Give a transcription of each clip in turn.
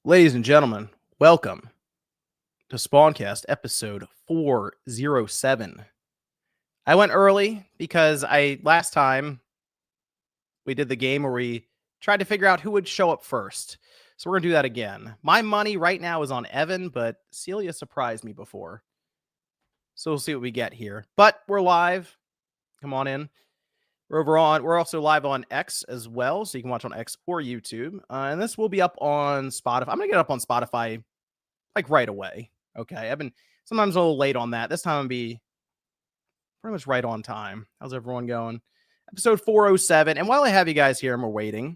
Ladies and gentlemen, welcome to Spawncast episode 407. I went early because last time we did the game where we tried to figure out who would show up first. So we're going to do that again. My money right now is on Evan, but Celia surprised me before. So we'll see what we get here. But we're live. Come on in. We're also live on X as well, so you can watch on X or YouTube. And this will be up on Spotify. I'm gonna get up on Spotify like right away. Okay, I've been sometimes a little late on that. This time I'll be pretty much right on time. How's everyone going? Episode 407. And while I have you guys here and we're waiting,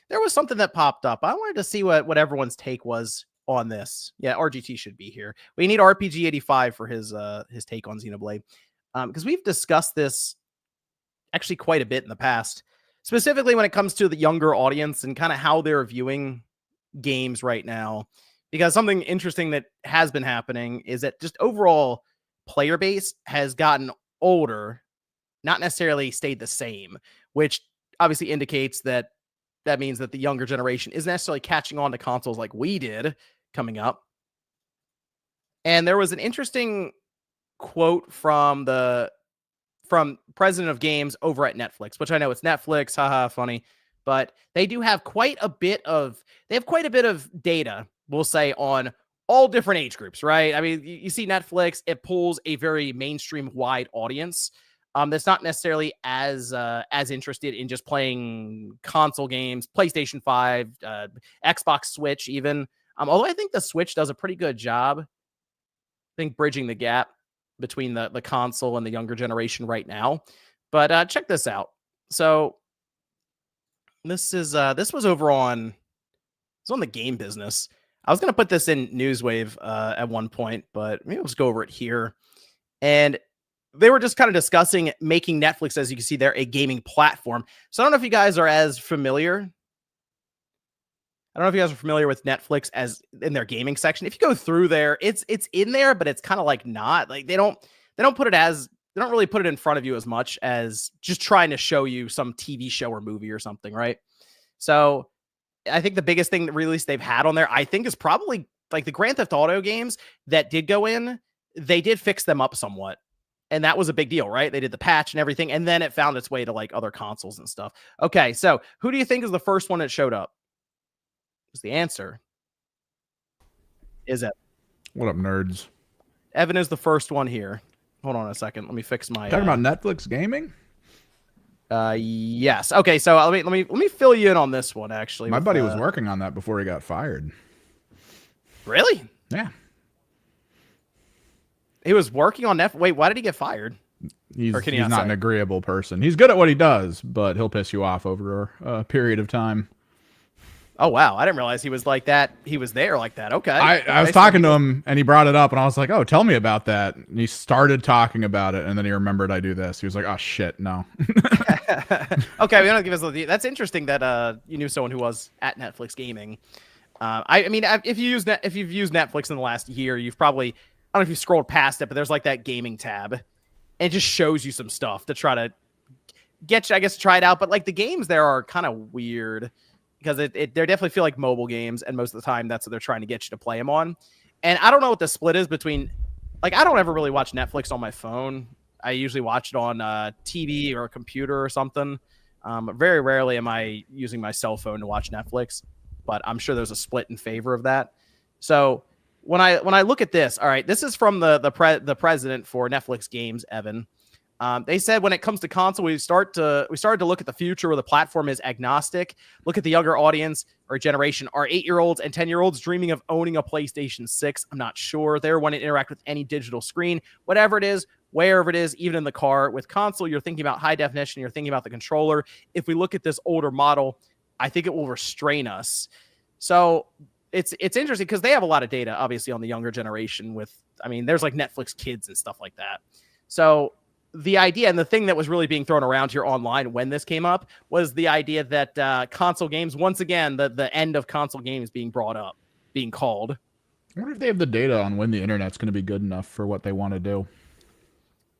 there was something that popped up. I wanted to see what everyone's take was on this. Yeah, RGT should be here. We need RPG85 for his take on Xenoblade, because we've discussed this actually quite a bit in the past, specifically when it comes to the younger audience and kind of how they're viewing games right now. Because something interesting that has been happening is that just overall player base has gotten older, not necessarily stayed the same, which obviously indicates that means that the younger generation isn't necessarily catching on to consoles like we did coming up. And there was an interesting quote from president of games over at Netflix, which I know it's Netflix, haha, funny, but they do have quite a bit of data, we'll say, on all different age groups, right? I mean, you see Netflix, it pulls a very mainstream wide audience that's not necessarily as interested in just playing console games, PlayStation 5, Xbox, Switch even. Although I think the Switch does a pretty good job, I think, bridging the gap between the console and the younger generation right now. But check this out. So this was over on the Game Business. I was going to put this in Newswave at one point, but maybe let's go over it here. And they were just kind of discussing making Netflix, as you can see there, a gaming platform. So I don't know if you guys are as familiar. I don't know if you guys are familiar with Netflix as in their gaming section. If you go through there, it's in there, but it's kind of like not like they don't really put it in front of you as much as just trying to show you some TV show or movie or something, right? So I think the biggest thing that release they've had on there, I think, is probably like the Grand Theft Auto games that did go in. They did fix them up somewhat, and that was a big deal, right? They did the patch and everything, and then it found its way to like other consoles and stuff. Okay, so who do you think is the first one that showed up? Because the answer is Evan. What up, nerds? Evan is the first one here. Hold on a second. Let me fix my. Talking about Netflix gaming? Yes. Okay. So let me fill you in on this one. Actually, My buddy was working on that before he got fired. Really? Yeah. He was working on Netflix. Wait, why did he get fired? He's not an agreeable person. He's good at what he does, but he'll piss you off over a period of time. Oh, wow. I didn't realize he was like that. He was there like that. Okay. I was talking to him, and he brought it up, and I was like, oh, tell me about that. And he started talking about it, and then he remembered I do this. He was like, oh, shit, no. Okay, we don't give us. That's interesting that you knew someone who was at Netflix Gaming. I mean, if you've used Netflix in the last year, you've probably, I don't know if you've scrolled past it, but there's like that gaming tab. And it just shows you some stuff to try to get you, I guess, to try it out. But like the games there are kind of weird, because they definitely feel like mobile games, and most of the time that's what they're trying to get you to play them on. And I don't know what the split is between, like, I don't ever really watch Netflix on my phone. I usually watch it on TV or a computer or something. Very rarely am I using my cell phone to watch Netflix, but I'm sure there's a split in favor of that. So when I look at this, all right, this is from the president for Netflix Games, Evan. They said when it comes to console, we started to look at the future where the platform is agnostic. Look at the younger audience or generation. Are 8-year-olds and 10-year-olds dreaming of owning a PlayStation 6? I'm not sure. They want to interact with any digital screen, whatever it is, wherever it is, even in the car. With console, you're thinking about high definition. You're thinking about the controller. If we look at this older model, I think it will restrain us. So it's interesting because they have a lot of data, obviously, on the younger generation. There's like Netflix Kids and stuff like that. So the idea and the thing that was really being thrown around here online when this came up was the idea that console games, once again, the end of console games being brought up, being called. I wonder if they have the data on when the internet's going to be good enough for what they want to do.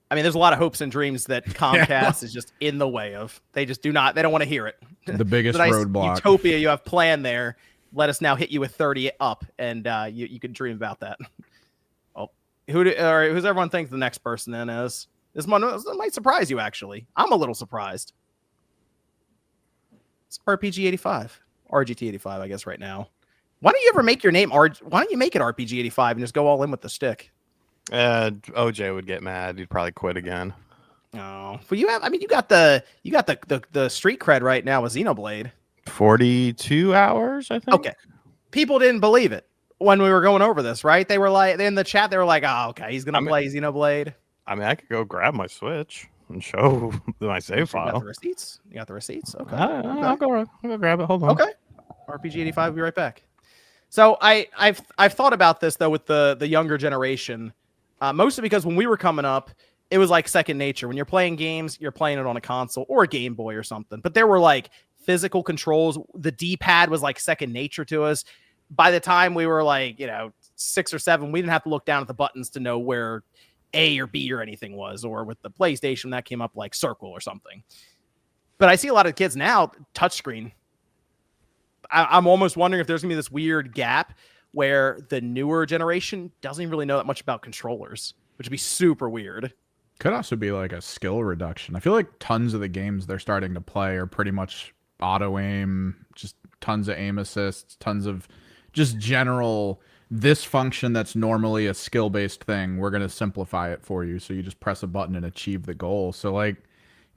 I mean, there's a lot of hopes and dreams that Comcast is just in the way of. They just don't want to hear it. The biggest nice roadblock. Utopia you have planned there. let us now hit you with 30 up, and you can dream about that. Oh, who's everyone think the next person then is? This might surprise you, actually. I'm a little surprised. It's RPG 85, RGT 85, I guess, right now. Why don't you ever make your name why don't you make it RPG 85 and just go all in with the stick? OJ would get mad. He'd probably quit again. Oh, but you got the street cred right now with Xenoblade. 42 hours, I think. Okay. People didn't believe it when we were going over this, right? They were like, in the chat, they were like, oh, okay, he's going to play Xenoblade. I mean, I could go grab my Switch and show my save file. You got the receipts? You got the receipts? Okay. I'll go grab it. Hold on. Okay. RPG 85, we'll be right back. So I've thought about this, though, with the younger generation, mostly because when we were coming up, it was like second nature. When you're playing games, you're playing it on a console or a Game Boy or something. But there were like physical controls. The D-pad was like second nature to us. By the time we were like, 6 or 7, we didn't have to look down at the buttons to know where A or B or anything was. Or with the PlayStation, that came up like circle or something. But I see a lot of kids now, touchscreen. I'm almost wondering if there's going to be this weird gap where the newer generation doesn't even really know that much about controllers, which would be super weird. Could also be like a skill reduction. I feel like tons of the games they're starting to play are pretty much auto aim, just tons of aim assists, tons of just general, this function that's normally a skill-based thing, we're going to simplify it for you. So you just press a button and achieve the goal. So like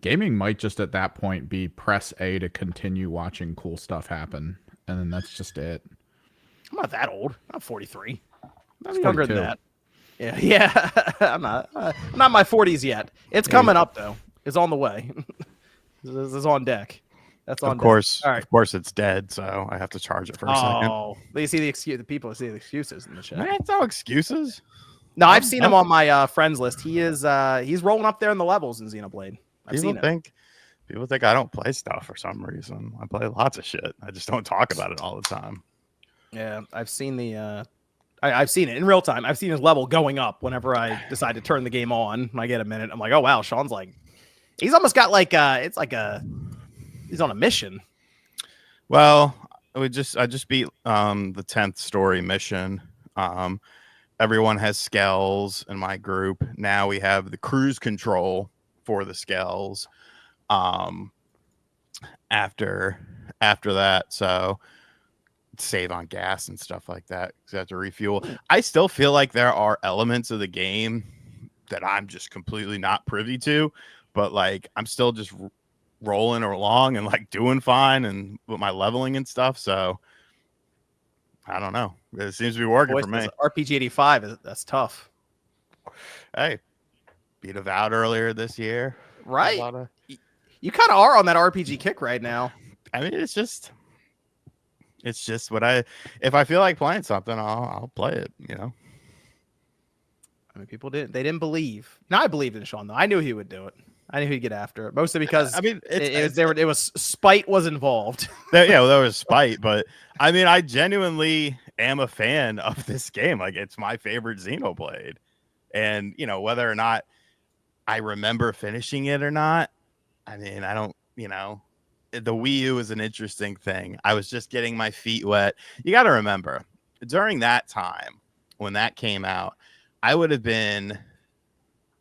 gaming might just at that point be press A to continue watching cool stuff happen. And then that's just it. I'm not that old. I'm 43. That's I'm younger than that. Yeah. I'm not in my 40s yet. It's coming up though. It's on the way. This is on deck. That's on. Of course, All right. Of course, it's dead, so I have to charge it for a second. Oh, you see the excuse. The people see the excuses in the chat. It's no excuses. No, I've seen him on my friends list. He's rolling up there in the levels in Xenoblade. People think I don't play stuff for some reason. I play lots of shit. I just don't talk about it all the time. Yeah, I've seen I've seen it in real time. I've seen his level going up whenever I decide to turn the game on. I get a minute. I'm like, oh wow, Sean's like, he's almost got like he's on a mission. Well, I just beat the 10th story mission. Everyone has skells in my group. Now we have the cruise control for the skells. After that, so save on gas and stuff like that because I have to refuel. I still feel like there are elements of the game that I'm just completely not privy to, but like I'm still just rolling along and like doing fine and with my leveling and stuff. So I don't know. It seems to be working for me. RPG 85 that's tough. Hey, beat Avowed earlier this year. Right. You kind of are on that RPG kick right now. I mean, it's just if I feel like playing something, I'll play it, I mean, people didn't believe. No, I believed in Sean though. I knew he would do it. I knew he'd get after it, mostly because it was spite was involved. There was spite, but I mean, I genuinely am a fan of this game. Like, it's my favorite Xenoblade, and whether or not I remember finishing it or not, I mean, I don't. The Wii U is an interesting thing. I was just getting my feet wet. You got to remember, during that time when that came out, I would have been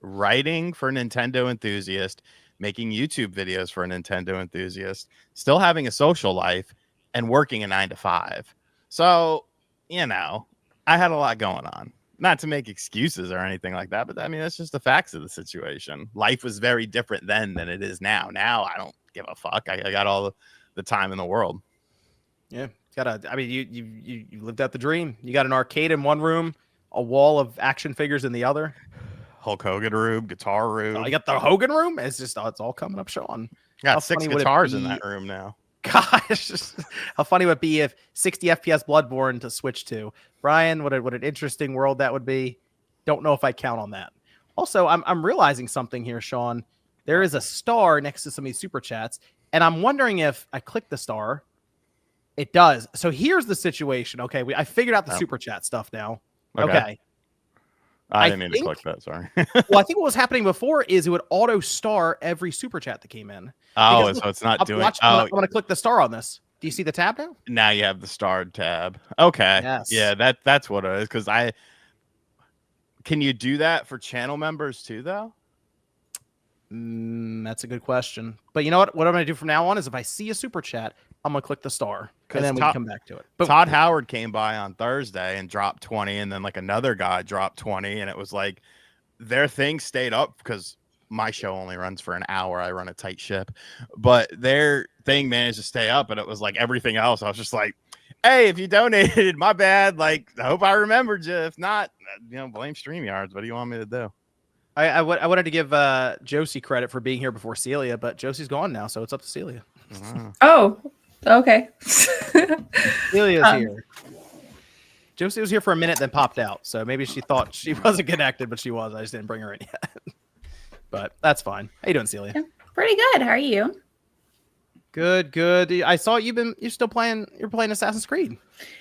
writing for Nintendo Enthusiast, making YouTube videos for a Nintendo Enthusiast, still having a social life, and working a 9-to-5. So, I had a lot going on. Not to make excuses or anything like that, but I mean, that's just the facts of the situation. Life was very different then than it is now. Now, I don't give a fuck. I got all the time in the world. Yeah. You lived out the dream. You got an arcade in one room, a wall of action figures in the other. Hulk Hogan room, guitar room. Oh, you got the Hogan room? It's all coming up, Sean. Got 6 guitars in that room now. Gosh, how funny would it be if 60 FPS Bloodborne to switch to? Brian, what an interesting world that would be. Don't know if I count on that. Also, I'm realizing something here, Sean. There is a star next to some of these super chats, and I'm wondering if I click the star, it does. So here's the situation. Okay, I figured out the super chat stuff now. Okay. I didn't mean to click that. Sorry. Well, I think what was happening before is it would auto star every super chat that came in. Oh, so it's not doing. I'm going to click the star on this. Do you see the tab now? Now you have the starred tab. Okay. Yes. Yeah, that's what it is. Because can you do that for channel members too, though? That's a good question. But you know what? What I'm going to do from now on is if I see a super chat, I'm going to click the star, and then we can come back to it. But Todd Howard came by on Thursday and dropped 20, and then like another guy dropped 20, and it was like their thing stayed up because my show only runs for an hour. I run a tight ship, but their thing managed to stay up, and it was like everything else. I was just like, hey, if you donated, my bad. Like, I hope I remembered you. If not, blame StreamYards. What do you want me to do? I wanted to give Josie credit for being here before Celia, but Josie's gone now, so it's up to Celia. Oh, okay. Celia's here. Josie was here for a minute, then popped out. So maybe she thought she wasn't connected, but she was. I just didn't bring her in yet. But that's fine. How you doing, Celia? Pretty good. How are you? Good. I saw you're still playing. You're playing Assassin's Creed.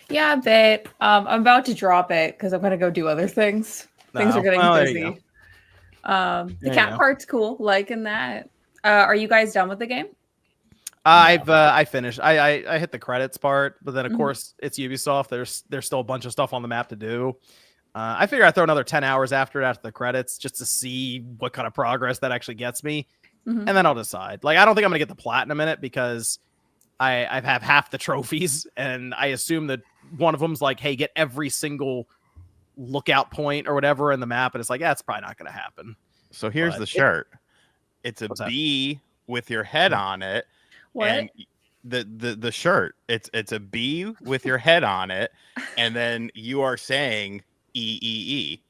Yeah, a bit. I'm about to drop it because I'm gonna go do other things. Things are getting busy. The cat part's cool. Liking that. Are you guys done with the game? I finished. I hit the credits part, but then of course it's Ubisoft. There's still a bunch of stuff on the map to do. I figure I throw another 10 hours after the credits just to see what kind of progress that actually gets me, and then I'll decide. Like, I don't think I'm gonna get the platinum in it because I have half the trophies, and I assume that one of them's like, hey, get every single lookout point or whatever in the map, and it's like, yeah, it's probably not gonna happen. So here's the shirt. It's a bee with your head on it. What? And the shirt. It's a bee with your head on it, and then you are saying EEE.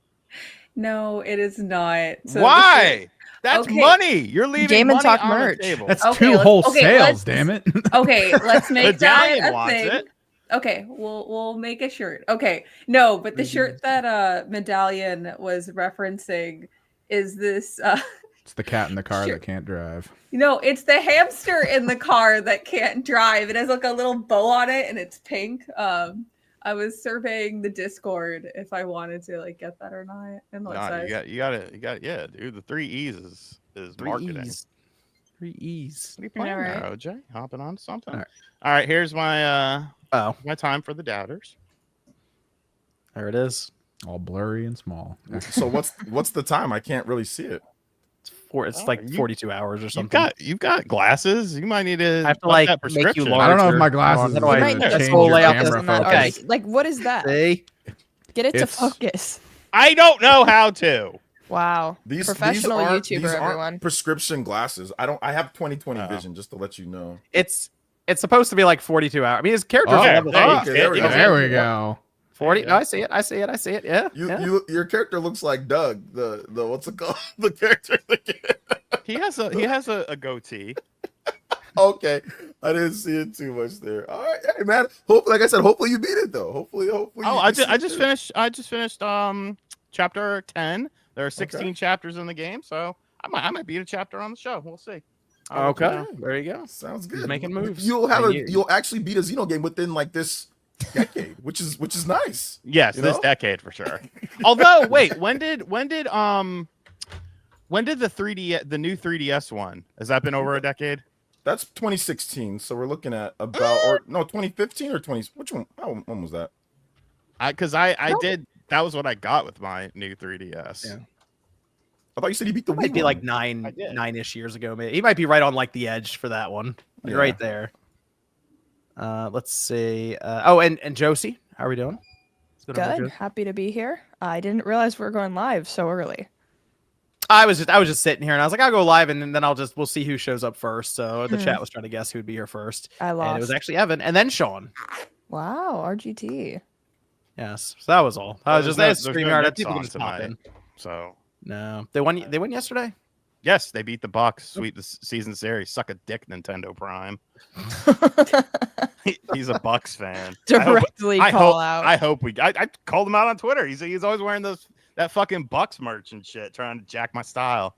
No, it is not. So why? That's money. You're leaving Game and money Talk on merch. the table. That's two whole sales, damn it. Okay, let's make that Medallion a wants thing. it. Okay, we'll make a shirt. Okay, no, but the shirt that Medallion was referencing is this. It's the cat in the car Sure. that can't drive. It's the hamster in the car that can't drive. It has like a little bow on it, and it's pink. I was surveying the Discord if I wanted to like get that or not. And You got it. Yeah, dude. The 3 E's is marketing. 3 E's. What are you playing Alright. there, OJ? Hopping on something. Alright. All right, here's my my time for the doubters. There it is. All blurry and small. So what's the time? I can't really see it. It's like 42 hours or You've something. got glasses. You might need to I have to up like that make you prescription. larger. I don't know if my glasses How do I You might is need to change full your layout camera on that. focus. Okay. Like, what is that? See? Get it to It's- focus. I don't know how to. Wow. Professional aren't- YouTuber, these aren't everyone. prescription glasses. I have 20/20 Oh. vision, just to let you know. It's supposed to be like 42 hours. I mean, his character's Oh, level there you 8. go. there we go. There we go. 40. No, I see it. Yeah. yeah. Your character looks like Doug. The what's it called? The character. He has a goatee. Okay, I didn't see it too much there. All right, hey man. Like I said, hopefully you beat it though. Hopefully. Oh, you I can just see it. finished chapter 10. There are 16 chapters in the game, so I might beat a chapter on the show. We'll see. Okay. There you go. Sounds He's good. making moves. You'll actually beat a Xeno game within like this decade, which is nice. Yes, You this know? decade for sure. Although, wait, when did the 3D the new 3DS one? Has that been over a decade? That's 2016, so we're looking at about 2015 or 20. Which one? When was that? Because I did. That was what I got with my new 3DS. Yeah. I thought you said he beat the Wii. Might be one. like I did. 9-ish years ago. Maybe he might be right on like the edge for that one. Like, Yeah. right there. Let's see. And Josie, how are we doing? What's going on, Good. Josie? Happy to be here. I didn't realize we were going live so early. I was just sitting here and I was like, I'll go live and then we'll see who shows up first. So the chat was trying to guess who'd be here first. I And it was lost. actually Evan and then Sean. Wow, RGT. Yes. So that was all. I was just There's that no StreamYard. Nets People on can just pop tonight. in. So No. They won yesterday? yes, they beat the Bucks. Sweep the season series. Suck a dick, Nintendo Prime. He's a Bucks fan. Directly call out. I hope I called him out on Twitter. He's always wearing that fucking Bucks merch and shit, trying to jack my style.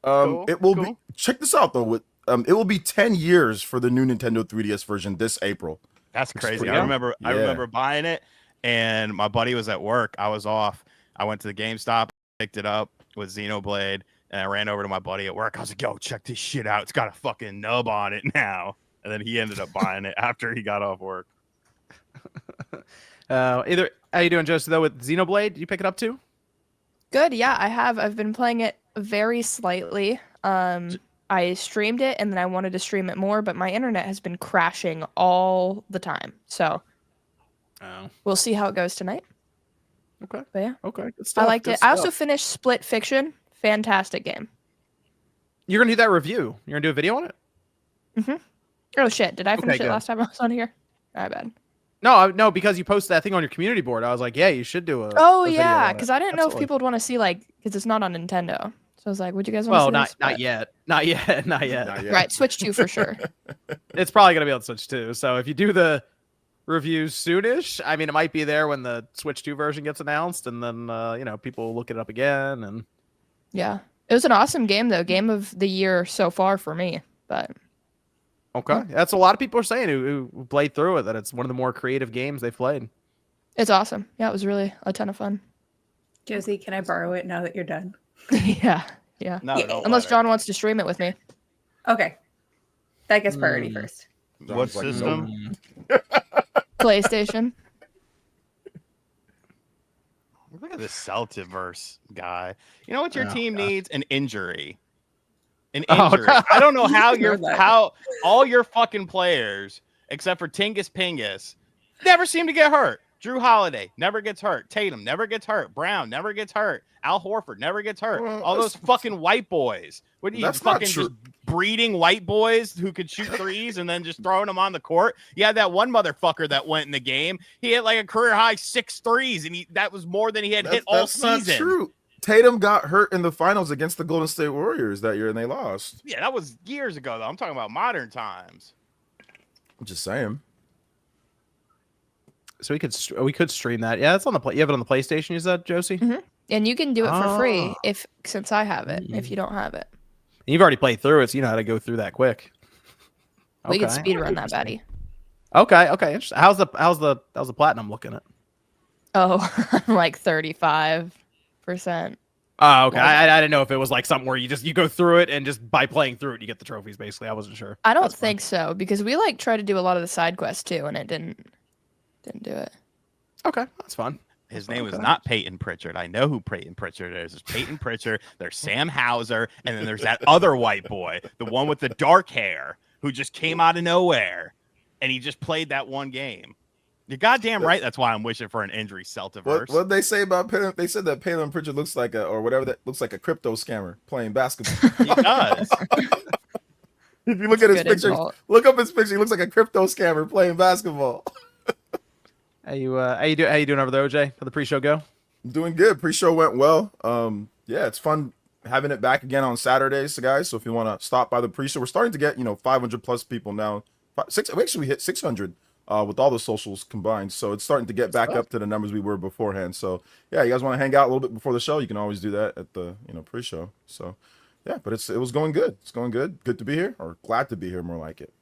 Cool, It will cool. be. Check this out though. It will be 10 years for the new Nintendo 3DS version this April. That's crazy. pretty I cool. remember I Yeah. remember buying it, and my buddy was at work. I was off. I went to the GameStop, picked it up with Xenoblade, and I ran over to my buddy at work. I was like, "Yo, check this shit out. It's got a fucking nub on it now." and then he ended up buying it after he got off work. How you doing, Joseph? Though with Xenoblade, did you pick it up too? Good, yeah, I have. I've been playing it very slightly. I streamed it and then I wanted to stream it more, but my internet has been crashing all the time. So we'll see how it goes tonight. Okay. But yeah. Okay. Good stuff. I liked it. I also finished Split Fiction. Fantastic game. You're gonna do that review. You're gonna do a video on it? Mm-hmm. Oh shit! Did I finish it good. last time I was on here? My bad. No, because you posted that thing on your community board. I was like, yeah, you should do a. Oh a video yeah, on it. because I didn't know if Absolutely. people would want to see because it's not on Nintendo. So I was like, would you guys want to Well, see not this? yet. Not yet. Not yet. Right, Switch 2 for sure. It's probably gonna be on Switch 2. So if you do the review soonish, I mean, it might be there when the Switch 2 version gets announced, and then people will look it up again. And Yeah, it was an awesome game though. Game of the year so far for me. But okay, that's a lot of people are saying who played through it that it's one of the more creative games they've played. it's awesome. Yeah, it was really a ton of fun. Josie, can I borrow it now that you're done? Yeah. No, Yeah. don't Unless let her. John wants to stream it with me. Okay. That gets priority first. What Sounds like system? PlayStation. Look at this Celtiverse guy. You know what your Oh, team God. needs? An injury. An Oh, injury. God. I don't know how Ignore that. how all your fucking players, except for Tingus Pingus, never seem to get hurt. Drew Holiday never gets hurt. Tatum never gets hurt. Brown never gets hurt. Al Horford never gets hurt. Well, All those that's- fucking white boys. What are you That's not fucking true. just breeding white boys who could shoot threes and then just throwing them on the court? You had that one motherfucker that went in the game. He had like a career high 6 threes, and that was more than he had hit all That's not season. true. Tatum got hurt in the finals against the Golden State Warriors that year, and they lost. Yeah, that was years ago though. I'm talking about modern times. I'm just saying. So we could stream that. Yeah, it's on the you have it on the PlayStation. You said, Josie? And you can do it for free Oh. since I have it, if you don't have it. You've already played through it, so you know how to go through that quick. We could Okay. speed run that baddie. Okay. Interesting. How's the platinum looking at? Oh, I'm like 35%. Oh, okay. I didn't know if it was like something where you go through it and just by playing through it you get the trophies. Basically, I wasn't sure. I don't That's fine. think so because we try to do a lot of the side quests too, and it didn't do it. Okay, that's fun. His name is Okay. not Peyton Pritchard. I know who Peyton Pritchard is. There's Peyton Pritchard, there's Sam Hauser, and then there's that other white boy, the one with the dark hair, who just came out of nowhere, and he just played that one game. You're goddamn right. That's why I'm wishing for an injury, Celtiverse. What they say about Peyton? They said that Peyton Pritchard looks like that looks like a crypto scammer playing basketball. He does. If you look at his Good picture, insult. look up his picture. He looks like a crypto scammer playing basketball. How you doing over there, OJ? For the pre-show go? Doing good. Pre-show went well. Yeah, it's fun having it back again on Saturdays, guys. So if you want to stop by the pre-show, we're starting to get 500 plus people now. We hit 600 with all the socials combined. So it's starting to get back up to the numbers we were beforehand. So yeah, you guys want to hang out a little bit before the show? You can always do that at the pre-show. So yeah, but it was going good. It's going good. Good to be here, or glad to be here, more like it.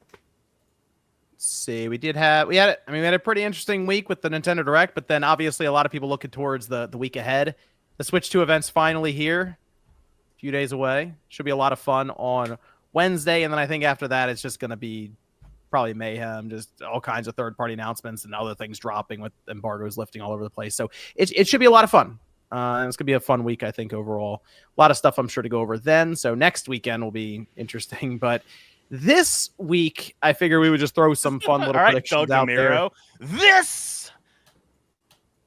See, we had a pretty interesting week with the Nintendo Direct, but then obviously a lot of people looking towards the week ahead. The Switch 2 event's finally here, a few days away. Should be a lot of fun on Wednesday, and then I think after that it's just going to be probably mayhem, just all kinds of third-party announcements and other things dropping with embargoes lifting all over the place. So it should be a lot of fun. And it's going to be a fun week, I think, overall. A lot of stuff I'm sure to go over then. So next weekend will be interesting, but this week, I figure we would just throw some fun little All right, predictions Doug out there. DeMiro. This.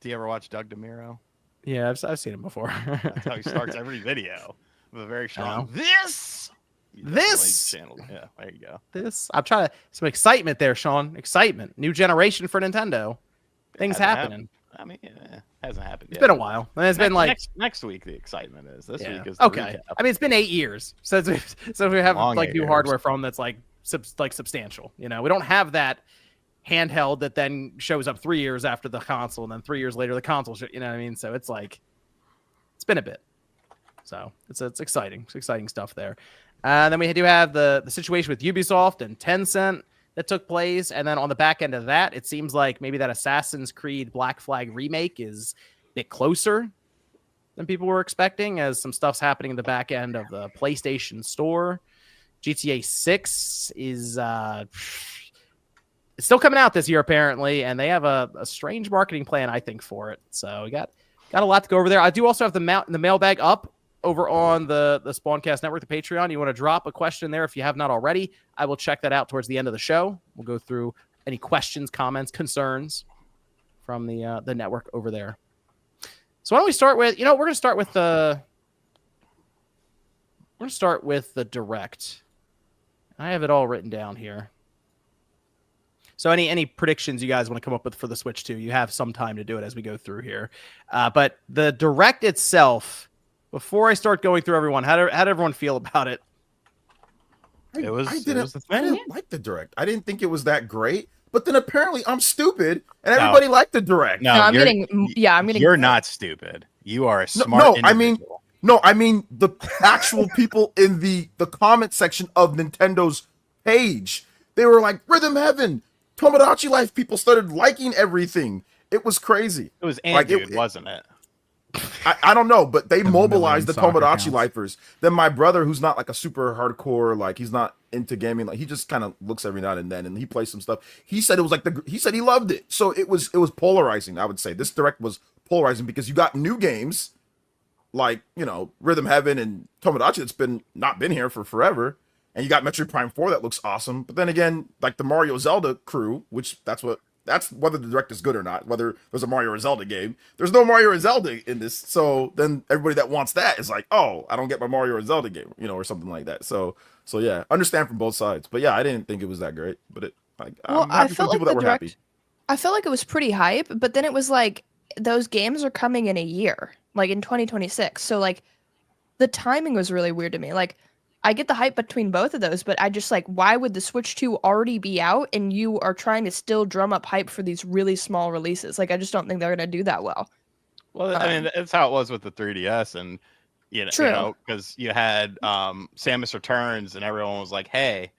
Do you ever watch Doug DeMiro? Yeah, I've seen him before. That's how he starts every video with a very strong know. this. This? Channel. Yeah, there you go. I'm trying to some excitement there, Sean. Excitement, new generation for Nintendo. Things Hasn't happening. I mean, hasn't happened It's yet. been a while. And it's been like next week. The excitement is this yeah. week is the Okay. recap. I mean, it's been 8 years since we have Long like 8 new years. hardware from that's like substantial. We don't have that handheld that then shows up 3 years after the console, and then 3 years later the console. You know what I mean? So it's like it's been a bit. So it's exciting. It's exciting stuff there. And then we do have the situation with Ubisoft and Tencent that took place. And then on the back end of that, it seems like maybe that Assassin's Creed Black Flag remake is a bit closer than people were expecting, as some stuff's happening in the back end of the PlayStation Store. GTA 6 is it's still coming out this year apparently, and they have a strange marketing plan, I think, for it. So we got a lot to go over there. I do also have the mailbag up over on the Spawncast Network, the Patreon. You want to drop a question there if you have not already. I will check that out towards the end of the show. We'll go through any questions, comments, concerns from the network over there. So why don't we start with, we're going to start with the direct. I have it all written down here. So any predictions you guys want to come up with for the Switch 2, you have some time to do it as we go through here. But the direct itself, before I start going through everyone, how did everyone feel about it? I didn't like the direct. I didn't think it was that great. But then apparently I'm stupid, and everybody liked the direct. I'm getting. You're not stupid. You are a smart. No, I mean the actual people in the comment section of Nintendo's page. They were like, Rhythm Heaven, Tomodachi Life. People started liking everything. It was crazy. It was Andrew, wasn't it? I don't know, but they mobilized the Tomodachi Lifers. Then my brother, who's not like a super hardcore, like he's not into gaming, like he just kind of looks every now and then, and he plays some stuff. He said it was like he said he loved it. So it was polarizing. I would say this direct was polarizing because you got new games like Rhythm Heaven and Tomodachi that's not been here for forever, and you got Metroid Prime 4 that looks awesome. But then again, like the Mario Zelda crew, which that's whether the direct is good or not, whether there's a Mario or Zelda game. There's no Mario or Zelda in this. So then everybody that wants that is like, oh, I don't get my Mario or Zelda game, or something like that. So yeah, understand from both sides. But yeah, I didn't think it was that great. But I'm happy for the people that were happy. I felt like it was pretty hype, but then it was like those games are coming in a year, like in 2026. So like the timing was really weird to me. Like I get the hype between both of those, but I just like, why would the Switch 2 already be out and you are trying to still drum up hype for these really small releases? Like, I just don't think they're going to do that well. Well, I mean, that's how it was with the 3DS, and because you had Samus Returns, and everyone was like, "Hey,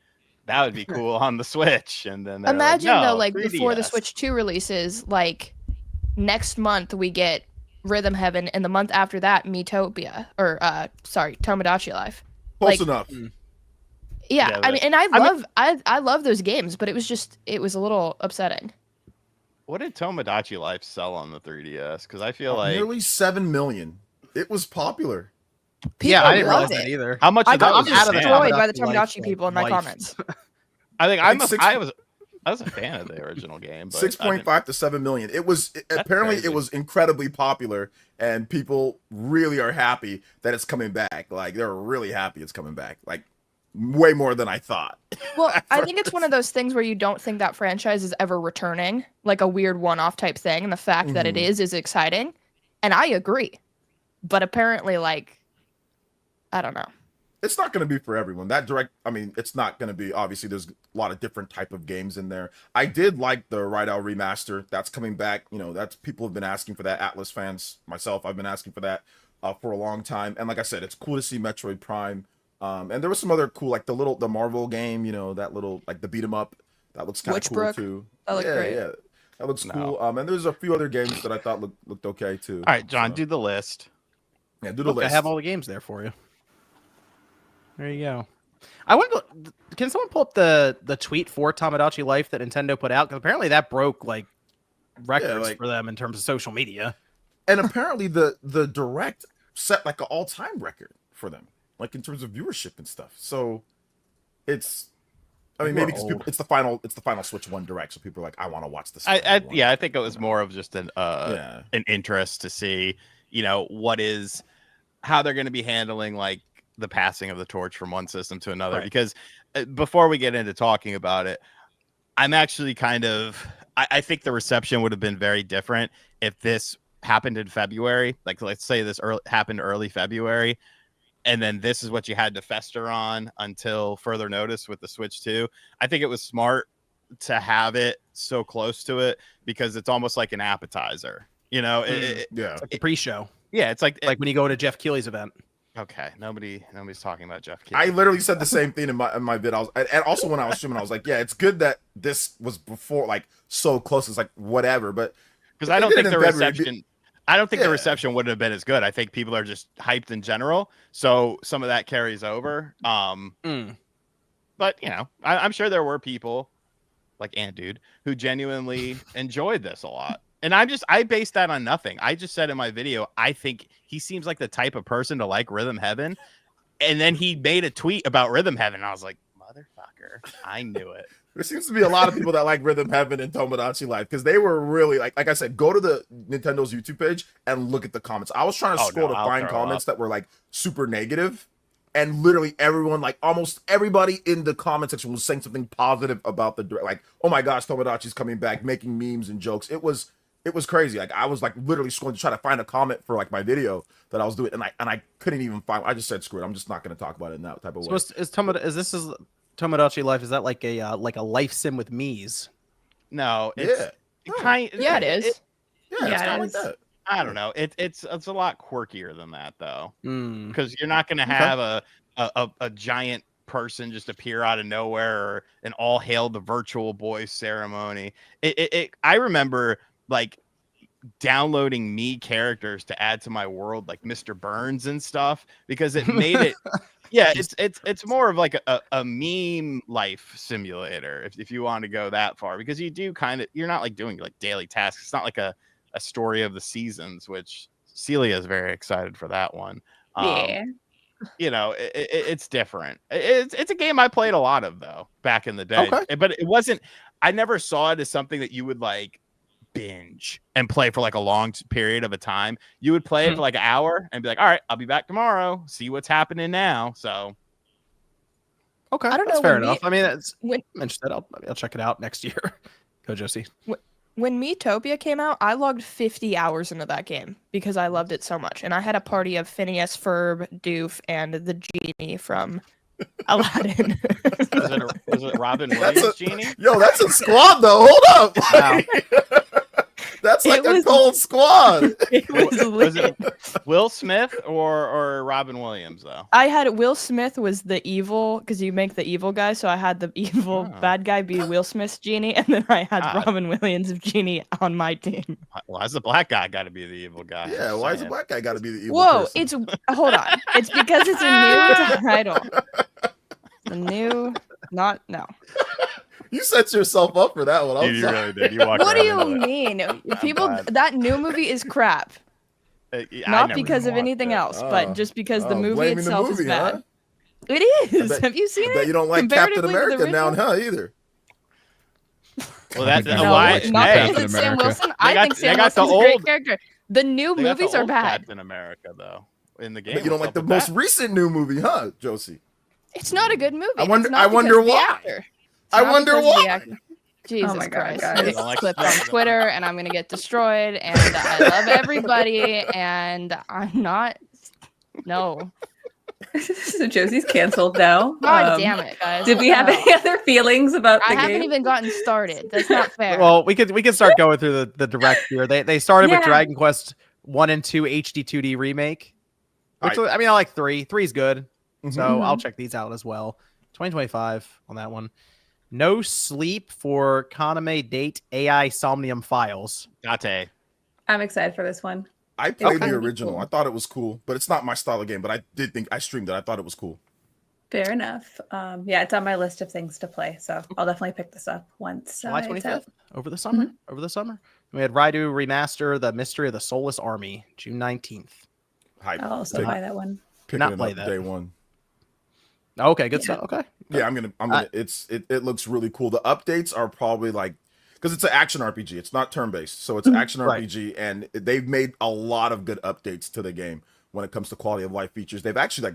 that would be cool on the Switch." And then imagine like, no, though, like 3DS. Before the Switch 2 releases, like next month we get Rhythm Heaven, and the month after that, Miitopia, or Tomodachi Life. Close enough. Yeah, I mean, and I love those games, but it was a little upsetting. What did Tomodachi Life sell on the 3DS? Because I feel like nearly 7 million. It was popular. Yeah, I didn't realize that either. How much? I got was destroyed by the Tomodachi people in my comments. I think I was a fan of the original game. 6.5 to 7 million. It was apparently crazy. It was incredibly popular, and people really are happy that it's coming back. Like they're really happy it's coming back. Like way more than I thought. Well, I think it's one of those things where you don't think that franchise is ever returning, like a weird one-off type thing. And the fact that it is exciting, and I agree. But apparently, like, I don't know. It's not going to be for everyone. That direct, I mean, it's not going to be, obviously, there's a lot of different type of games in there. I did like the Rydell remaster. That's coming back. That's people have been asking for that. Atlas fans, myself, I've been asking for that for a long time. And like I said, it's cool to see Metroid Prime. And there was some other cool, like the Marvel game, that little, like the beat 'em up. That looks kind of cool too. That looked great. Yeah. That looks cool. And there's a few other games that I thought looked okay too. All right, John, do the list. Yeah, do the list. I have all the games there for you. There you go. I want to. Can someone pull up the tweet for Tomodachi Life that Nintendo put out? Because apparently that broke like records for them in terms of social media. And apparently the direct set like an all-time record for them, like in terms of viewership and stuff. So it's. I mean, maybe because it's the final Switch 1 direct, so people are like, I want to watch this. I think it was more of just an interest to see, how they're going to be handling like the passing of the torch from one system to another. Right. Because before we get into talking about it, I'm actually I think the reception would have been very different if this happened in February. Like, let's say this happened early February. And then this is what you had to fester on until further notice with the Switch 2. I think it was smart to have it so close to it because it's almost like an appetizer. It's like the pre-show. Yeah, it's like when you go to Jeff Keighley's event. Okay, nobody's talking about Jeff Keighley. I literally said the same thing in my vid. And also when I was streaming, I was like, yeah, it's good that this was before, like so close. It's like whatever, but because I don't think the reception. I don't think the reception wouldn't have been as good. I think people are just hyped in general. So some of that carries over. But you know, I'm sure there were people like Ant Dude who genuinely enjoyed this a lot. And I based that on nothing. I just said in my video, I think he seems like the type of person to like Rhythm Heaven. And then he made a tweet about Rhythm Heaven. And I was like, motherfucker, I knew it. There seems to be a lot of people that like Rhythm Heaven and Tomodachi Life because they were really like I said, go to the Nintendo's YouTube page and look at the comments. I was trying to scroll to find comments that were like super negative, and literally everyone, like almost everybody in the comment section was saying something positive about the direct. Like, oh my gosh, Tomodachi's coming back, making memes and jokes. It was crazy. Like I was like literally scrolling to try to find a comment for like my video that I was doing, and I couldn't even find. I just said screw it. I'm just not going to talk about it in that type of way. Is Tomodachi Life? Is that like a life sim with Mii's? No, it's kind. Yeah, it is. Yeah, it's kind of like that. I don't know. It's a lot quirkier than that though, Mm. because you're not going to have a giant person just appear out of nowhere or an all hail the virtual boy ceremony. I remember like downloading me characters to add to my world, like Mr. Burns and stuff, because it made it. Yeah, it's more of like a meme life simulator if you want to go that far, because you do you're not like doing like daily tasks. It's not like a story of the seasons, which Celia is very excited for that one. Yeah. You know, it's different. It's a game I played a lot of though back in the day. Okay. But it wasn't. I never saw it as something that you would like binge and play for like a long period of a time. You would play it for like an hour and be like, all right, I'll be back tomorrow, see what's happening now. So Okay, I don't that's know, fair when enough. I mean, it's when- mentioned that I'll check it out next year. Go Josie. When Miitopia came out, I logged 50 hours into that game because I loved it so much. And I had a party of Phineas, Ferb, Doof, and the genie from Aladdin. was it Robin Williams genie? Yo, that's a squad though. Hold up. Wow. That's like It a was- cold squad. It was Was lit. it Will Smith or Robin Williams though? I had Will Smith was the evil, because you make the evil guy, so I had the evil bad guy be Will Smith's genie, and then I had Robin Williams of genie on my team. Why is the black guy got to be the evil guy? Yeah, why is the black guy got to be the evil Whoa, person? it's hold on. It's because it's a new title. The new, not no. You set yourself up for that one. I'm You sorry. really did. You walked What do around you into mean? People, glad. that new movie is crap. it. I Not never because of watched anything it. else, but just because the movie blaming the itself movie, is bad. huh? It is. bet- Have you seen I it? bet you don't like Captain Comparatively to the America now, original? huh? Either. Well, that's No, No, why. not Hey, because it's Sam America. Wilson. They I got- think they Sam got the Wilson's a great old- character. The new they got the movies are old bad. Captain America though in the game. But you don't What's like the up with most that? recent new movie, huh, Josie? It's not a good movie. I wonder- It's not I because wonder of the why. actor. It's I not wonder because of the why. actor. Jesus my God, Christ. guys. I'm gonna Don't like get clipped on Spider-Man. Twitter and I'm gonna get destroyed, and I love everybody, and I'm not. No. So Josie's canceled now. God damn it, guys. Did we have No. any other feelings about the I game? haven't even gotten started. That's not fair. Well, we can start going through the direct here. They started with Yeah. Dragon Quest 1 and 2 HD 2D remake. Which I mean, I like 3. 3's good. So Mhm. I'll check these out as well. 2025 on that one. No Sleep for Kaname Date AI Somnium Files. Date. I'm excited for this one. I played Okay. the original. Cool. I thought it was cool, but it's not my style of game. But I did think I streamed it. I thought it was cool. Fair enough. Yeah, it's on my list of things to play, so I'll definitely pick this up once July it's out. 25th over the summer. Over the summer. We had Raidu Remaster, The Mystery of the Soulless Army, June 19th. Hype. I'll also Pick- buy that one. Picking not it play up that. day one. Okay, good Yeah. stuff. Okay. Yeah, I'm gonna. It looks really cool. The updates are probably like, because it's an action RPG. It's not turn based, so it's an action Right. RPG, and they've made a lot of good updates to the game when it comes to quality of life features. They've actually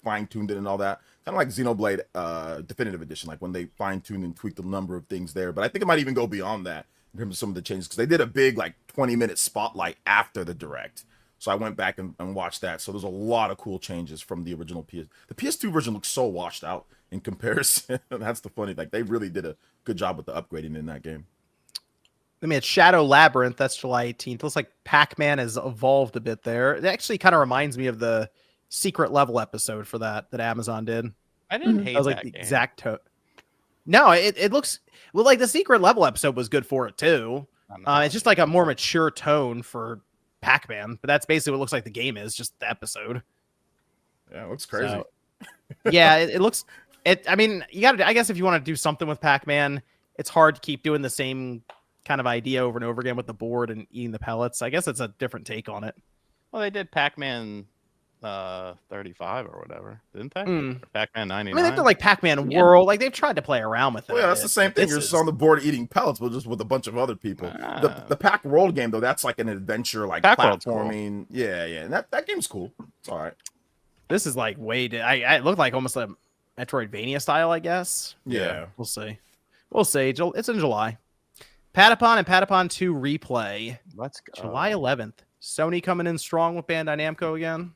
fine tuned it and all that, kind of like Xenoblade Definitive Edition, like when they fine tuned and tweaked a number of things there. But I think it might even go beyond that in terms of some of the changes, because they did a big 20-minute spotlight after the direct. So I went back and watched that. So there's a lot of cool changes from the original PS. The PS2 version looks so washed out in comparison. That's the funny. They really did a good job with the upgrading in that game. Then we had Shadow Labyrinth. That's July 18th. Looks like Pac-Man has evolved a bit there. It actually kind of reminds me of the secret level episode for that Amazon did. I didn't hate That was like that the game. exact No, it looks well. Like the secret level episode was good for it too. I'm not- It's just like a more mature tone for Pac-Man, but that's basically what it looks like the game is, just the episode. Yeah, it looks crazy. So, yeah, it looks I mean, you got to. I guess if you want to do something with Pac-Man, it's hard to keep doing the same kind of idea over and over again with the board and eating the pellets. I guess it's a different take on it. Well, they did Pac-Man 35 or whatever, didn't they? Pac-Man 99. I mean, they've done like Pac-Man World. Like they've tried to play around with it. Well, yeah, that's the same thing. You're just on the board eating pellets, but just with a bunch of other people. The Pac World game though, that's like an adventure, like platforming. Cool. Yeah, and that game's cool. It's all right. This is like it looked like almost a Metroidvania style, I guess. Yeah. We'll see. It's in July. Patapon and Patapon 2 replay. Let's go. July 11th. Sony coming in strong with Bandai Namco again.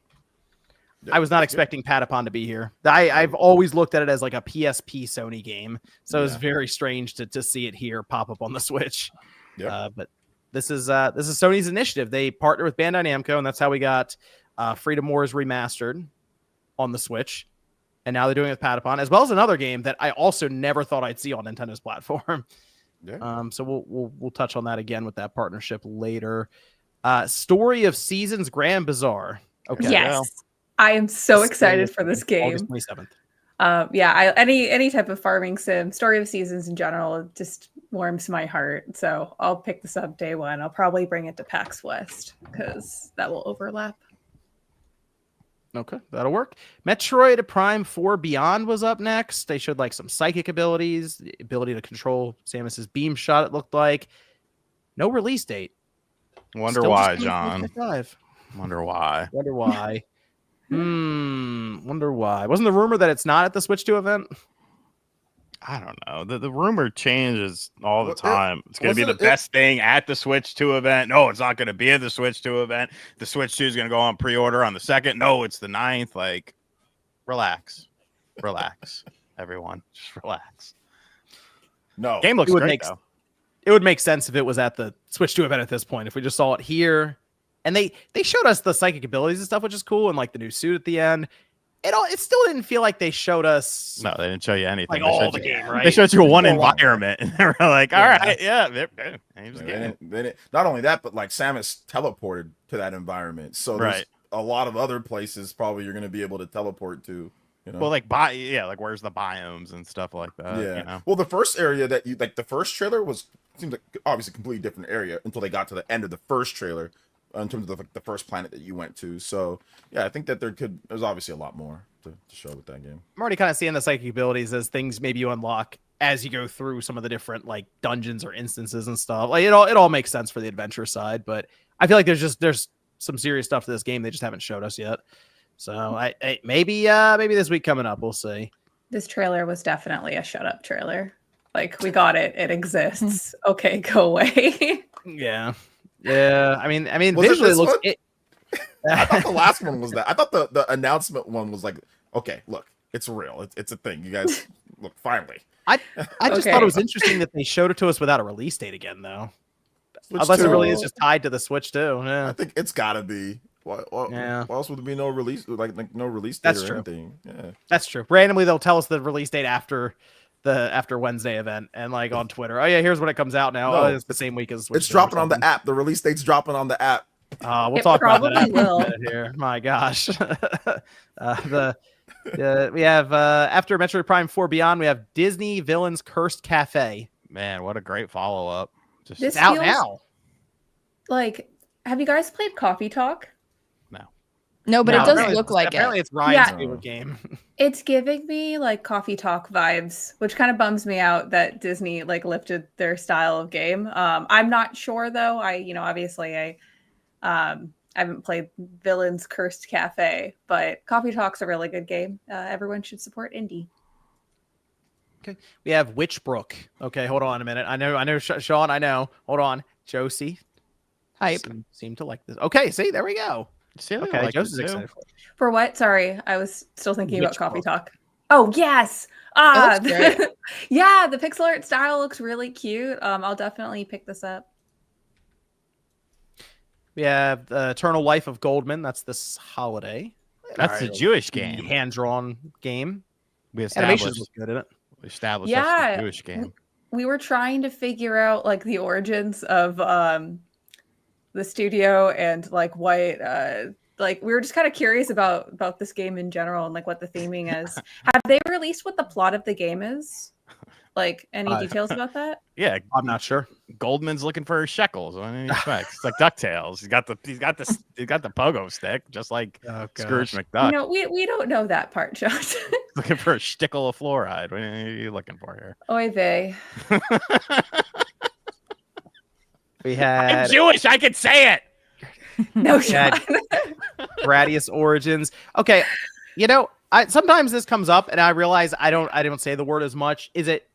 Yep, I was not expecting Patapon to be here. I've always looked at it as like a PSP Sony game, so it was very strange to see it here pop up on the Switch. Yep. But this is Sony's initiative. They partner with Bandai Namco, and that's how we got Freedom Wars Remastered on the Switch. And now they're doing it with Patapon, as well as another game that I also never thought I'd see on Nintendo's platform. Yeah. So we'll touch on that again with that partnership later. Story of Seasons Grand Bazaar. Okay. Yes. I am so excited for this game. August 27th. Any type of farming sim, Story of Seasons in general, it just warms my heart. So I'll pick this up day one. I'll probably bring it to PAX West because that will overlap. Okay, that'll work. Metroid Prime 4 Beyond was up next. They showed like some psychic abilities, the ability to control Samus's beam shot, it looked like. No release date. Wonder why, John. Wonder why. Wonder why. Wasn't the rumor that it's not at the Switch 2 event? I don't know. The rumor changes all the time. It's going to be the best thing at the Switch 2 event. No, it's not going to be at the Switch 2 event. The Switch 2 is going to go on pre-order on the 2nd. No, it's the 9th. Like, relax, everyone. Just relax. No, game looks great though. It would make sense if it was at the Switch 2 event at this point. If we just saw it here, and they showed us the psychic abilities and stuff, which is cool, and like the new suit at the end. It still didn't feel like they showed us. No, they didn't show you anything. Like all the game, right? They showed you one environment, and they were like, "All right, not only that, but like Samus teleported to that environment, so there's a lot of other places probably you're going to be able to teleport to. You know? Well, like where's the biomes and stuff like that. Yeah. You know? Well, the first area that you like, the first trailer seems like obviously a completely different area until they got to the end of the first trailer. In terms of the first planet that you went to. So, yeah, I think that there's obviously a lot more to show with that game. I'm already kind of seeing the psychic abilities as things maybe you unlock as you go through some of the different like dungeons or instances and stuff. Like it all makes sense for the adventure side, but I feel like there's some serious stuff to this game they just haven't showed us yet. So I maybe this week coming up, we'll see. This trailer was definitely a shut up trailer. Like, we got it. It exists. Okay, go away. Yeah. Yeah, I mean, visually it looks. I thought the last one was that. I thought the announcement one was like, okay, look, it's real. It's a thing. You guys, look, finally. I just thought it was interesting that they showed it to us without a release date again, though. Unless it really is just tied to the Switch too. Yeah. I think it's got to be. Why else would there be no release? Like no release date or anything? Yeah, that's true. Randomly, they'll tell us the release date after Wednesday event, and like on Twitter, oh yeah, here's when it comes out now. No, it's the same week as it's dropping on the app. The release date's dropping on the app. We'll talk about that in a minute here. My gosh. We have after Metroid Prime 4 Beyond, we have Disney Villains Cursed Cafe. Man, what a great follow-up. This out now. Like, have you guys played Coffee Talk? No, but it does look like it. Apparently it's Ryan's favorite game. It's giving me like Coffee Talk vibes, which kind of bums me out that Disney like lifted their style of game. I'm not sure though. Obviously I haven't played Villains Cursed Cafe, but Coffee Talk's a really good game. Everyone should support indie. Okay. We have Witchbrook. Okay, hold on a minute. I know Sean, I know. Hold on. Josie. Hype. Seem to like this. Okay, see, there we go. Okay, Josie's excited for what? Sorry, I was still thinking about Coffee Talk. Oh yes, yeah, the pixel art style looks really cute. I'll definitely pick this up. We have the Eternal Life of Goldman. That's this holiday. That's the Jewish game, hand-drawn game. We established animations look good in it. We established that's the Jewish game. We were trying to figure out like the origins of the studio and like what like we were just kind of curious about this game in general and like what the theming is. Have they released what the plot of the game is? Like any details about that? Yeah, I'm not sure. Goldman's looking for his shekels. What do you expect? It's like DuckTales. He's got the pogo stick, just like Scrooge McDuck. You know, we don't know that part, Josh. Looking for a stickle of fluoride. What are you looking for here? Oy vey. We had I'm Jewish. I can say it. No we had shot. Gradius Origins. Okay, you know, sometimes this comes up and I realize I don't say the word as much. Is it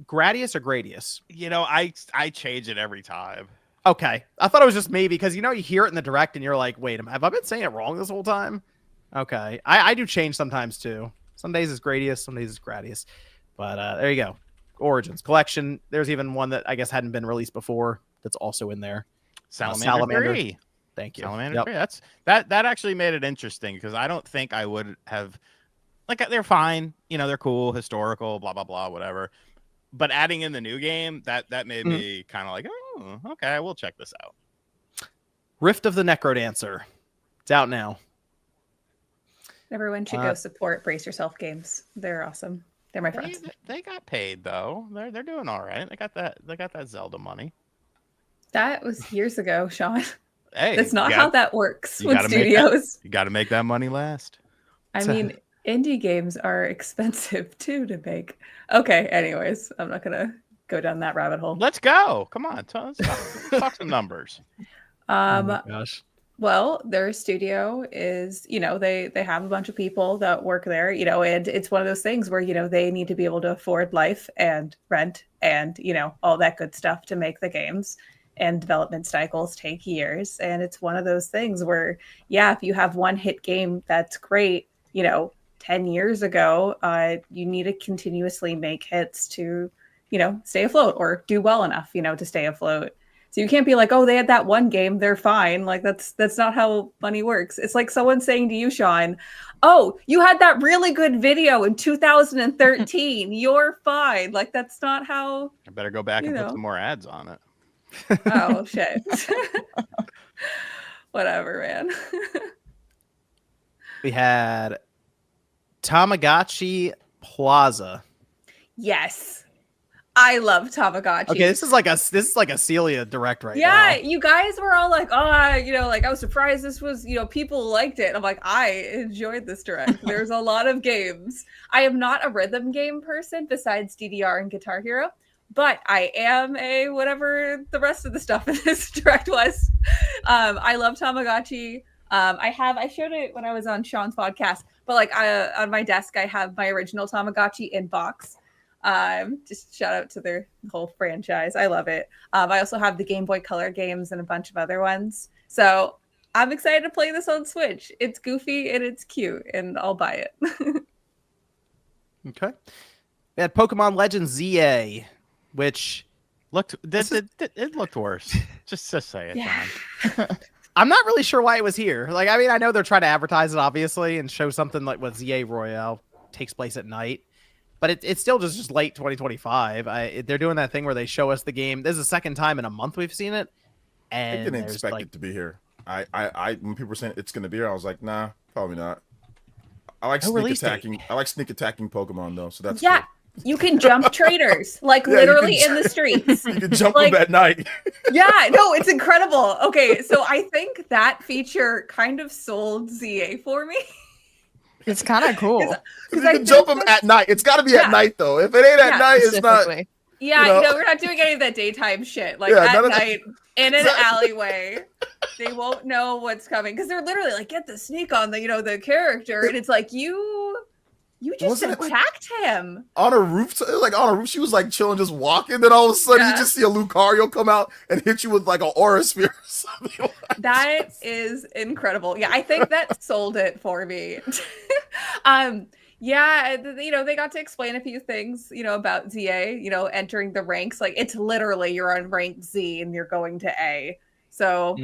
Gradius or Gradius? You know, I change it every time. Okay, I thought it was just me because you know you hear it in the direct and you're like, wait, have I been saying it wrong this whole time? Okay, I do change sometimes too. Some days it's Gradius, some days it's Gradius. But there you go. Origins Collection. There's even one that I guess hadn't been released before that's also in there. Salamander 3. Thank you. Salamander 3. That actually made it interesting because I don't think I would have, like, they're fine, you know, they're cool, historical, blah blah blah, whatever. But adding in the new game, that made me kind of like, oh, okay, I will check this out. Rift of the Necrodancer. It's out now. Everyone should go support Brace Yourself Games. They're awesome. They're my friends. They got paid though. They're doing all right. They got that Zelda money. That was years ago, Sean. Hey, that's not how that works with studios. You got to make that money last. I mean, indie games are expensive too to make. Okay, anyways, I'm not gonna go down that rabbit hole. Let's go. Come on, let's talk some numbers. Oh my gosh. Well, their studio is, you know, they have a bunch of people that work there, you know, and it's one of those things where, you know, they need to be able to afford life and rent and, you know, all that good stuff to make the games. And development cycles take years. And it's one of those things where, yeah, if you have one hit game that's great, you know, 10 years ago, you need to continuously make hits to, you know, stay afloat or do well enough, you know, to stay afloat. So you can't be like, oh, they had that one game, they're fine. Like that's not how money works. It's like someone saying to you, Sean, oh, you had that really good video in 2013. You're fine. Like that's not how. I better go back and put some more ads on it. Oh shit. Whatever, man. We had Tamagotchi Plaza. Yes. I love Tamagotchi. Okay, this is like a Celia direct right now. Yeah, you guys were all like, oh, you know, like I was surprised this was, you know, people liked it. And I'm like, I enjoyed this direct. There's a lot of games. I am not a rhythm game person besides DDR and Guitar Hero, but I am a whatever the rest of the stuff in this direct was. I love Tamagotchi. I showed it when I was on Sean's podcast, but like on my desk, I have my original Tamagotchi in box. Just shout out to their whole franchise. I love it. I also have the Game Boy Color games and a bunch of other ones. So I'm excited to play this on Switch. It's goofy and it's cute, and I'll buy it. Okay. We had Pokemon Legends ZA, which it looked worse. Just say it. Yeah. I'm not really sure why it was here. Like, I mean, I know they're trying to advertise it, obviously, and show something like what ZA Royale takes place at night. But it's still just late 2025. They're doing that thing where they show us the game. This is the second time in a month we've seen it. And I didn't expect it to be here. I when people were saying it's going to be here, I was like, nah, probably not. I like sneak attacking. I like sneak attacking Pokemon though, so that's yeah. Good. You can jump traders, like literally in the streets. You can jump like, them at night. Yeah, no, it's incredible. Okay, so I think that feature kind of sold ZA for me. It's kind of cool. You can jump them at night. It's got to be at night, though. If it ain't at night, it's not. Yeah, you know, we're not doing any of that daytime shit. Like at night, in an alleyway, they won't know what's coming because they're literally like, get the sneak on the, you know, the character, and it's like you just attacked him on a roof. Like on a roof, she was like chilling, just walking. Then all of a sudden, you just see a Lucario come out and hit you with like an aura sphere or something. That is incredible. Yeah, I think that sold it for me. Yeah, you know, they got to explain a few things, you know, about ZA, you know, entering the ranks. Like it's literally you're on rank Z and you're going to A. So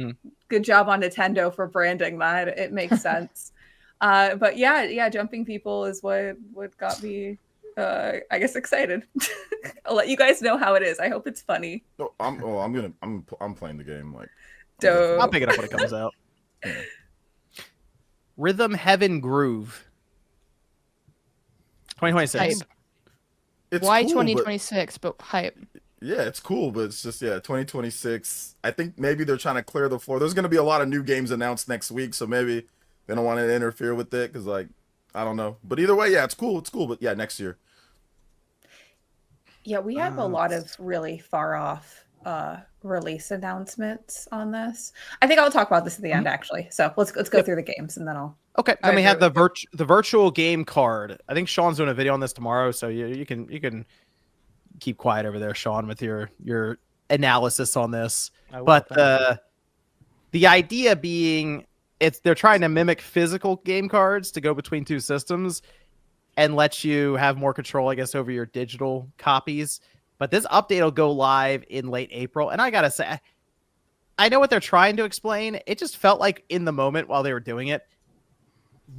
good job on Nintendo for branding that. It makes sense. But yeah, jumping people is what got me, I guess, excited. I'll let you guys know how it is. I hope it's funny. No, I'm playing the game. Like, dope. I'll pick it up when it comes out. Rhythm Heaven Groove. 2026. Hype. It's Why cool, 2026? But hype. Yeah, it's cool, but it's just 2026. I think maybe they're trying to clear the floor. There's going to be a lot of new games announced next week, so maybe they don't want to interfere with it because, like, I don't know. But either way, yeah, it's cool. It's cool, but yeah, next year. Yeah, we have a lot of really far off release announcements on this. I think I'll talk about this at the end, actually. So let's go through the games and then I'll. Okay, then we have the virtual game card. I think Sean's doing a video on this tomorrow, so you can keep quiet over there, Sean, with your analysis on this. But the idea being, they're trying to mimic physical game cards to go between two systems and let you have more control, I guess, over your digital copies. But this update will go live in late April, and I gotta say, I know what they're trying to explain. It just felt like in the moment while they were doing it,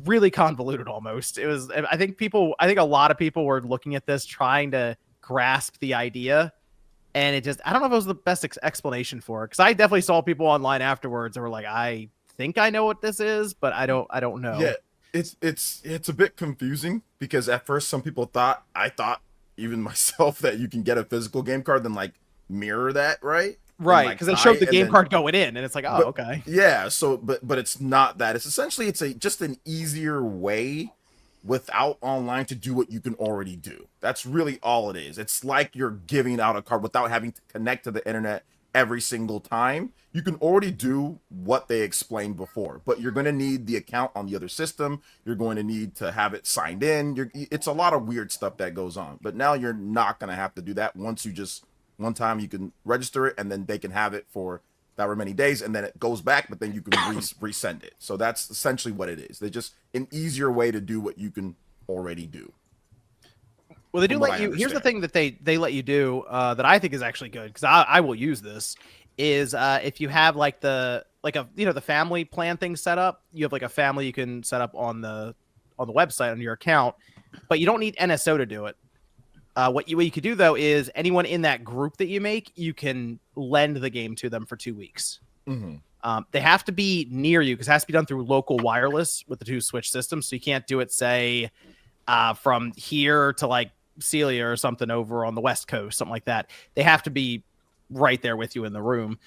really convoluted almost. It was, I think a lot of people were looking at this trying to grasp the idea, and I don't know if it was the best explanation for it, because I definitely saw people online afterwards that were like, I think I know what this is, but I don't know. Yeah, it's a bit confusing because at first some people thought, I thought even myself, that you can get a physical game card then like mirror that, right? Right, because they showed the game card going in, and it's like, oh, okay. Yeah, so but it's not that. It's essentially just an easier way without online to do what you can already do. That's really all it is. It's like you're giving out a card without having to connect to the internet every single time. You can already do what they explained before, but you're going to need the account on the other system. You're going to need to have it signed in. It's a lot of weird stuff that goes on, but now you're not going to have to do that. One time you can register it, and then they can have it for however many days, and then it goes back, but then you can resend it. So that's essentially what it is. They're just an easier way to do what you can already do. Well, they do let you. Here's the thing that they let you do that I think is actually good, because I will use this, is if you have like the family plan thing set up, you have like a family you can set up on the website on your account, but you don't need NSO to do it. What you could do, though, is anyone in that group that you make, you can lend the game to them for 2 weeks. Mm-hmm. They have to be near you, because it has to be done through local wireless with the two Switch systems. So you can't do it, say, from here to like Celia or something over on the West Coast, something like that. They have to be right there with you in the room.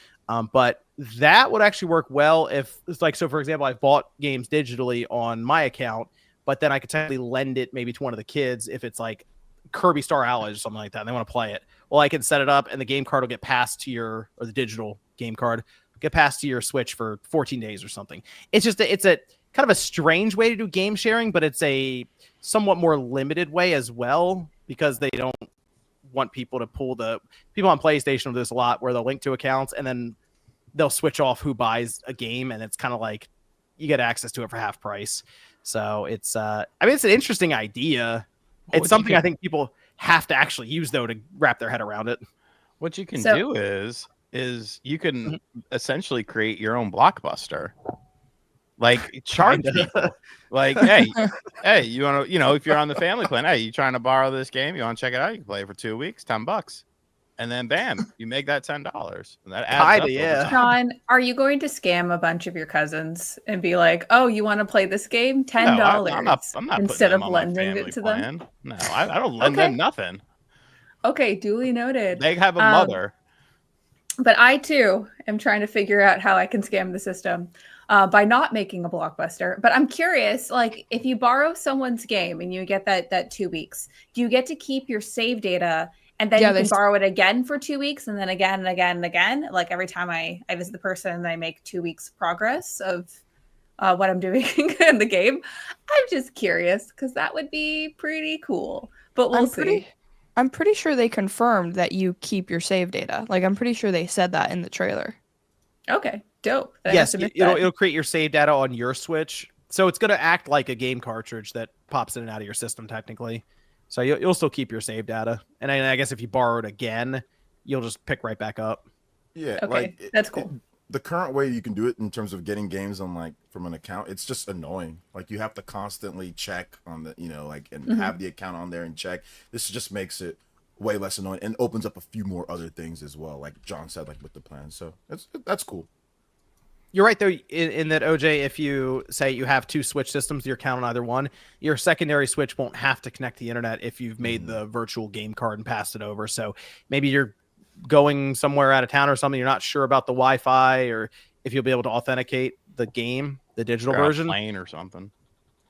But that would actually work well if it's like, so for example, I've bought games digitally on my account, but then I could technically lend it maybe to one of the kids if it's like Kirby Star Allies or something like that, and they want to play it. Well, I can set it up, and the game card will get passed to or the digital game card get passed to your Switch for 14 days or something. It's a kind of a strange way to do game sharing, but it's a somewhat more limited way as well, because they don't want people to people on PlayStation will do this a lot, where they'll link to accounts and then they'll switch off who buys a game, and it's kind of like you get access to it for half price. So it's it's an interesting idea. It's something I think people have to actually use, though, to wrap their head around it. What you can do is you can essentially create your own Blockbuster. Like, charge people. Like, hey, you want to, if you're on the family plan, hey, you trying to borrow this game? You want to check it out? You can play it for 2 weeks, $10. And then, bam, you make that $10. And that adds up. Yeah. Sean, are you going to scam a bunch of your cousins and be like, oh, you want to play this game? $10 No, I'm not instead of them on my lending it to plan. them? No, I don't lend them nothing. Okay, duly noted. They have a mother. But I, too, am trying to figure out how I can scam the system by not making a Blockbuster. But I'm curious, like, if you borrow someone's game and you get that 2 weeks, do you get to keep your save data? And then you can borrow it again for 2 weeks, and then again and again and again. Like every time I visit the person, I make 2 weeks progress of what I'm doing in the game. I'm just curious, because that would be pretty cool. But we'll see. I'm pretty sure they confirmed that you keep your save data. Like, I'm pretty sure they said that in the trailer. Okay, dope. Yes, it'll create your save data on your Switch. So it's going to act like a game cartridge that pops in and out of your system, technically. So you'll still keep your save data. And I guess if you borrow it again, you'll just pick right back up. Yeah, okay, that's cool. The current way you can do it in terms of getting games on like from an account, it's just annoying. Like you have to constantly check on the, and have the account on there and check. This just makes it way less annoying and opens up a few more other things as well. Like John said, like with the plan. So that's cool. You're right, though, in that, OJ, if you say you have 2 Switch systems, you're counting either one, your secondary Switch won't have to connect to the internet if you've made the virtual game card and passed it over. So maybe you're going somewhere out of town or something, you're not sure about the Wi-Fi or if you'll be able to authenticate the game, the digital version. Plane or something.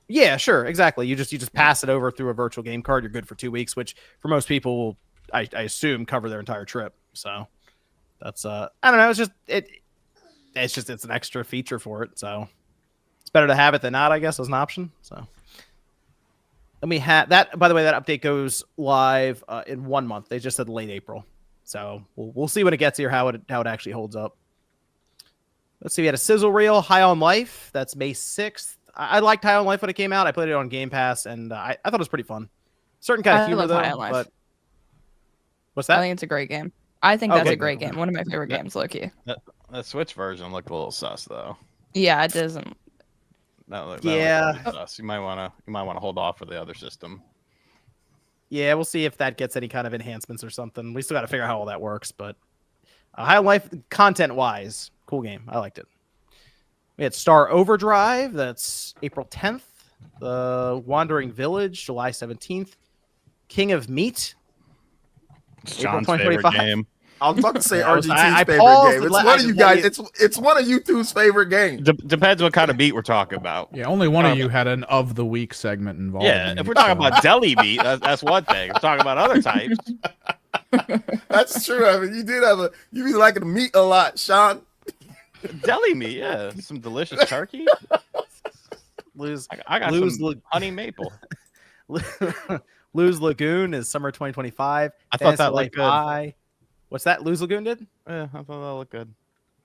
Yeah, sure, exactly. You just pass it over through a virtual game card. You're good for 2 weeks, which for most people will, I assume, cover their entire trip. So that's I don't know. It's an extra feature for it, so it's better to have it than not, I guess, as an option. So let me have that. By the way, that update goes live in 1 month. They just said late April, so we'll see when it gets here how it actually holds up. Let's see. We had a sizzle reel, High on Life. That's May 6th. I liked High on Life when it came out. I played it on Game Pass, and I thought it was pretty fun. Certain kind of humor, though. High on Life. But what's that? I think it's a great game. I think that's a great game. One of my favorite games, low-key. The Switch version looked a little sus though. Yeah, it doesn't. That looked sus. You might want to hold off for the other system. Yeah, we'll see if that gets any kind of enhancements or something. We still got to figure out how all that works, but High on Life, content-wise, cool game. I liked it. We had Star Overdrive. That's April 10th. The Wandering Village, July 17th. King of Meat. It's John's favorite game. I was about to say I RGT's favorite paused game. to It's let- one I of you just let guys. It's one of you two's favorite games. Depends what kind of meat we're talking about. Yeah, only one of you had an of the week segment involved. Yeah, if we're talking about deli meat, that's one thing. If we're talking about other types. That's true. I mean, you be liking the meat a lot, Sean. Deli meat, yeah. Some delicious turkey. I got some honey maple. Lose Lagoon is summer 2025. I thought that looked good. What's that? Lose Lagoon did? Yeah, I thought that looked good.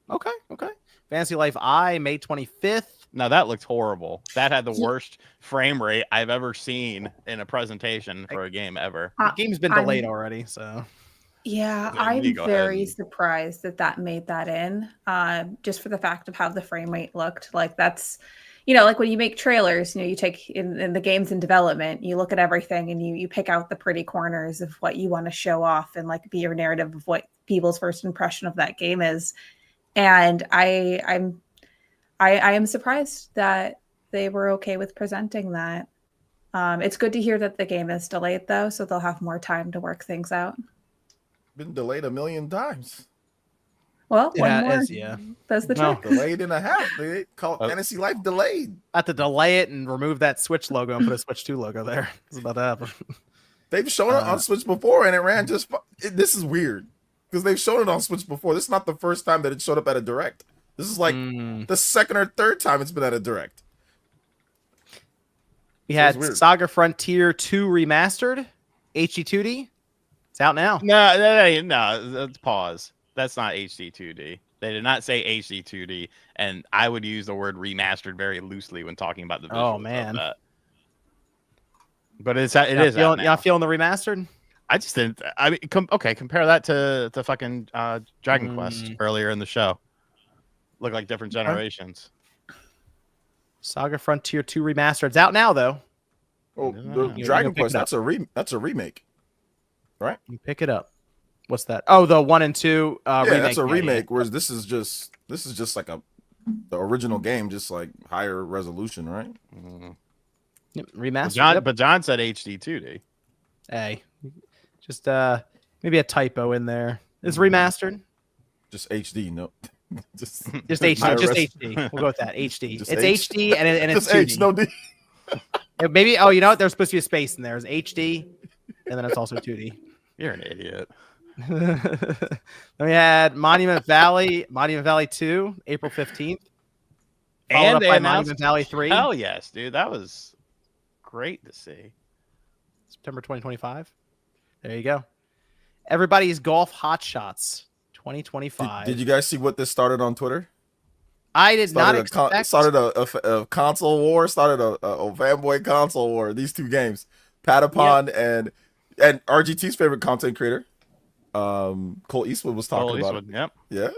Okay. Fantasy Life I, May 25th. Now that looked horrible. That had the worst frame rate I've ever seen in a presentation for a game ever. The game's been delayed already, so. Yeah, Yeah, I'm you go very ahead. surprised that made that in. Just for the fact of how the frame rate looked. Like that's, like when you make trailers, you take in the games in development, you look at everything and you pick out the pretty corners of what you want to show off and like be your narrative of what people's first impression of that game is. And I am surprised that they were okay with presenting that. It's good to hear that the game is delayed though, so they'll have more time to work things out. Been delayed 1 million times. Well, Yeah, one more. yeah. That's the No. trick. Delayed and a half. They call it Fantasy Life delayed. I had to delay it and remove that Switch logo and put a Switch 2 logo there. It's about to happen. They've shown it on Switch before, and it ran just. This is weird because they've shown it on Switch before. This is not the first time that it showed up at a direct. This is like the second or third time it's been at a direct. We So had it's weird. Saga Frontier 2 Remastered, HD 2D. It's out now. No, let's pause. That's not HD 2D. They did not say HD 2D, and I would use the word remastered very loosely when talking about the visuals Oh, man. of that. But it is out Y'all now. feeling the remastered? I just didn't. I mean, compare that to fucking Dragon Quest earlier in the show. Look like different generations. Saga Frontier 2 Remastered. It's out now, though. Oh, Yeah. the You Dragon pick it Quest. That's a remake, right? You pick it up. What's that? Oh, the 1 and 2 remake. Yeah, that's a Yeah, remake. Whereas this is just like the original game, just like higher resolution, right? yeah. Remastered. But John said HD 2D. Hey, just maybe a typo in there. It's remastered. Just HD, no. Just higher HD. Just res- HD. We'll go with that. HD. Just It's H. HD and it's Just H, 2D. no D. Maybe. Oh, you know what? There's supposed to be a space in there. It's HD, and then it's also 2D. You're an idiot. Then we had Monument Valley 2, April 15th. Followed And up they by announced Monument Valley 3, Hell yes, dude. That was great to see. September 2025. There you go. Everybody's Golf Hot Shots 2025. Did you guys see what this started on Twitter? I did not expect. Started a console war. Started a fanboy console war. These two games, Patapon and RGT's favorite content creator, Cole Eastwood was talking about it. Yep. Yeah.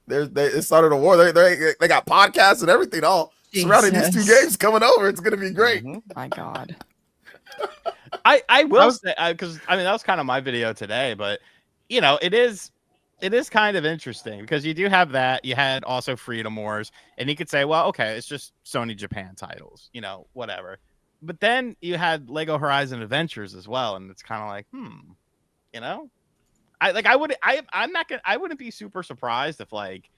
It started a war. They got podcasts and everything all surrounding these two Jesus. games coming over. It's gonna be great. My God. I will say, because I mean that was kind of my video today, but it is it is kind of interesting because you do have that. You had also Freedom Wars, and you could say, well, okay, it's just Sony Japan titles, whatever. But then you had Lego Horizon Adventures as well, and it's kind of like, I wouldn't be super surprised if like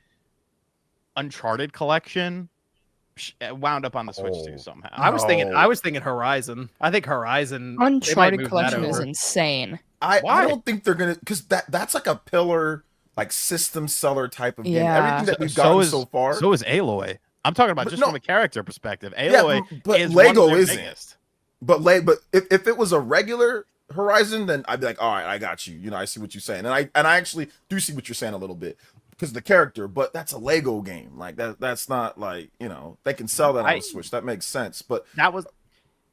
Uncharted collection wound up on the Switch too somehow. I was thinking Horizon. I think Horizon Uncharted collection is insane. I don't think they're gonna, because that's like a pillar, like system seller type of game. Yeah. Everything that we've gotten so far. So is Aloy. I'm talking about from a character perspective. Aloy but is Lego one of their isn't. biggest. But if it was a regular Horizon, then I'd be like, all right, I got you. I see what you're saying, and I actually do see what you're saying a little bit because of the character. But that's a Lego game. Like that's not like they can sell that on the Switch. That makes sense. But that was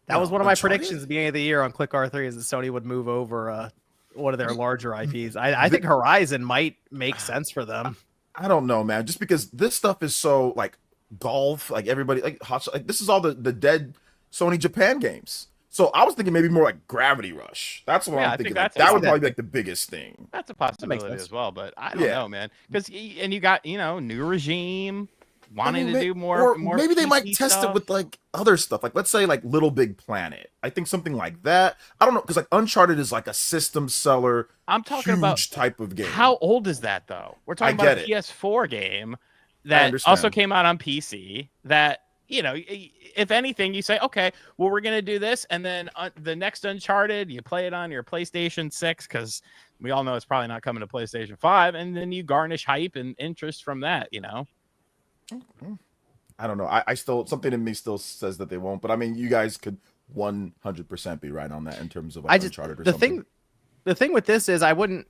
one of my Uncharted? predictions at the beginning of the year on Click R3 is that Sony would move over one of their larger IPs. I think Horizon might make sense for them. I don't know, man. Just because this stuff is so like golf, like everybody like hot. Like this is all the dead Sony Japan games. So I was thinking maybe more like Gravity Rush. That's what I'm thinking. Like, that would probably be like the biggest thing. That's a possibility as well, but I don't know, man. Because you got new regime wanting to do more. Maybe they PC might test stuff. it with like other stuff. Like let's say like Little Big Planet. I think something like that. I don't know because like Uncharted is like a system seller. I'm talking huge about type of game. How old is that though? We're talking about a PS4 game that also came out on PC. That if anything, you say, okay, well, we're gonna do this, and then the next Uncharted, you play it on your PlayStation 6 because we all know it's probably not coming to PlayStation 5, and then you garnish hype and interest from that. I don't know. I still something in me still says that they won't, but I mean, you guys could 100% be right on that in terms of like Uncharted or something. The thing with this is, I wouldn't.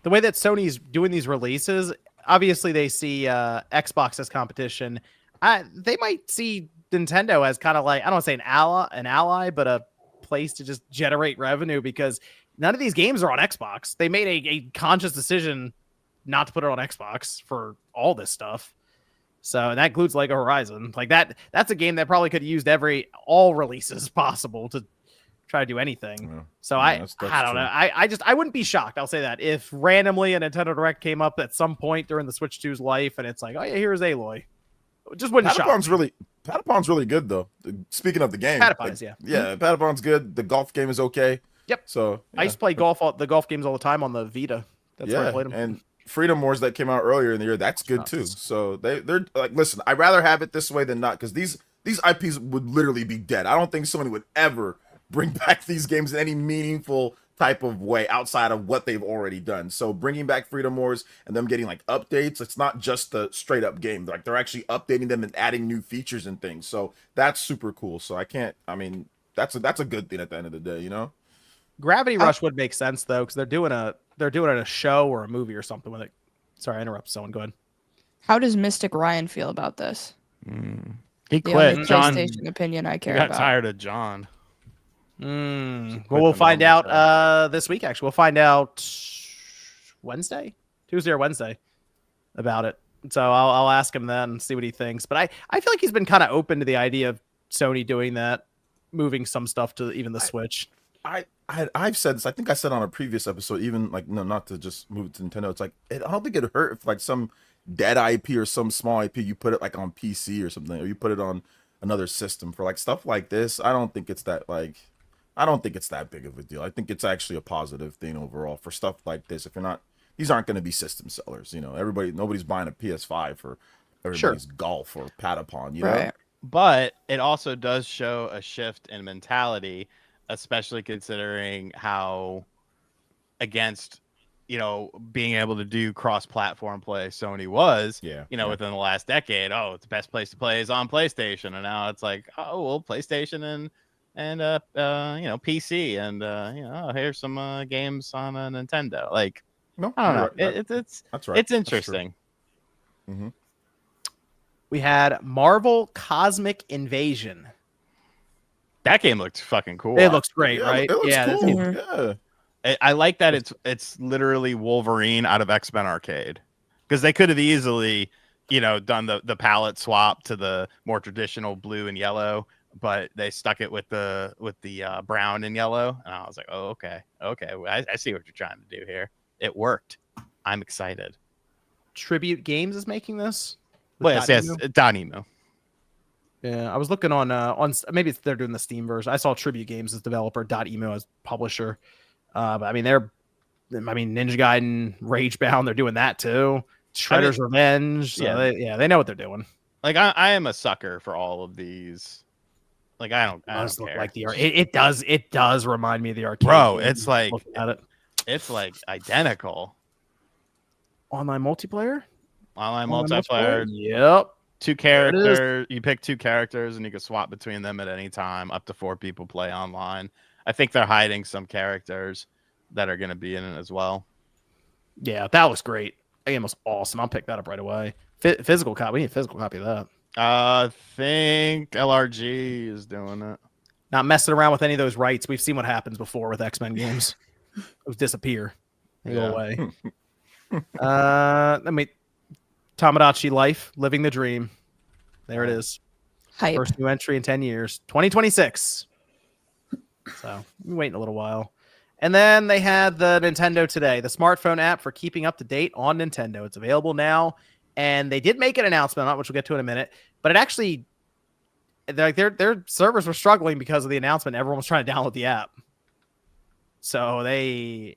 The way that Sony's doing these releases, obviously they see Xbox as competition. They might see Nintendo as kind of like, I don't want to say an ally, but a place to just generate revenue because none of these games are on Xbox. They made a conscious decision not to put it on Xbox for all this stuff. So, and that includes Lego Horizon. Like that's a game that probably could have used all releases possible to try to do anything. Yeah. So that's I don't know. I wouldn't be shocked. I'll say that if randomly a Nintendo Direct came up at some point during the Switch 2's life and it's like, oh yeah, here's Aloy. It just wouldn't shock me. Patapon's really good though. Speaking of the game, Patapon, yeah, Patapon's good. The golf game is okay. Yep. So I used to play the golf games all the time on the Vita. That's where I played them. And Freedom Wars that came out earlier in the year, that's good too. So they're like, listen, I'd rather have it this way than not because these IPs would literally be dead. I don't think Sony would ever bring back these games in any meaningful type of way outside of what they've already done. So bringing back Freedom Wars and them getting like updates, it's not just the straight up game. Like they're actually updating them and adding new features and things. So that's super cool. So that's a good thing at the end of the day, Gravity Rush would make sense though, because they're doing a show or a movie or something with it. Sorry, I interrupted someone. Go ahead. How does Mystic Ryan feel about this? He quit. The John, PlayStation opinion I care got about. tired of John. Well, we'll find out this week. Actually, we'll find out Tuesday or Wednesday about it. So I'll ask him then and see what he thinks. But I feel like he's been kind of open to the idea of Sony doing that, moving some stuff to even the Switch. I've said this. I think I said on a previous episode, even like not to just move it to Nintendo. It's like I don't think it'd hurt if like some dead IP or some small IP you put it like on PC or something, or you put it on another system for like stuff like this. I don't think it's that big of a deal. I think it's actually a positive thing overall for stuff like this. If you're not, these aren't going to be system sellers. Nobody's buying a PS5 for everybody's golf or Patapon. Right. But it also does show a shift in mentality, especially considering how against being able to do cross-platform play Sony was within the last decade. Oh, the best place to play is on PlayStation, and now it's like, oh well, PlayStation and PC, and here's some games on a Nintendo. Like, no, I don't know. Right. That's right. It's interesting. Mm-hmm. We had Marvel Cosmic Invasion. That game looked fucking cool. It looks great, right? It looks cool. cool. Yeah. I like that it's literally Wolverine out of X-Men Arcade, because they could have easily done the palette swap to the more traditional blue and yellow, but they stuck it with the brown and yellow, and I was like, oh, okay, I see what you're trying to do here. It worked. I'm excited. Tribute Games is making this. Well, With yes, Dotemu? Dotemu. Yeah, I was looking on maybe they're doing the Steam version. I saw Tribute Games as developer, .emu as publisher. But I mean, Ninja Gaiden, Ragebound, they're doing that too. Shredder's Revenge. So they know what they're doing. Like I am a sucker for all of these. Like I don't Look care. like the it does remind me of the arcade. Bro, game. it's like Looking at it. It's like identical. Online multiplayer. Online multiplayer. Yep. 2 characters. You pick 2 characters and you can swap between them at any time. Up to 4 people play online. I think they're hiding some characters that are going to be in it as well. Yeah, that looks great. That game was awesome. I'll pick that up right away. Physical copy. We need a physical copy of that. I think LRG is doing it. Not messing around with any of those rights. We've seen what happens before with X-Men games. Those disappear. They go away. Let me Tamagotchi Life, Living the Dream. There it is. Hype. First new entry in 10 years. 2026. So we're waiting a little while. And then they had the Nintendo Today, the smartphone app for keeping up to date on Nintendo. It's available now. And they did make an announcement on it, which we'll get to in a minute. But it actually, their servers were struggling because of the announcement. Everyone was trying to download the app. So they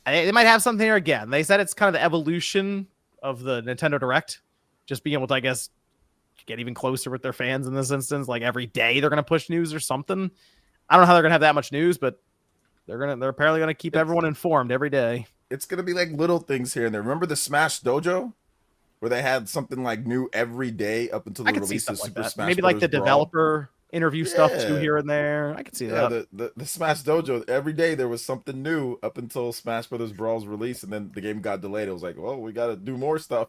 might have something here again. They said it's kind of the evolution of the Nintendo Direct. Just being able to, I guess, get even closer with their fans in this instance. Like every day they're going to push news or something. I don't know how they're going to have that much news, but they're apparently going to keep everyone informed every day. It's going to be like little things here and there. Remember the Smash Dojo? Where they had something like new every day up until the release of Super Smash Maybe Bros. like the Brawl. developer interview stuff too here and there. I could see that. The Smash Dojo, every day there was something new up until Smash Brothers Brawl's release, and then the game got delayed. It was like, well, we got to do more stuff.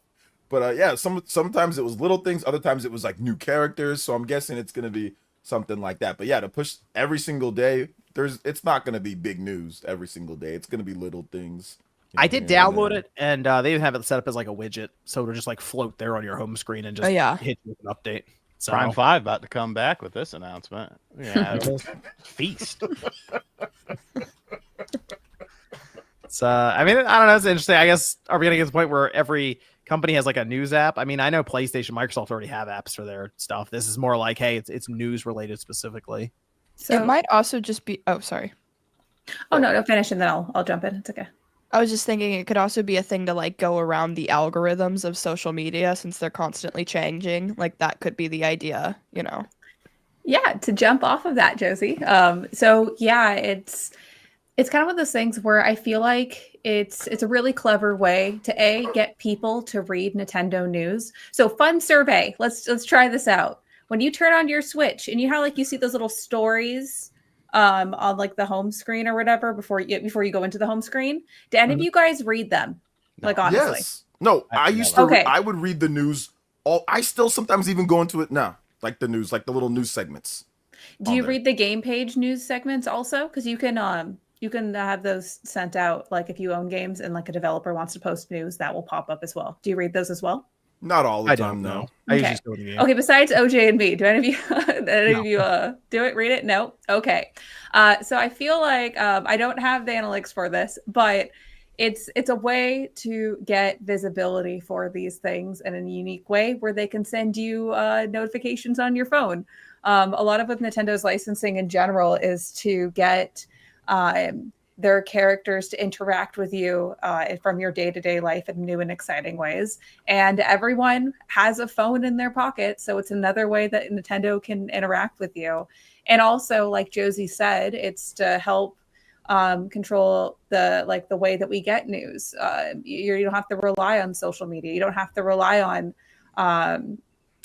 But yeah, sometimes it was little things, other times it was like new characters. So I'm guessing it's going to be something like that. But yeah, to push every single day, it's not going to be big news every single day. It's going to be little things. I did download it, and they even have it set up as like a widget, so it'll just like float there on your home screen and just hit you with an update. So Prime 5 about to come back with this announcement. Yeah, feast. So I mean, I don't know. It's interesting. I guess are we gonna get to the point where every company has like a news app? I mean, I know PlayStation, Microsoft already have apps for their stuff. This is more like, hey, it's news related specifically. So It might also just be. Oh, sorry. Oh no, finish and then I'll jump in. It's okay. I was just thinking it could also be a thing to like go around the algorithms of social media since they're constantly changing. Like that could be the idea, you know. Yeah, to jump off of that, Josie. So yeah, it's kind of one of those things where I feel like it's a really clever way to get people to read Nintendo news. So fun survey. Let's try this out. When you turn on your Switch and you have like you see those little stories on like the home screen or whatever before you go into the home screen. Do any of you guys read them? No. Like honestly. Yes. No, I used to. Okay. I would read the news. I still sometimes even go into it now, like the news, like the little news segments. Do you read the game page news segments also? Because you can have those sent out. Like if you own games and like a developer wants to post news, that will pop up as well. Do you read those as well? Not all the I time, don't know. no. I Okay. usually just go to the game. Okay, besides OJ and me, do any of you do it? Read it? No? Okay. So I feel like I don't have the analytics for this, but it's a way to get visibility for these things in a unique way where they can send you notifications on your phone. A lot of what Nintendo's licensing in general is to get their characters to interact with you from your day-to-day life in new and exciting ways. And everyone has a phone in their pocket, so it's another way that Nintendo can interact with you. And also, like Josie said, it's to help control the way that we get news. You don't have to rely on social media. You don't have to rely on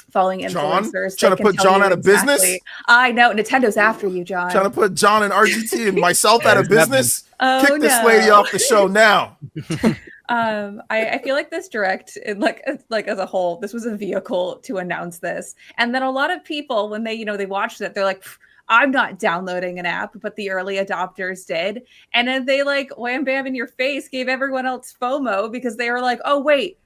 following influencers. Trying to put John out of business? I know. Nintendo after you, John. Trying to put John and RGT and myself out of business? Oh, Kick this lady off the show now. I feel like this direct, like as a whole, this was a vehicle to announce this. And then a lot of people, when they watched it, they're like, I'm not downloading an app, but the early adopters did. And then they like wham bam in your face gave everyone else FOMO because they were like, oh wait,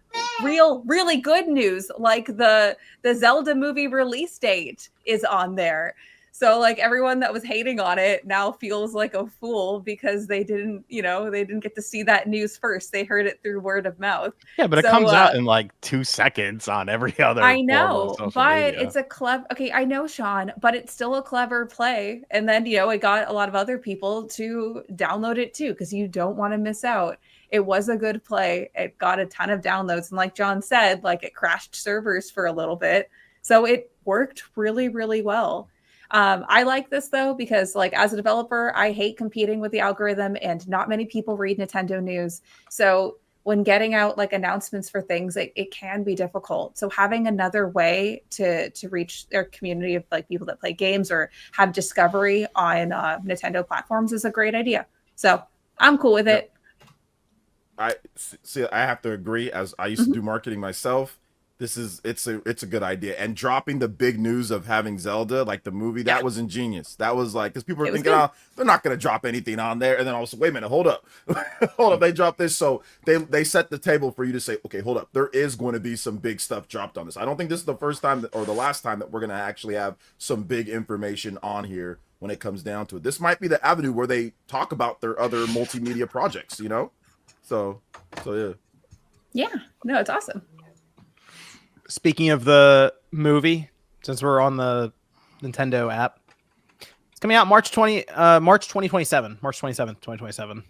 really good news. Like the Zelda movie release date is on there. So like everyone that was hating on it now feels like a fool because they didn't get to see that news first. They heard it through word of mouth. Yeah, but it So, comes out in like 2 seconds on every other I form know, of social but media. it's a clever. Okay, I know, Sean, but it's still a clever play. And then it got a lot of other people to download it too because you don't want to miss out. It was a good play. It got a ton of downloads, and like John said, like it crashed servers for a little bit, so it worked really, really well. I like this though because, like, as a developer, I hate competing with the algorithm, and not many people read Nintendo news. So when getting out like announcements for things, it can be difficult. So having another way to reach their community of like people that play games or have discovery on Nintendo platforms is a great idea. So I'm cool with it. I see. I have to agree. As I used to do marketing myself, it's a good idea. And dropping the big news of having Zelda, like the movie, that was ingenious. That was like, because people are thinking, oh, they're not going to drop anything on there, and then also, wait a minute, hold up, hold up, they dropped this, so they set the table for you to say, okay, hold up, there is going to be some big stuff dropped on this. I don't think this is the first time or the last time that we're going to actually have some big information on here when it comes down to it. This might be the avenue where they talk about their other multimedia projects, So yeah. Yeah, no, it's awesome. Speaking of the movie, since we're on the Nintendo app, it's coming out March 2027. March 27th, 2027.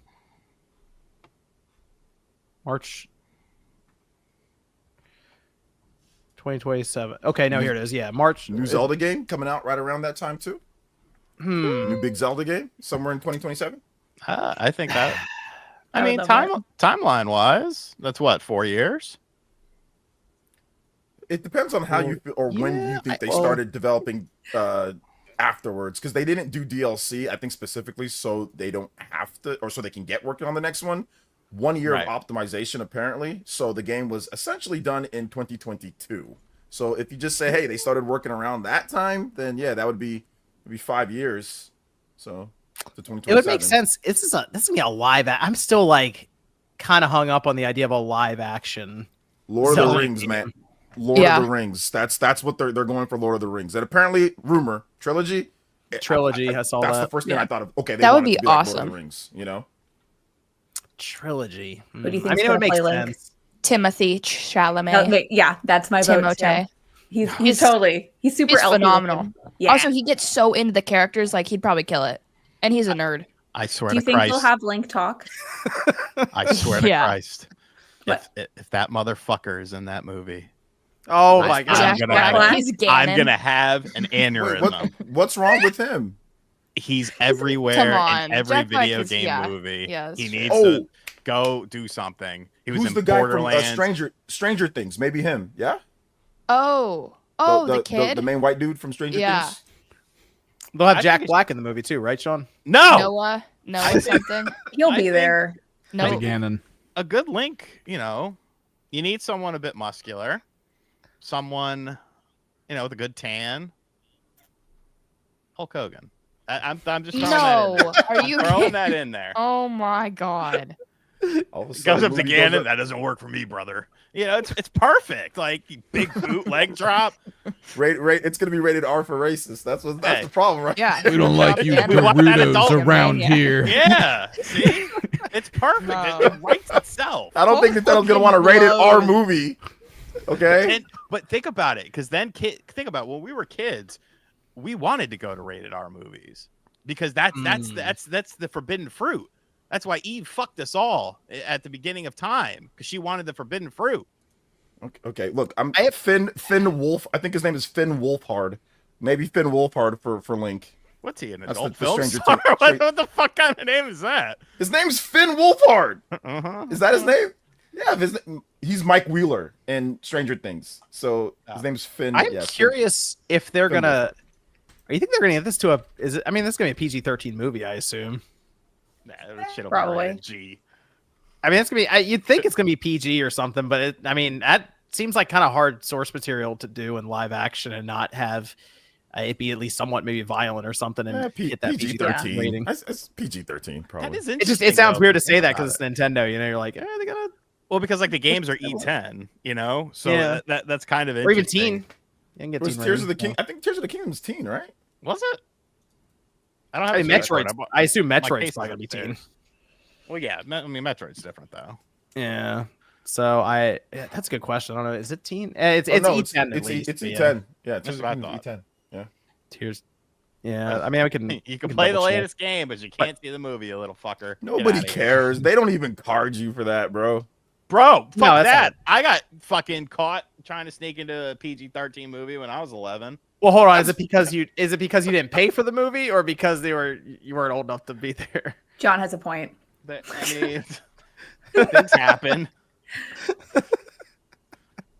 March 2027. Okay, no, here it is. Yeah, March. New Zelda game coming out right around that time too. New big Zelda game somewhere in 2027. I think that. I I mean, would love timeline wise, that's what, 4 years? It depends on how you feel or when you think they started developing afterwards, because they didn't do DLC, I think specifically so they don't have to, or so they can get working on the next one. 1 year of optimization apparently, so the game was essentially done in 2022. So if you just say, hey, they started working around that time, then yeah, that would be 5 years. So to 2027. It would make sense. This is gonna be a live. I'm still like kind of hung up on the idea of a live action Lord of the Rings, man. Lord of the Rings. That's what they're going for. Lord of the Rings. And apparently, rumor trilogy. I saw that's that. the first thing I thought of. Okay, that would be awesome. Like Lord of the Rings, Trilogy. What do you think? I mean, it would make sense. Timothy Chalamet. Yeah, that's my vote. Timothée. He's totally. He's super phenomenal. Yeah. Also, he gets so into the characters, like he'd probably kill it. And he's a nerd. I swear Do you to think Christ. we'll have Link talk? I swear to Yeah. Christ. If that motherfucker is in that movie, Oh my god! Jack Black. He's I'm Ganon. gonna have an aneurysm. What's wrong with him? He's everywhere Come on. in every Jack Black video is- game yeah. movie. Yeah, he that's needs true. to go do something. He was Who's in the guy Borderlands. from Stranger Things? Maybe him. Yeah. The kid. the main white dude from Stranger Things. They'll have I Jack think Black in the movie too, right, Sean? No, Noah something. He'll I be think- there. No. Ganon. a good Link. You need someone a bit muscular, someone, with a good tan. Hulk Hogan. I'm just throwing that in there. Are you throwing kidding? that in there. Oh my god. All of a Goes sudden, up to movie goes Ganon. up- That doesn't work for me, brother. It's perfect. Like big boot leg drop. It's gonna be rated R for racist. That's Hey. the problem, right? Yeah. We don't like you We want that adult Gerudos around man, yeah. here. Yeah. See, it's perfect. No. It writes itself. I don't think Nintendo's gonna want a rated R movie. Okay. But think about it, because then think about when we were kids, we wanted to go to rated R movies because that's the forbidden fruit. That's why Eve fucked us all at the beginning of time, because she wanted the forbidden fruit. Okay, look, Finn Wolf. I think his name is Finn Wolfhard. Maybe Finn Wolfhard for Link. What's he, an That's adult the film Stranger star? Things- What the fuck kind of name is that? His name's Finn Wolfhard. Uh-huh. Is that his name? Yeah, he's Mike Wheeler in Stranger Things. So his name's Finn. I'm yeah, curious if they're Finn gonna. You think they're gonna get this to a? Is it? I mean, this is gonna be a PG-13 movie, I assume. Nah, that shit'll be Probably. rated G. I mean, it's gonna be. You'd think it's gonna be PG or something, but that seems like kind of hard source material to do in live action and not have it be at least somewhat maybe violent or something and get that PG-13 rating. It's PG-13 probably. That is It interesting. it sounds though, weird to to say think that about because it's Nintendo. You're like, they're gonna. Well, because like the games are E10, so Yeah. that's kind of or even interesting. teen. You can get It was teen Tears of the ratings, King. I think Tears of the Kingdom's teen, right? Was it? I don't have. I mean, a Switch, Metroid. I assume my Metroid's case not is gonna be upstairs. teen. Well, yeah. I mean, Metroid's different though. Yeah. So that's a good question. I don't know. Is it teen? It's Oh, no, E10 at least. it's but E10. Yeah, That's what I technically thought. E10. Yeah. Tears. Yeah. I mean, we can. You we can play the double check. latest game, but you can't see the movie, you little fucker. Get Nobody outta here. cares. They don't even card you for that, bro. Bro, fuck No, that's that. I got fucking caught trying to sneak into a PG-13 movie when I was 11. Well, hold on. Is it because you didn't pay for the movie, or because you weren't old enough to be there? John has a point. I mean, things happen.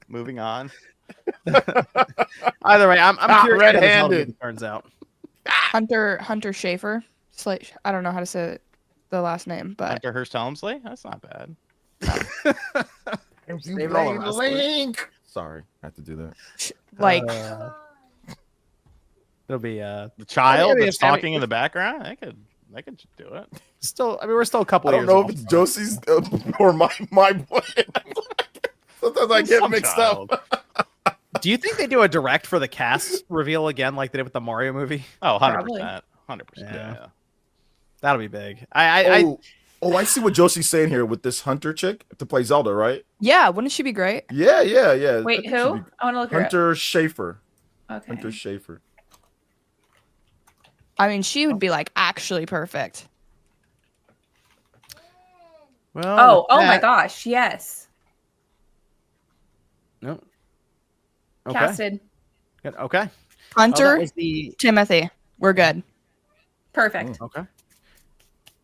Moving on. Either way, I'm curious how this red-handed. movie turns out. Hunter Schafer. I don't know how to say the last name, but Hunter Hearst Helmsley? That's not bad. You Save it all played the wrestlers. Link. Sorry, I have to do that. like It'll be The child mean, that's I mean, talking in the background, they could do it. still. I mean, we're still a couple. I don't years know off. if it's Josie's or my boy. Sometimes I get Some mixed child. up. Do you think they do a direct for the cast reveal again, like they did with the Mario movie? Oh, 100%. Probably. 100%. Yeah. Yeah. That'll be big. I I see what Josie's saying here with this Hunter chick to play Zelda, right? yeah, wouldn't she be great? Yeah. Wait, I think who? she'd be- I want to look her up. Hunter Schafer. Okay. Hunter Schafer. I mean, she would be like actually perfect. well. Oh my gosh, yes. No. Okay. Casted. Good. Okay. Hunter Oh, that was the Timothy. We're good. Perfect. okay.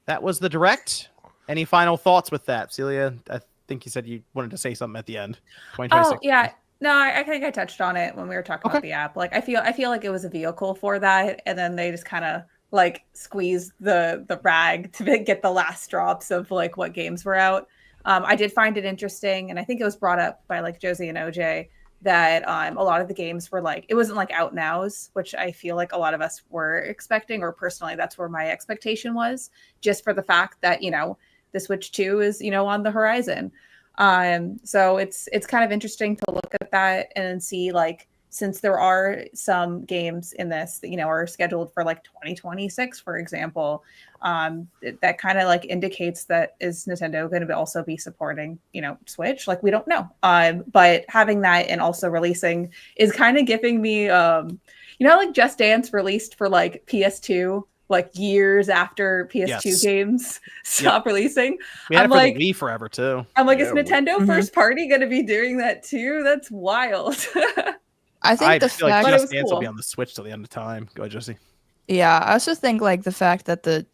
That was the direct. Any final thoughts with that, Celia? I think you said you wanted to say something at the end. 2026. Oh yeah. No, I think I touched on it when we were talking about Okay. the app. Like I feel like it was a vehicle for that, and then they just kind of like squeezed the rag to get the last drops of like what games were out. I did find it interesting, and I think it was brought up by like Josie and OJ that a lot of the games were like it wasn't like out nows, which I feel like a lot of us were expecting, or personally that's where my expectation was, just for the fact that the Switch 2 is on the horizon. So it's kind of interesting to look at that and see, like, since there are some games in this that are scheduled for like 2026, for example, that kind of like indicates that is Nintendo going to also be supporting Switch? Like, we don't know. But having that and also releasing is kind of giving me like Just Dance released for like PS2 like years after PS2 Yes. games stop releasing. We had I'm it for like- the Wii forever too. I'm like, Yeah, is Nintendo Mhm. first party going to be doing that too? That's wild. I think I the feel like fact, But it Just was Dance will be cool. on the Switch till the end of time. Go ahead, Josie. yeah, I also think like the fact that the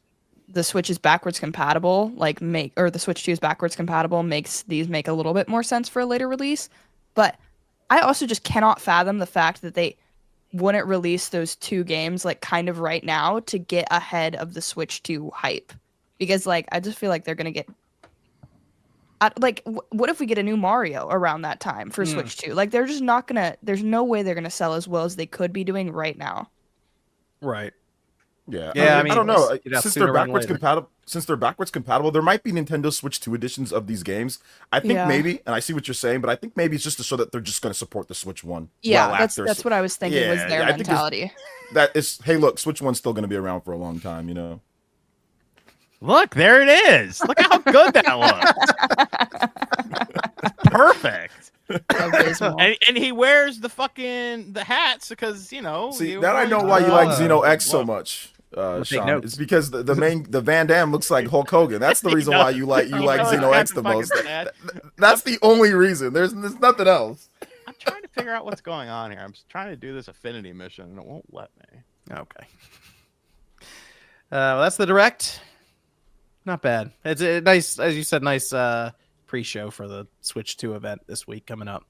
Switch is backwards compatible, the Switch 2 is backwards compatible, makes these make a little bit more sense for a later release. But I also just cannot fathom the fact that they wouldn't release those two games like kind of right now to get ahead of the Switch 2 hype, because like I just feel like they're gonna get what if we get a new Mario around that time for Switch 2? Like they're just not gonna. There's no way they're gonna sell as well as they could be doing right now. Right. Yeah, Yeah, I don't know. get out Since sooner they're rather than backwards compatible, there might be Nintendo Switch 2 editions of these games. I think Yeah. maybe, and I see what you're saying, but I think maybe it's just to show that they're just going to support the Switch 1. Yeah, well that's after. what I was thinking was Yeah, their I think it's- mentality. That is, hey, look, Switch 1's still going to be around for a long time, Look, there it is. Look how good that looks. Perfect. Abysmal. And he wears the hats because See, he now I know always- why you like Oh, Xeno X so look. much, take Sean. notes. It's because the Van Damme looks like Hulk Hogan. That's the He reason why does. you like He Xeno does. X the Fucking most. sad. That's the only reason. There's nothing else. I'm trying to figure out what's going on here. I'm just trying to do this affinity mission and it won't let me. Okay. Well, that's the direct. Not bad. It's a nice, as you said, nice pre-show for the Switch 2 event this week coming up.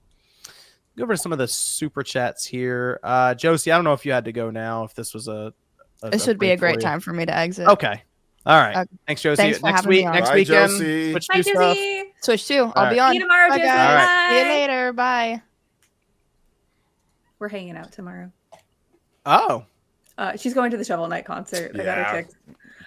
Go over to some of the super chats here. Josie, I don't know if you had to go now. If this was This would be a break great for you. time for me to exit. Okay. All right. Uh, Thanks, Josie. thanks for Next having me week, on. next Bye, weekend, Josie. Switch Bye, 2 stuff. Josie. Switch 2. I'll All be right. on. See you tomorrow, Bye, Josie. guys. All right. See you Bye. later. Bye. We're hanging out tomorrow. She's going to the Shovel Knight concert. I got her Yeah. ticked.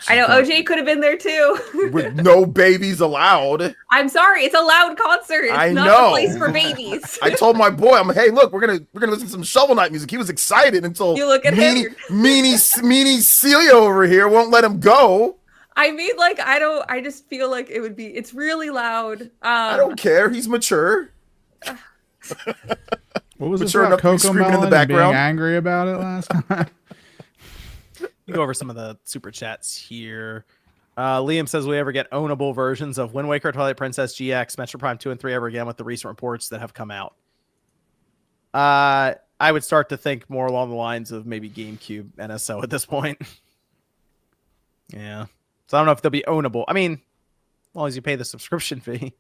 I know OJ could have been there too. With no babies allowed. I'm sorry, it's a loud concert. It's I not know. a place for babies. I told my boy, I'm like, hey, look, we're gonna listen to some Shovel Knight music. He was excited until You look at him. meanie Celia over here won't let him go. I mean, like, I just feel like it's really loud. I don't care. He's mature. What was Mature it enough about to be screaming in Coco the Melon and being background? angry about it last time? Go over some of the super chats here. Liam says, will we ever get ownable versions of Wind Waker, Twilight Princess, GX, Metro Prime 2 and 3 ever again with the recent reports that have come out? I would start to think more along the lines of maybe GameCube NSO at this point. Yeah. So I don't know if they'll be ownable. I mean, as long as you pay the subscription fee.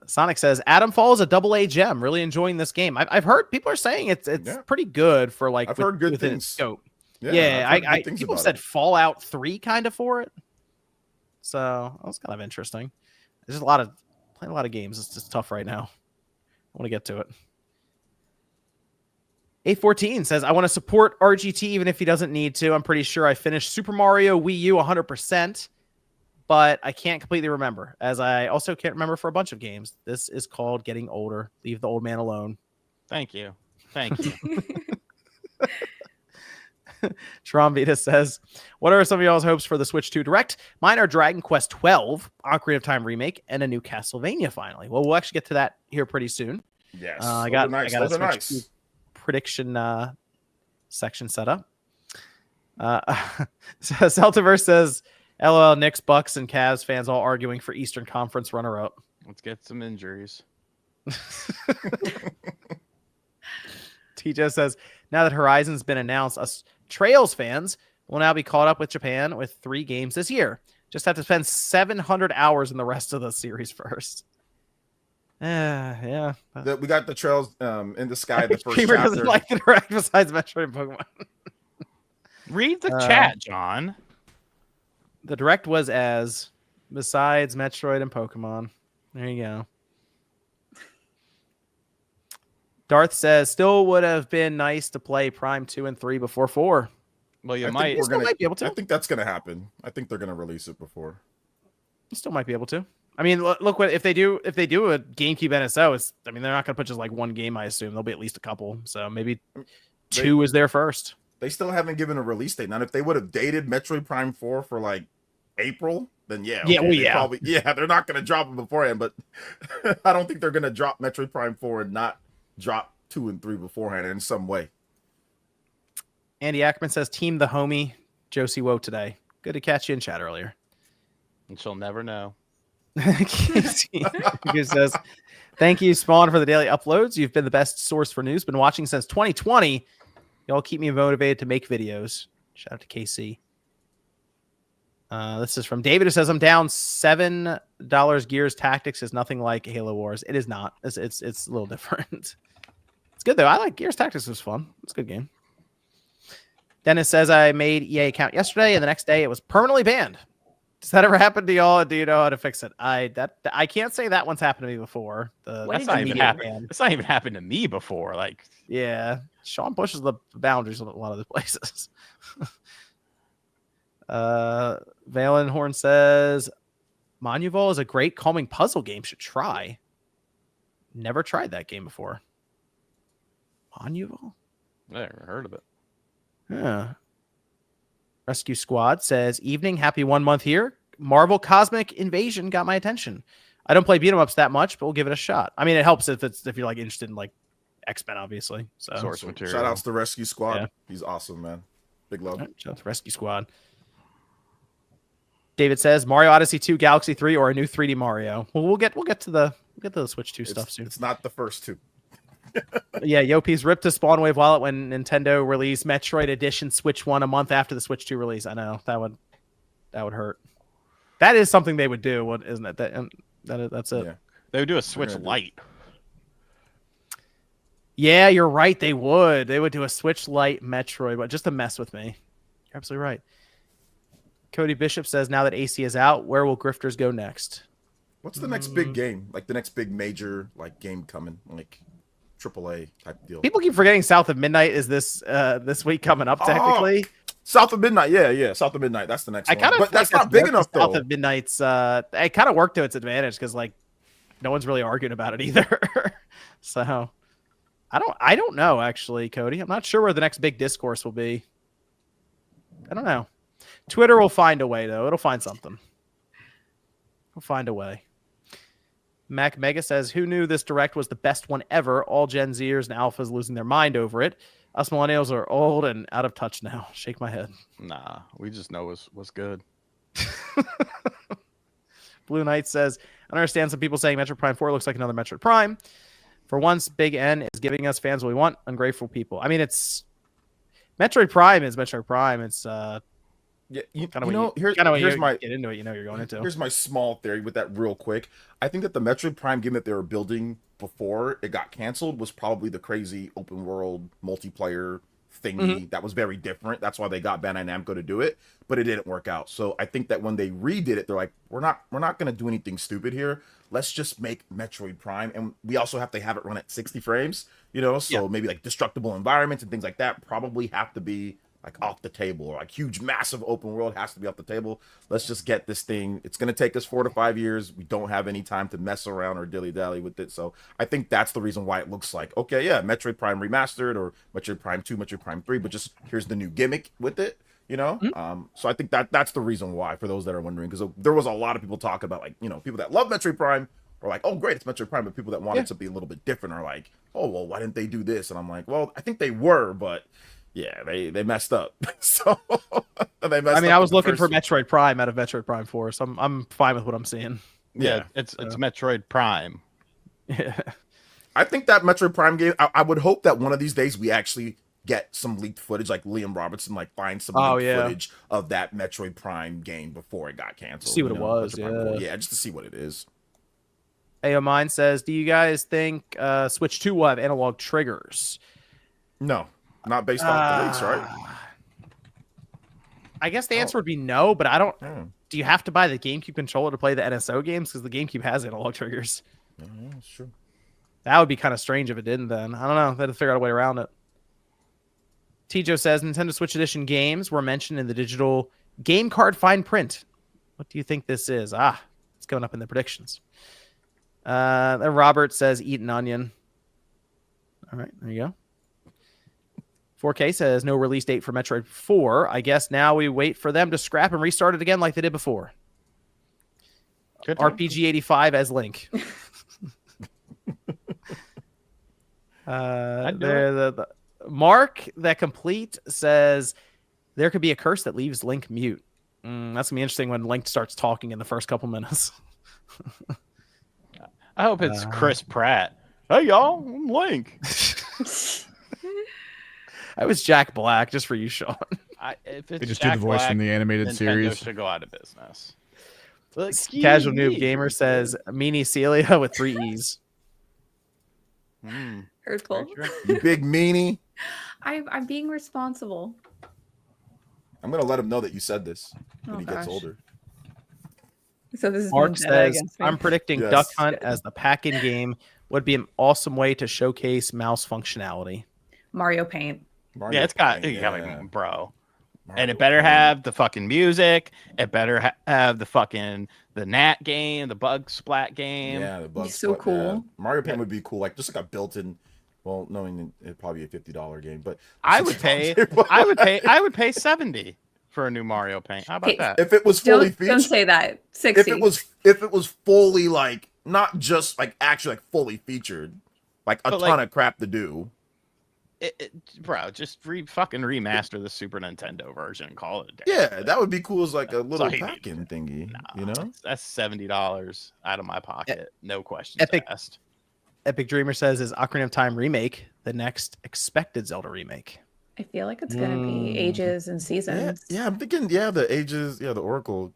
Sonic says, Adam Fall is a AA gem. Really enjoying this game. I've heard people are saying it's pretty good for like I've heard good within things. its scope. Yeah, I've heard good things people about said it. Fallout 3 kind of for it. So that was kind of interesting. There's playing a lot of games. It's just tough right now. I want to get to it. A14 says, I want to support RGT even if he doesn't need to. I'm pretty sure I finished Super Mario Wii U 100%, but I can't completely remember, as I also can't remember for a bunch of games. This is called getting older. Leave the old man alone. Thank you. Thank you. Trombita says, what are some of y'all's hopes for the Switch 2 Direct? Mine are Dragon Quest 12, Ocarina of Time remake, and a new Castlevania finally. Well, we'll actually get to that here pretty soon. Yes. I got a Those are Switch 2 prediction section set up. Celtiverse says, LOL, Knicks, Bucks, and Cavs fans all arguing for Eastern Conference runner-up. Let's get some injuries. TJ says, now that Horizon's been announced, us Trails fans will now be caught up with Japan with 3 games this year. Just have to spend 700 hours in the rest of the series first. Yeah. We got the Trails in the Sky, the first Dreamer chapter. doesn't like the Direct besides Metroid and Pokemon. Read the chat, John. The Direct was as besides Metroid and Pokemon. There you go. Darth says, still would have been nice to play Prime 2 and 3 before 4. Well, you I might. think we're gonna might be able to. I think that's gonna happen. I think they're gonna release it before. You still might be able to. I mean, look what if they do a GameCube NSO. They're not gonna put just like one game. I assume there'll be at least a couple. So maybe 2 is there first. They still haven't given a release date. Now, if they would have dated Metroid Prime 4 for like April, then yeah. They're not gonna drop it beforehand. But I don't think they're gonna drop Metroid Prime 4 and not drop 2 and 3 beforehand in some way. Andy Ackerman says, team the homie Josie Woe today. Good to catch you in chat earlier. And she'll never know. Casey says, thank you, Spawn, for the daily uploads. You've been the best source for news. Been watching since 2020. Y'all keep me motivated to make videos. Shout out to KC. This is from David, who says, I'm down $7. Gears Tactics is nothing like Halo Wars. It is not. It's a little different. It's good, though. I like Gears Tactics. It was fun. It's a good game. Dennis says, I made EA account yesterday, and the next day it was permanently banned. Does that ever happen to y'all? Do you know how to fix it? I can't say that one's happened to me before. That's not even happened. It's not even happened to me before. Like, yeah, Sean pushes the boundaries in a lot of the places. Valenhorn says, Monuval is a great calming puzzle game. Should try. Never tried that game before. Monuval? I never heard of it. Yeah. Rescue Squad says, evening, happy 1 month here. Marvel Cosmic Invasion got my attention. I don't play beat 'em ups that much, but we'll give it a shot. I mean, it helps if you're like interested in like X-Men, obviously. So Source material. Shout outs to Rescue Squad. Yeah. He's awesome, man. Big love. Right, shout out to Rescue Squad. David says Mario Odyssey 2, Galaxy 3, or a new 3D Mario. Well, we'll get to the Switch 2 stuff soon. It's not the first 2. Yeah, Yopi's ripped his Spawn Wave wallet when Nintendo released Metroid Edition Switch 1 a month after the Switch 2 release. I know that would hurt. That is something they would do, isn't it? That's it. Yeah. They would do a Switch Lite. Yeah, you're right. They would. They would do a Switch Lite Metroid, but just to mess with me. You're absolutely right. Cody Bishop says, now that AC is out, where will Grifters go next? What's the next big game? Like the next big major like game coming? Like AAA type deal. People keep forgetting South of Midnight is this week coming up technically. South of Midnight, yeah, South of Midnight. That's the next one. But that's not big enough though. South of Midnight's it kind of worked to its advantage because like no one's really arguing about it either. So I don't know actually, Cody. I'm not sure where the next big discourse will be. I don't know. Twitter will find a way though. It'll find something. We'll find a way. Mac Mega says, who knew this direct was the best one ever? All Gen Zers and Alphas losing their mind over it. Us millennials are old and out of touch now. Shake my head. Nah, we just know what's good. Blue Knight says, I understand some people saying Metroid Prime 4 looks like another Metroid Prime. For once, Big N is giving us fans what we want. Ungrateful people. I mean, it's Metroid Prime is Metroid Prime. It's Yeah, here's my get into it. You're going into. Here's my small theory with that real quick. I think that the Metroid Prime game that they were building before it got canceled was probably the crazy open world multiplayer thingy that was very different. That's why they got Bandai Namco to do it, but it didn't work out. So I think that when they redid it, they're like, we're not going to do anything stupid here. Let's just make Metroid Prime, and we also have to have it run at 60 frames. So maybe like destructible environments and things like that probably have to be like off the table, or like huge, massive open world has to be off the table. Let's just get this thing. It's going to take us 4 to 5 years. We don't have any time to mess around or dilly-dally with it. So I think that's the reason why it looks like, okay, yeah, Metroid Prime Remastered or Metroid Prime 2, Metroid Prime 3, but just here's the new gimmick with it, So I think that's the reason why, for those that are wondering, because there was a lot of people talking about, like, people that love Metroid Prime are like, oh, great, it's Metroid Prime, but people that wanted to be a little bit different are like, oh, well, why didn't they do this? And I'm like, well, I think they were, but yeah, they messed up. So they messed up. I mean, I was looking for Metroid Prime out of Metroid Prime 4, so I'm fine with what I'm seeing. Yeah, it's Metroid Prime. Yeah. I think that Metroid Prime game, I would hope that one of these days we actually get some leaked footage, like Liam Robertson, like find some leaked footage of that Metroid Prime game before it got canceled. See what it was, yeah, just to see what it is. AO Mine says, do you guys think Switch 2 will have analog triggers? No. Not based off the leaks, right? I guess the answer would be no, but I don't. Do you have to buy the GameCube controller to play the NSO games? Because the GameCube has analog triggers. Yeah, that's true. That would be kind of strange if it didn't then. I don't know. They had to figure out a way around it. Tijo says, Nintendo Switch Edition games were mentioned in the digital game card fine print. What do you think this is? It's going up in the predictions. Then Robert says, eat an onion. All right, there you go. 4K says no release date for Metroid 4. I guess now we wait for them to scrap and restart it again like they did before. RPG 85 as Link. The Mark that complete says there could be a curse that leaves Link mute. That's gonna be interesting when Link starts talking in the first couple minutes. I hope it's Chris Pratt. Hey y'all, I'm Link. I was Jack Black just for you, Sean. If it's They just Jack do the voice Black, from the animated Nintendo series. should go out of business. Casual Noob Gamer says Meanie Celia with 3 E's. Hurtful. You big meanie. I'm being responsible. I'm gonna let him know that you said this when Oh, he gets gosh. older. So this is Mark being meta says, against me. I'm predicting Yes. Duck Hunt as the pack-in game would be an awesome way to showcase mouse functionality. Mario Paint. Mario Yeah, it's got, Paint, bro. Mario And it better Paint. have the fucking music. It better have the Gnat game, the Bug Splat game. Yeah, the bug He's so splat, cool. yeah. Mario Paint would be cool, like just like a built-in. Well, knowing it'd probably be a $50 game, but I would pay 70 for a new Mario Paint. How about Hey, that? if it was fully Don't featured. say that. 60. If it was fully, like, not just like actually like fully featured, like a But, ton like, of crap to do. Bro, just fucking remaster the Super Nintendo version and call it a day. Yeah, that would be cool as like a little all you need. pack-in thingy, Nah, you know? That's $70 out of my pocket. No questions Epic. asked. Epic Dreamer says, is Ocarina of Time remake the next expected Zelda remake? I feel like it's gonna be ages and Yeah, seasons. yeah, I'm thinking, the ages, the Oracle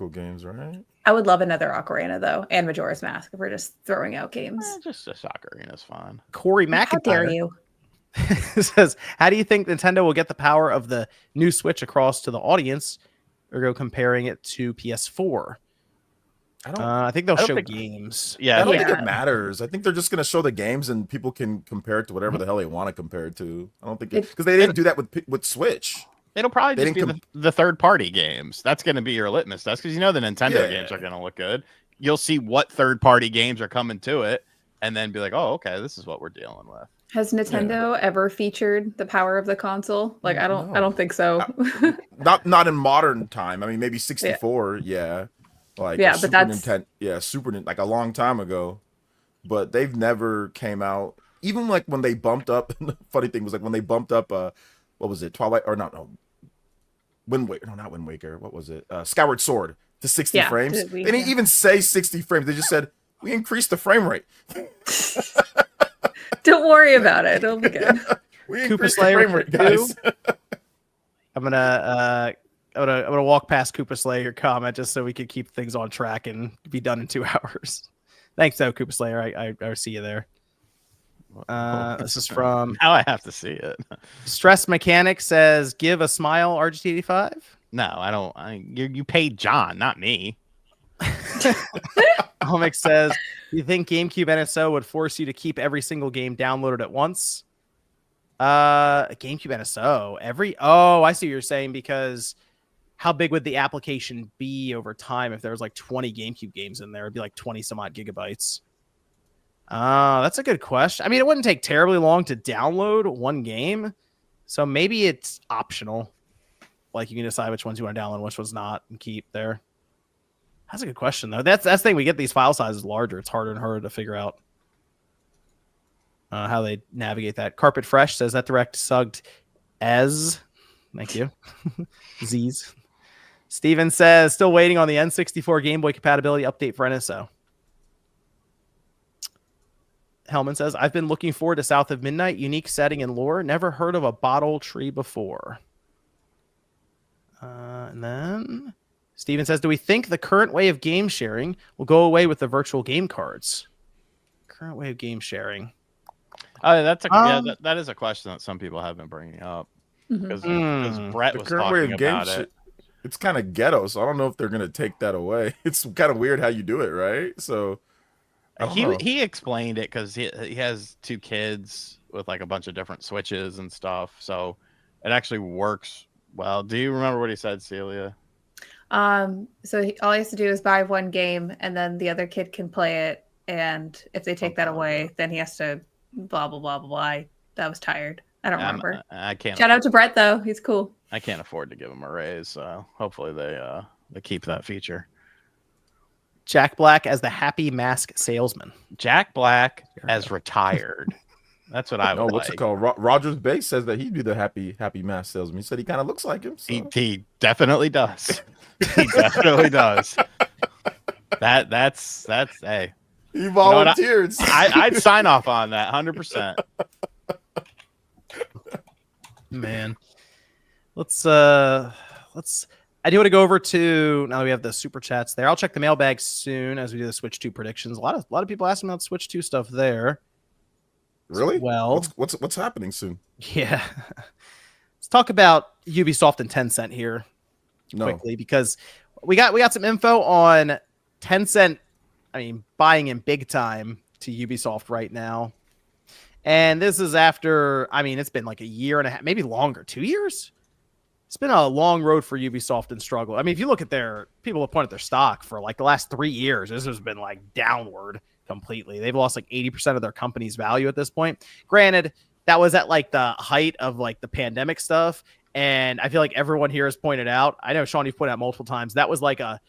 games, right? I would love another Ocarina though, and Majora's Mask if we're just throwing out games. Just a soccer arena's fun. Corey How dare McIntyre you? says, how do you think Nintendo will get the power of the new Switch across to the audience, or go comparing it to PS4? I think they'll I don't show think- games. Yeah, I don't yeah. think it matters. I think they're just going to show the games and people can compare it to whatever the hell they want to compare it to. I don't think because they didn't do that with Switch. It'll probably They just be didn't the third party games. That's going to be your litmus test because the Nintendo Yeah. games are going to look good. You'll see what third party games are coming to it, and then be like, oh, okay, this is what we're dealing with. Has Nintendo ever featured the power of the console? Like, I don't think so. Not in modern time. I mean, maybe 64. Yeah. Like Yeah, but Super that's- Nintendo. Yeah, like a long time ago. But they've never came out. Even like when they bumped up. The funny thing was like when they bumped up. What was it? Twilight or no. Wind Waker. No, not Wind Waker. What was it? Skyward Sword to 60 Yeah, frames. did we- They didn't even say 60 frames. They just said we increased the frame rate. Don't worry about it. It'll be good. We Koopa increased the Slayer frame rate, guys. I'm gonna walk past Koopa Slayer comment just so we could keep things on track and be done in 2 hours. Thanks, though, Koopa Slayer. I see you there. This is from Now I have to see it. Stress Mechanic says, "Give a smile, RGT85." No, I don't. You paid John, not me. Homix says, "You think GameCube NSO would force you to keep every single game downloaded at once?" GameCube NSO I see what you're saying, because how big would the application be over time if there was like 20 GameCube games in there? It'd be like 20 some odd gigabytes. That's a good question. I mean, it wouldn't take terribly long to download one game, so maybe it's optional. Like, you can decide which ones you want to download and which ones not and keep there. That's a good question, though. That's the thing. We get these file sizes larger. It's harder and harder to figure out how they navigate that. Carpet Fresh says that direct sugged as. Thank you. Z's. Steven says, still waiting on the N64 Game Boy compatibility update for NSO. Hellman says, I've been looking forward to South of Midnight. Unique setting and lore. Never heard of a bottle tree before. And then Steven says, do we think the current way of game sharing will go away with the virtual game cards? Current way of game sharing. That is a question that some people have been bringing up. Because Brett The was current way talking of game about it. it's kind of ghetto, so I don't know if they're gonna take that away. It's kind of weird how you do it, right? So I don't know. He explained it because he has 2 kids with like a bunch of different switches and stuff, so it actually works well. Do you remember what he said, Celia? So all he has to do is buy one game, and then the other kid can play it. And if they take that away, then he has to blah blah blah blah blah. I was tired. I don't remember. I can't. Shout out to Brett though. He's cool. I can't afford to give him a raise, so hopefully they keep that feature. Jack Black as the happy mask salesman. Jack Black as retired. That's what I would what's like. it called? Rogers Bay says that he'd be the happy mask salesman. He said he kind of looks like him. So. He definitely does. He definitely does. That's hey. He volunteered. I'd sign off on that 100%. Man, let's I do want to go over to, now that we have the super chats there, I'll check the mailbag soon as we do the Switch 2 predictions. A lot of people asking about Switch 2 stuff there. Really? Well, what's happening soon? Yeah. Let's talk about Ubisoft and Tencent here quickly, because we got some info on Tencent. I mean, buying in big time to Ubisoft right now. And this is after, I mean, it's been like a year and a half, maybe longer, 2 years. It's been a long road for Ubisoft and struggle. I mean, if you look at people have pointed their stock for like the last 3 years, this has been like downward completely. They've lost like 80% of their company's value at this point. Granted, that was at like the height of like the pandemic stuff. And I feel like everyone here has pointed out, I know Sean, you've pointed out multiple times, that was like a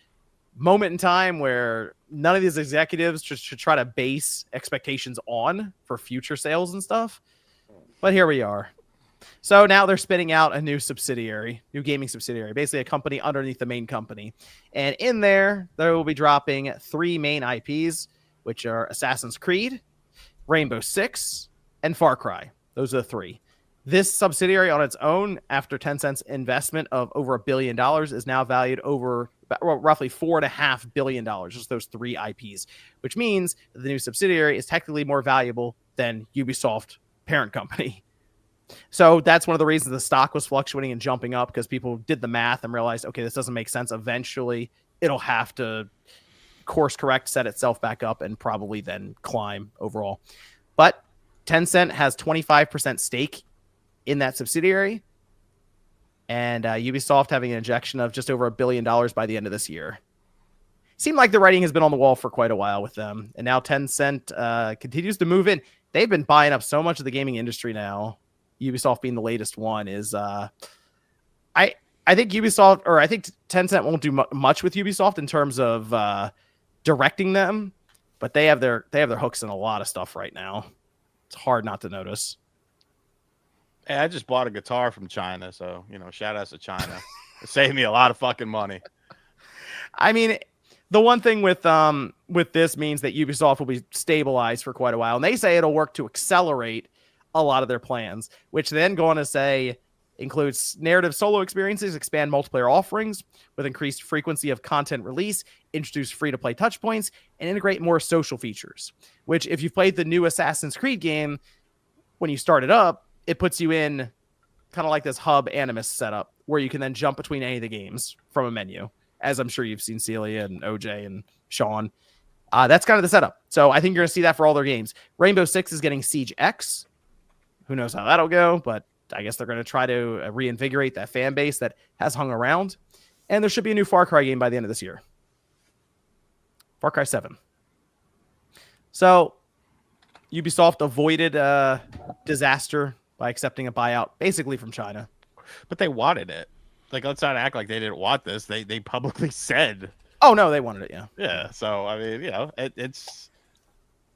moment in time where none of these executives should try to base expectations on for future sales and stuff. But here we are. So now they're spinning out a new gaming subsidiary, basically a company underneath the main company. And in there will be dropping 3 main IPs, which are Assassin's Creed, Rainbow Six, and Far Cry. Those are the 3. This subsidiary on its own, after Tencent's investment of over $1 billion, is now valued over roughly $4.5 billion, just those 3 IPs, which means that the new subsidiary is technically more valuable than Ubisoft parent company. So that's one of the reasons the stock was fluctuating and jumping up, because people did the math and realized, okay, this doesn't make sense. Eventually, it'll have to course correct, set itself back up, and probably then climb overall. But Tencent has 25% stake in that subsidiary, and Ubisoft having an injection of just over $1 billion by the end of this year. Seemed like the writing has been on the wall for quite a while with them, and now Tencent continues to move in. They've been buying up so much of the gaming industry now. Ubisoft being the latest one is, I think Ubisoft, or I think Tencent won't do much with Ubisoft in terms of directing them, but they have their hooks in a lot of stuff right now. It's hard not to notice. Hey, I just bought a guitar from China, so shout out to China. It saved me a lot of fucking money. I mean, the one thing with this means that Ubisoft will be stabilized for quite a while, and they say it'll work to accelerate a lot of their plans, which then go on to say includes narrative solo experiences, expand multiplayer offerings with increased frequency of content release, introduce free-to-play touchpoints, and integrate more social features, which if you've played the new Assassin's Creed game, when you start it up, it puts you in kind of like this hub animus setup where you can then jump between any of the games from a menu, as I'm sure you've seen Celia and OJ and Sean. That's kind of the setup. So I think you're going to see that for all their games. Rainbow Six is getting Siege X. Who knows how that'll go, but I guess they're going to try to reinvigorate that fan base that has hung around. And there should be a new Far Cry game by the end of this year. Far Cry 7. So Ubisoft avoided disaster by accepting a buyout basically from China. But they wanted it. Like, let's not act like they didn't want this. They publicly said. Oh, no, they wanted it, yeah. Yeah, so, I mean, it's...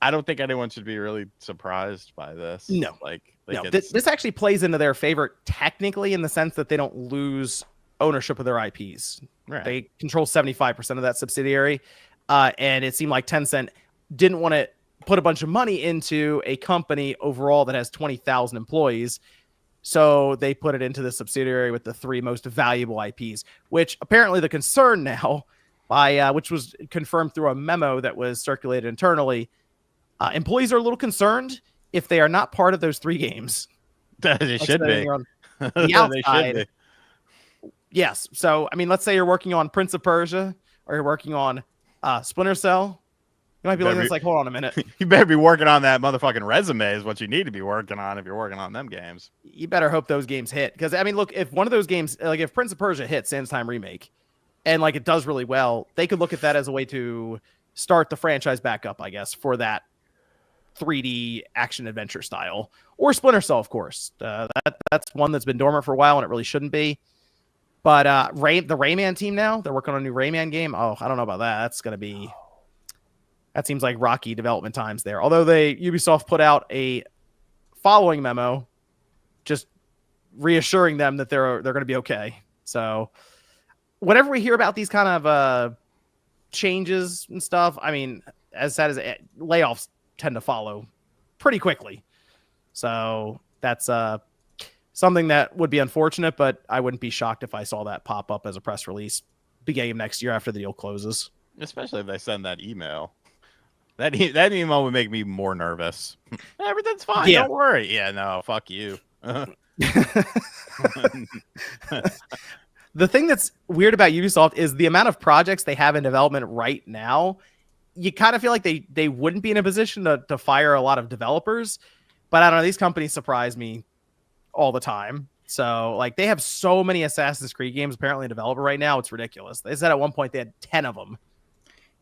I don't think anyone should be really surprised by this. No. No, this actually plays into their favor technically in the sense that they don't lose ownership of their IPs. Right. They control 75% of that subsidiary. And it seemed like Tencent didn't want to put a bunch of money into a company overall that has 20,000 employees. So they put it into the subsidiary with the 3 most valuable IPs, which apparently the concern now, which was confirmed through a memo that was circulated internally, employees are a little concerned if they are not part of those 3 games. They should be. The outside, yes. So, I mean, let's say you're working on Prince of Persia or you're working on Splinter Cell. You might be looking at this like, hold on a minute. You better be working on that motherfucking resume is what you need to be working on if you're working on them games. You better hope those games hit. Because, I mean, look, if one of those games, like if Prince of Persia hits Sands Time Remake and like it does really well, they could look at that as a way to start the franchise back up, I guess, for that 3D action adventure style. Or Splinter Cell, of course. That's one that's been dormant for a while and it really shouldn't be. But the Rayman team now, they're working on a new Rayman game. Oh, I don't know about that. That's going to be... That seems like rocky development times there. Although Ubisoft put out a following memo just reassuring them that they're going to be okay. So whenever we hear about these kind of changes and stuff, I mean, as sad as layoffs tend to follow pretty quickly. So that's something that would be unfortunate, but I wouldn't be shocked if I saw that pop up as a press release beginning of next year after the deal closes. Especially if they send that email. That email would make me more nervous. Everything's fine. Yeah. Don't worry. Yeah, no, fuck you. The thing that's weird about Ubisoft is the amount of projects they have in development right now. You kind of feel like they wouldn't be in a position to fire a lot of developers, but I don't know. These companies surprise me all the time. So like they have so many Assassin's Creed games apparently in development right now. It's ridiculous. They said at one point they had 10 of them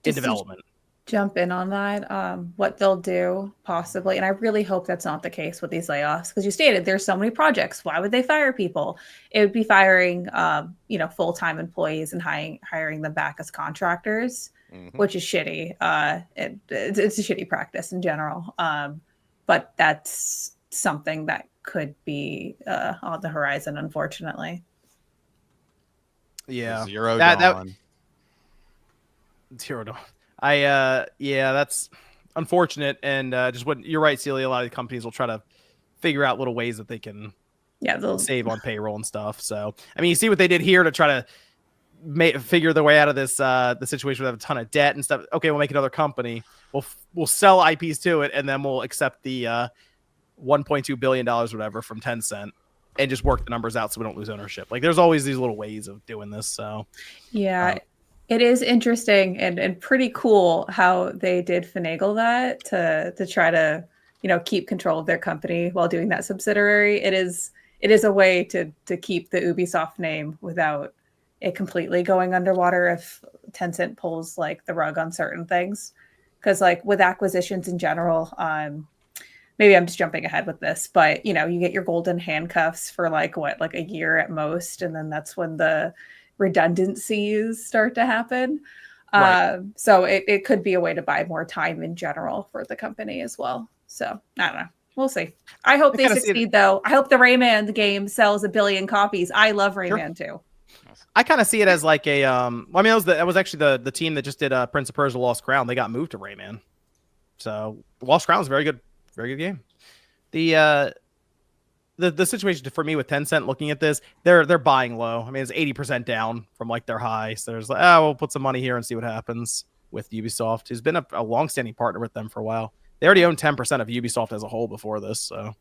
in development. Jump in on that. What they'll do possibly, and I really hope that's not the case with these layoffs, because you stated there's so many projects. Why would they fire people? It would be firing, full-time employees and hiring them back as contractors, which is shitty. It's a shitty practice in general. But that's something that could be on the horizon, unfortunately. Yeah, Zero Dawn. Zero Dawn. That's unfortunate, and just what you're right, Celia. A lot of the companies will try to figure out little ways that they can save on payroll and stuff. So, I mean, you see what they did here to try to figure their way out of this the situation where they have a ton of debt and stuff. Okay, we'll make another company. We'll sell IPs to it, and then we'll accept the $1.2 billion whatever from Tencent and just work the numbers out so we don't lose ownership. Like, there's always these little ways of doing this. So, yeah. It is interesting and pretty cool how they did finagle that to try to, keep control of their company while doing that subsidiary. It is a way to keep the Ubisoft name without it completely going underwater if Tencent pulls like the rug on certain things. Because like with acquisitions in general, maybe I'm just jumping ahead with this, but you get your golden handcuffs for like a year at most, and then that's when the redundancies start to happen. Right. So it could be a way to buy more time in general for the company as well. So I don't know. We'll see. I hope they succeed, though. I hope the Rayman game sells 1 billion copies. I love Rayman too. I kind of see it as like a that was actually the team that just did Prince of Persia: Lost Crown. They got moved to Rayman, so Lost Crown is a very good game. The situation for me with Tencent looking at this, they're buying low. I mean, it's 80% down from like their high. So there's like, we'll put some money here and see what happens with Ubisoft, who's been a long-standing partner with them for a while. They already own 10% of Ubisoft as a whole before this, so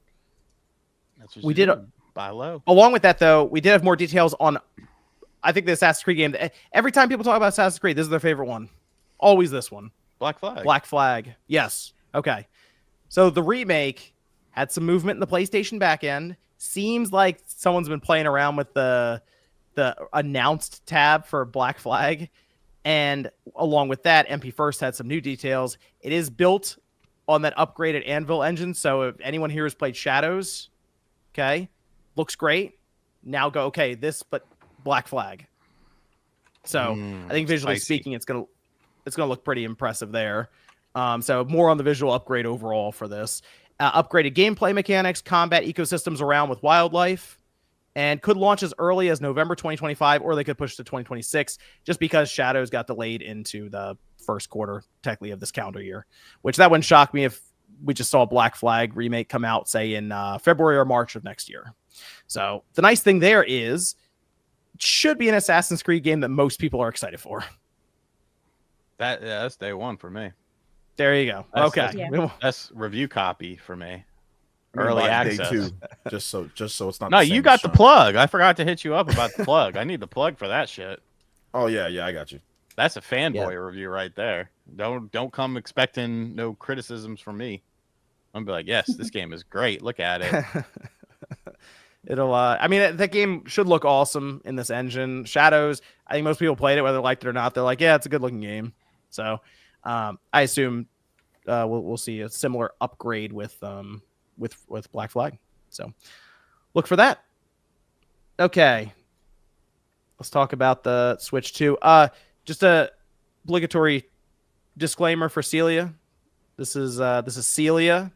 That's what we did buy low. Along with that, though, we did have more details on, I think, the Assassin's Creed game. Every time people talk about Assassin's Creed, this is their favorite one. Always this one. Black Flag. Black Flag. Yes. Okay. So the remake had some movement in the PlayStation backend. Seems like someone's been playing around with the announced tab for Black Flag. And along with that, MP First had some new details. It is built on that upgraded Anvil engine. So if anyone here has played Shadows, okay, looks great. Now go, okay, but Black Flag. So I think visually speaking, it's gonna look pretty impressive there. So more on the visual upgrade overall for this. Upgraded gameplay mechanics, combat ecosystems around with wildlife, and could launch as early as November 2025, or they could push to 2026, just because Shadows got delayed into the first quarter, technically, of this calendar year, which that wouldn't shock me if we just saw a Black Flag remake come out, say, in February or March of next year. So the nice thing there is it should be an Assassin's Creed game that most people are excited for. That's day one for me. There you go. That's review copy for me. Early access. Day 2, just so it's not. No, you got the plug. I forgot to hit you up about the plug. I need the plug for that shit. Oh yeah, I got you. That's a fanboy review right there. Don't come expecting no criticisms from me. I'm gonna be like, yes, this game is great. Look at it. It'll. I mean, that game should look awesome in this engine. Shadows. I think most people played it, whether they liked it or not. They're like, yeah, it's a good looking game. So, I assume we'll see a similar upgrade with Black Flag. So, look for that. Okay, let's talk about the Switch 2. Just a obligatory disclaimer for Celia. This is Celia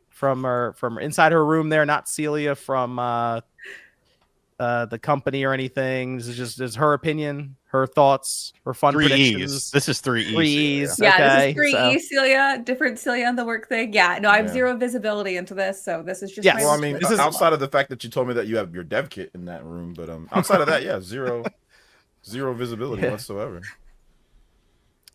from inside her room there, not Celia from the company or anything. This is just her opinion, her thoughts, her fun predictions. This is 3 E's. Yeah, okay, this is 3 E Celia, different Celia on the work thing. Yeah, no, I have zero visibility into this, so this is just. Yes. Well, I mean, this is outside of the fact that you told me that you have your dev kit in that room, but outside of that, yeah, zero visibility whatsoever.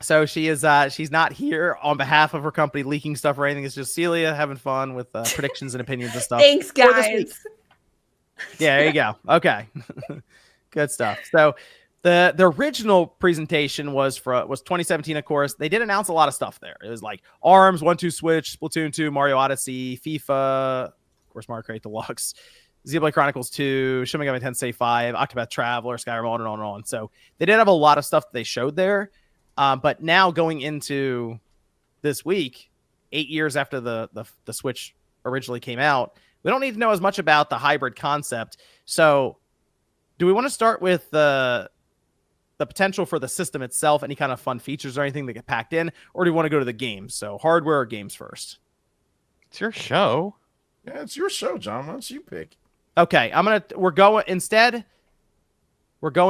So she is she's not here on behalf of her company leaking stuff or anything. It's just Celia having fun with predictions and opinions and stuff. Thanks, guys. Yeah, there you go. Okay. Good stuff. So the original presentation was 2017, of course. They did announce a lot of stuff there. It was like ARMS, 1-2 Switch, Splatoon 2, Mario Odyssey, FIFA, of course, Mario Kart Deluxe, Xenoblade Chronicles 2, Shin Megami Tensei 5, Octopath Traveler, Skyrim, on and on and on. So they did have a lot of stuff that they showed there. But now going into this week, 8 years after the Switch originally came out, we don't need to know as much about the hybrid concept. So do we want to start with the potential for the system itself, any kind of fun features or anything that get packed in, or do we want to go to the games? So hardware or games first? It's your show. Yeah, it's your show, John. Why don't you pick? Okay, we're going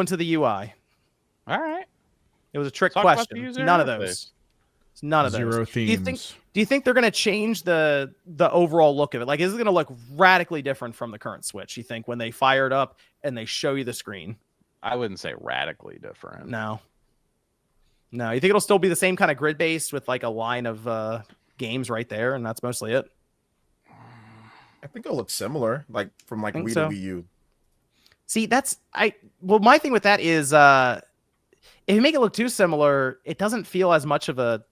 to the UI. All right. It was a trick question. None of those. None of those. Zero themes. Do you think they're going to change the overall look of it? Like, is it going to look radically different from the current Switch, you think, when they fire it up and they show you the screen? I wouldn't say radically different. No. You think it'll still be the same kind of grid base with like a line of games right there, and that's mostly it? I think it'll look similar, like from Wii to Wii U. See, my thing with that is if you make it look too similar, it doesn't feel as much of a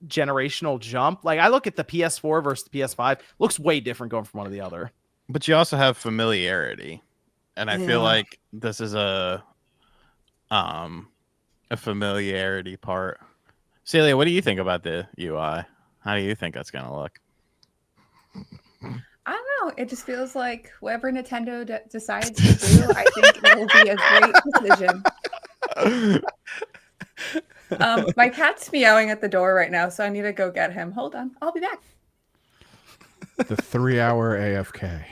generational jump. Like I look at the PS4 versus the PS5, looks way different going from one to the other. But you also have familiarity, and I feel Yeah. like this is a familiarity part. Celia, what do you think about the UI? How do you think that's gonna look? I don't know. It just feels like whatever Nintendo decides to do, I think it will be a great decision. My cat's meowing at the door right now, so I need to go get him. Hold on. I'll be back. The 3-hour AFK.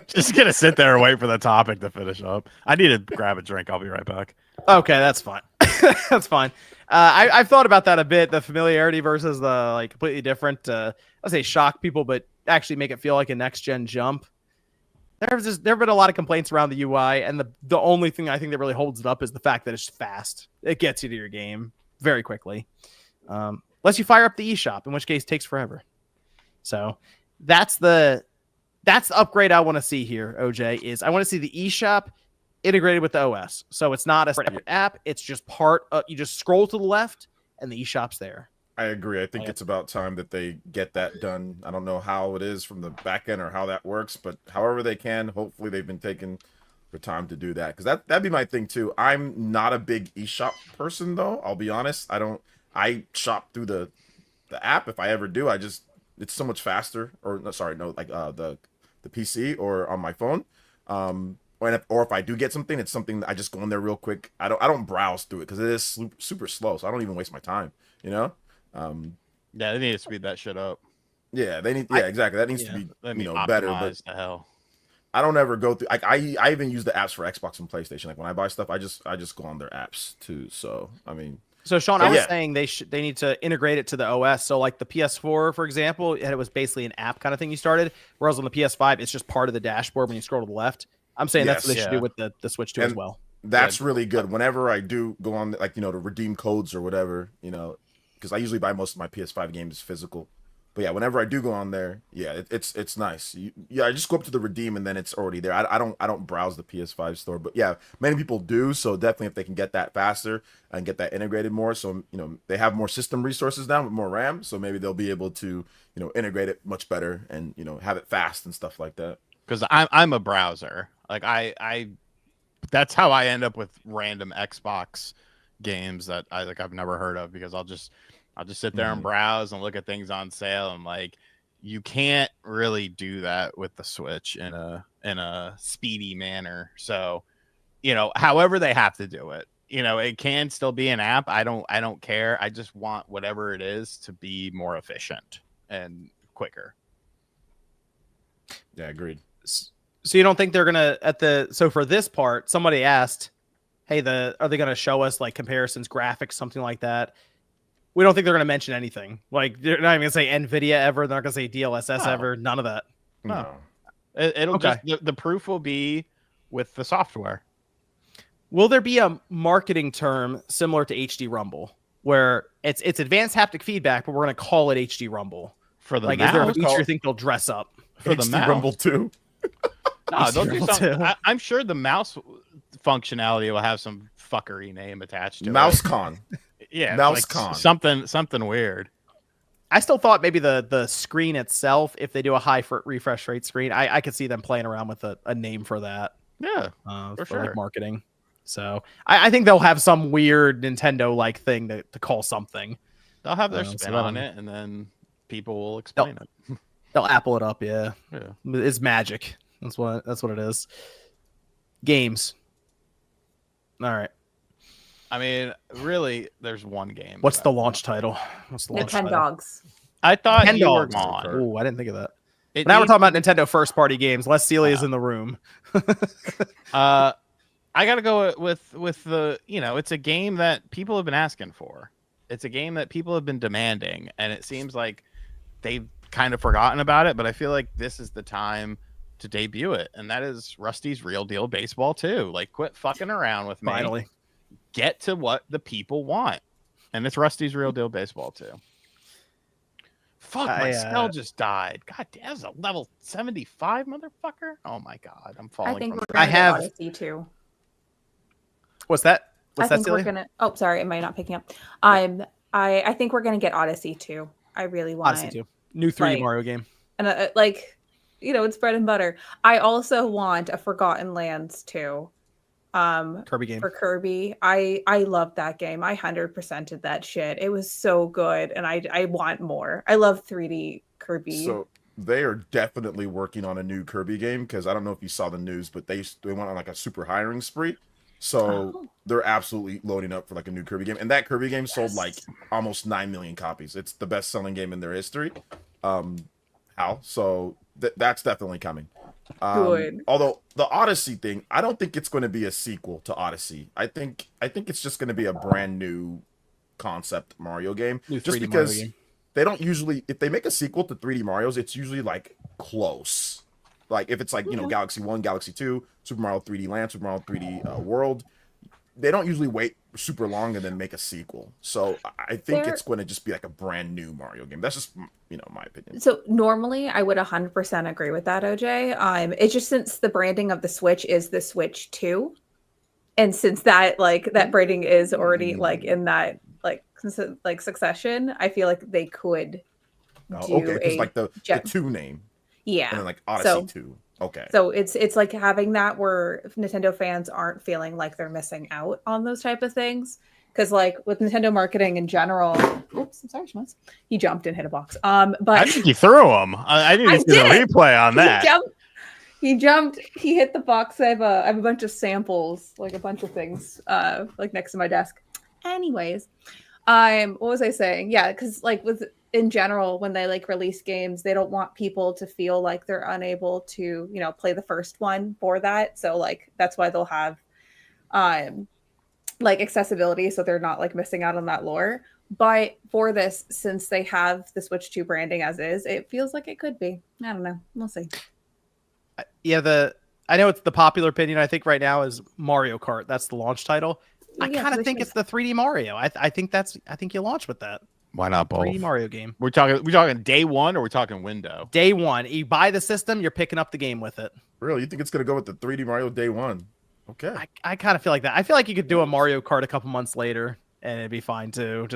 Just gonna sit there and wait for the topic to finish up. I need to grab a drink. I'll be right back. Okay, that's fine. That's fine. I've thought about that a bit. The familiarity versus the like completely different. I'll say shock people, but actually make it feel like a next gen jump. There have been a lot of complaints around the UI, and the only thing I think that really holds it up is the fact that it's fast. It gets you to your game very quickly, unless you fire up the eShop, in which case it takes forever. So that's the upgrade I want to see here. OJ is I want to see the eShop integrated with the OS, so it's not a separate app. It's just part. You just scroll to the left, and the eShop's there. I agree. I think it's about time that they get that done. I don't know how it is from the back end or how that works, but however they can, hopefully they've been taking the time to do that. Because that'd be my thing too. I'm not a big eShop person though. I'll be honest. I shop through the app. If I ever do, it's so much faster. Or no, sorry, no, like the PC or on my phone. Or if I do get something, it's something that I just go in there real quick. I don't browse through it because it is super slow. So I don't even waste my time. You know. Yeah, they need to speed that shit up. Yeah, they need. Yeah, exactly. That needs to be better. But the hell, I don't ever go through. I even use the apps for Xbox and PlayStation. Like when I buy stuff, I just go on their apps too. So I mean, so Sean, I was saying they need to integrate it to the OS. So like the PS4, for example, it was basically an app kind of thing you started, whereas on the PS5, it's just part of the dashboard when you scroll to the left. I'm saying that's what they should do with the Switch too as well. That's really good. Whenever I do go on, like to redeem codes or whatever, because I usually buy most of my PS5 games physical. But yeah, whenever I do go on there, yeah, it's nice. I just go up to the redeem and then it's already there. I don't browse the PS5 store, but yeah, many people do. So definitely, if they can get that faster and get that integrated more, so they have more system resources now with more RAM, so maybe they'll be able to integrate it much better and have it fast and stuff like that. Because I'm a browser. Like I that's how I end up with random Xbox games that I've never heard of, because I'll just sit there and browse and look at things on sale. And like, you can't really do that with the Switch in a speedy manner. So, however they have to do it, it can still be an app. I don't care. I just want whatever it is to be more efficient and quicker. Yeah, agreed. So you don't think they're gonna so for this part, somebody asked, hey, are they gonna show us like comparisons, graphics, something like that? We don't think they're gonna mention anything. Like they're not even gonna say NVIDIA ever. They're not gonna say DLSS ever. None of that. No. It'll just the proof will be with the software. Will there be a marketing term similar to HD Rumble, where it's advanced haptic feedback, but we're gonna call it HD Rumble? For the like, mouse? Is there a feature you think they'll dress up for the HD mouse? Rumble 2? No, they'll do something. I'm sure the mouse functionality will have some fuckery name attached to MouseCon. it. Yeah, MouseCon. Something weird. I still thought maybe the screen itself, if they do a high refresh rate screen, I could see them playing around with a name for that. Yeah, for sure. like marketing. So I think they'll have some weird Nintendo like thing to call something. They'll have their spin on it, and then people will explain it. They'll Apple it up, yeah. Yeah. It's magic. That's what it is. Games. All right. I mean, really, there's one game. What's the launch title? What's the launch title? Dogs. I thought Ken you were Dogs. gone. Oh, I didn't think of that. Now we're talking about Nintendo first party games. Les Celia's in the room. I gotta go with the it's a game that people have been asking for. It's a game that people have been demanding, and it seems like they've kind of forgotten about it, but I feel like this is the time to debut it, and that is Rusty's Real Deal Baseball 2. Like, quit fucking around with me. Finally. Get to what the people want. And it's Rusty's Real Deal Baseball 2. Fuck, my spell just died. God damn, that was a level 75, motherfucker. Oh my god, I'm falling. I think from we're gonna I have Odyssey too. What's that? What's I that, think we're Celia? gonna. Oh, sorry, am I not picking up? I think we're gonna get Odyssey 2. I really want Odyssey 2. New 3D like- Mario game. and like, it's bread and butter. I also want a Forgotten Lands 2. Kirby game. For Kirby. I love that game. I 100%ed that shit. It was so good, and I want more. I love 3D Kirby. So they are definitely working on a new Kirby game because I don't know if you saw the news, but they went on like a super hiring spree. So they're absolutely loading up for like a new Kirby game, and that Kirby game sold like almost 9 million copies. It's the best selling game in their history. So that's definitely coming. Good. Although the Odyssey thing, I don't think it's going to be a sequel to Odyssey. I think it's just going to be a brand new concept Mario game. New Just 3D because Mario game. they don't usually, if they make a sequel to 3D Mario's, it's usually like close. Like if it's like, Galaxy 1, Galaxy 2, Super Mario 3D Land, Super Mario 3D World, they don't usually wait super long and then make a sequel. So I think it's going to just be like a brand new Mario game. That's just, my opinion. So normally I would 100% agree with that, OJ. It's just since the branding of the Switch is the Switch 2, and since that that branding is already in that succession, I feel like they could do okay, because like the 2 name. Yeah. And then like Odyssey 2. Okay. So it's like having that where Nintendo fans aren't feeling like they're missing out on those type of things. Because like with Nintendo marketing in general, oops, I'm sorry, Schmutz. He jumped and hit a box. But I think you threw him. I didn't see the replay on that. He jumped. He hit the box. I have a bunch of samples, like a bunch of things, like next to my desk. Anyways, what was I saying? Yeah, because like in general, when they release games, they don't want people to feel like they're unable to, play the first one for that. So that's why they'll have accessibility, so they're not missing out on that lore. But for this, since they have the Switch 2 branding as is, it feels like it could be. I don't know. We'll see. Yeah, I know it's the popular opinion. I think right now is Mario Kart. That's the launch title. I kind of think it's the 3D Mario. I think you launch with that. Why not both? 3D Mario game. We're talking day one, or we're talking window? Day one. You buy the system, you're picking up the game with it. Really? You think it's gonna go with the 3D Mario day one? Okay. I kind of feel like that. I feel like you could do a Mario Kart a couple months later and it'd be fine too.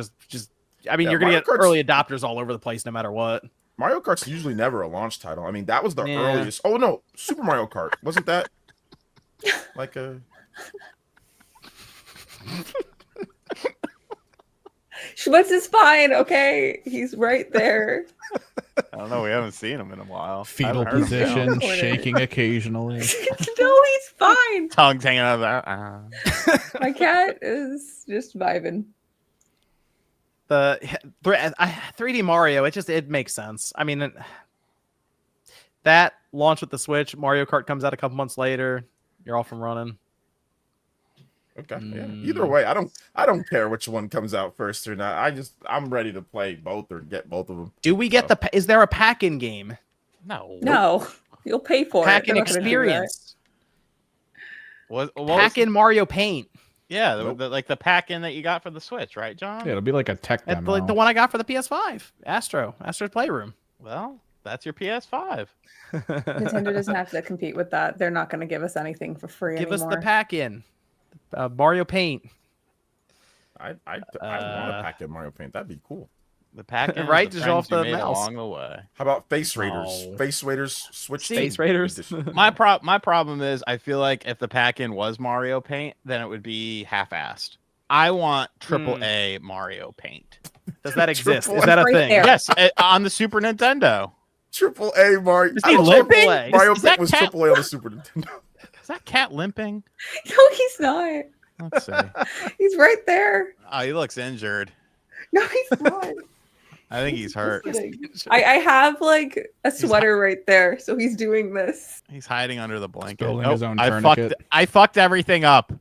You're gonna get early adopters all over the place no matter what. Mario Kart's usually never a launch title. I mean, that was the earliest. Oh no, Super Mario Kart. Wasn't that like a Schmutz is fine, okay? He's right there. I don't know. We haven't seen him in a while. Fetal position, shaking occasionally. No, he's fine. Tongue's hanging out of that. My cat is just vibing. The 3D Mario, it makes sense. I mean, that launch with the Switch, Mario Kart comes out a couple months later, you're off and running. Okay. Yeah. Either way, I don't care which one comes out first or not. I'm ready to play both or get both of them. Do we get is there a pack-in game? No. You'll pay for pack-in it. experience. What pack-in Mario Paint. Yeah, the pack-in that you got for the Switch, right, John? Yeah, it'll be like a tech demo. Like the one I got for the PS5, Astro's Playroom. Well, that's your PS5. Nintendo doesn't have to compete with that. They're not going to give us anything for free anymore. Give us the pack-in. Mario Paint. I want to pack in Mario Paint. That'd be cool. The pack-in, right? Just off the mouse mouse along the way. How about Face Raiders? Face Raiders Switch. Face Raiders. My problem is I feel like if the pack-in was Mario Paint, then it would be half-assed. I want AAA Mario Paint. Does that exist? Is that a thing? There. Yes, on the Super Nintendo. AAA Mario. Is he limping? Mario Paint was AAA on the Super Nintendo. Is that cat limping? No, he's not. Let's see. He's right there. Oh, he looks injured. No, he's not. I think he's hurt. I have a sweater right there, so he's doing this. He's hiding under the blanket. Building his own I tourniquet. fucked everything up.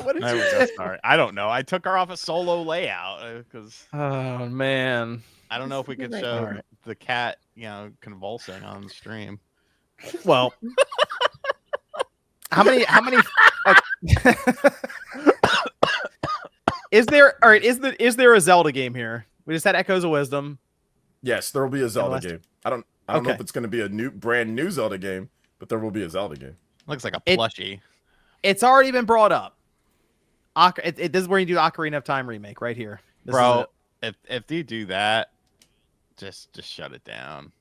What did There you we go. say? Sorry. I don't know. I took her off a solo layout because Oh man. I don't know if we could Right. show the cat, convulsing on the stream. Well, how many is there a Zelda game here? We just had Echoes of Wisdom. Yes, there will be a Zelda game. I don't know Okay. if it's going to be a brand new Zelda game, but there will be a Zelda game. Looks like a It- plushie. It's already been brought up. This is where you do Ocarina of Time remake right here. This Bro, if you do that, just shut it down.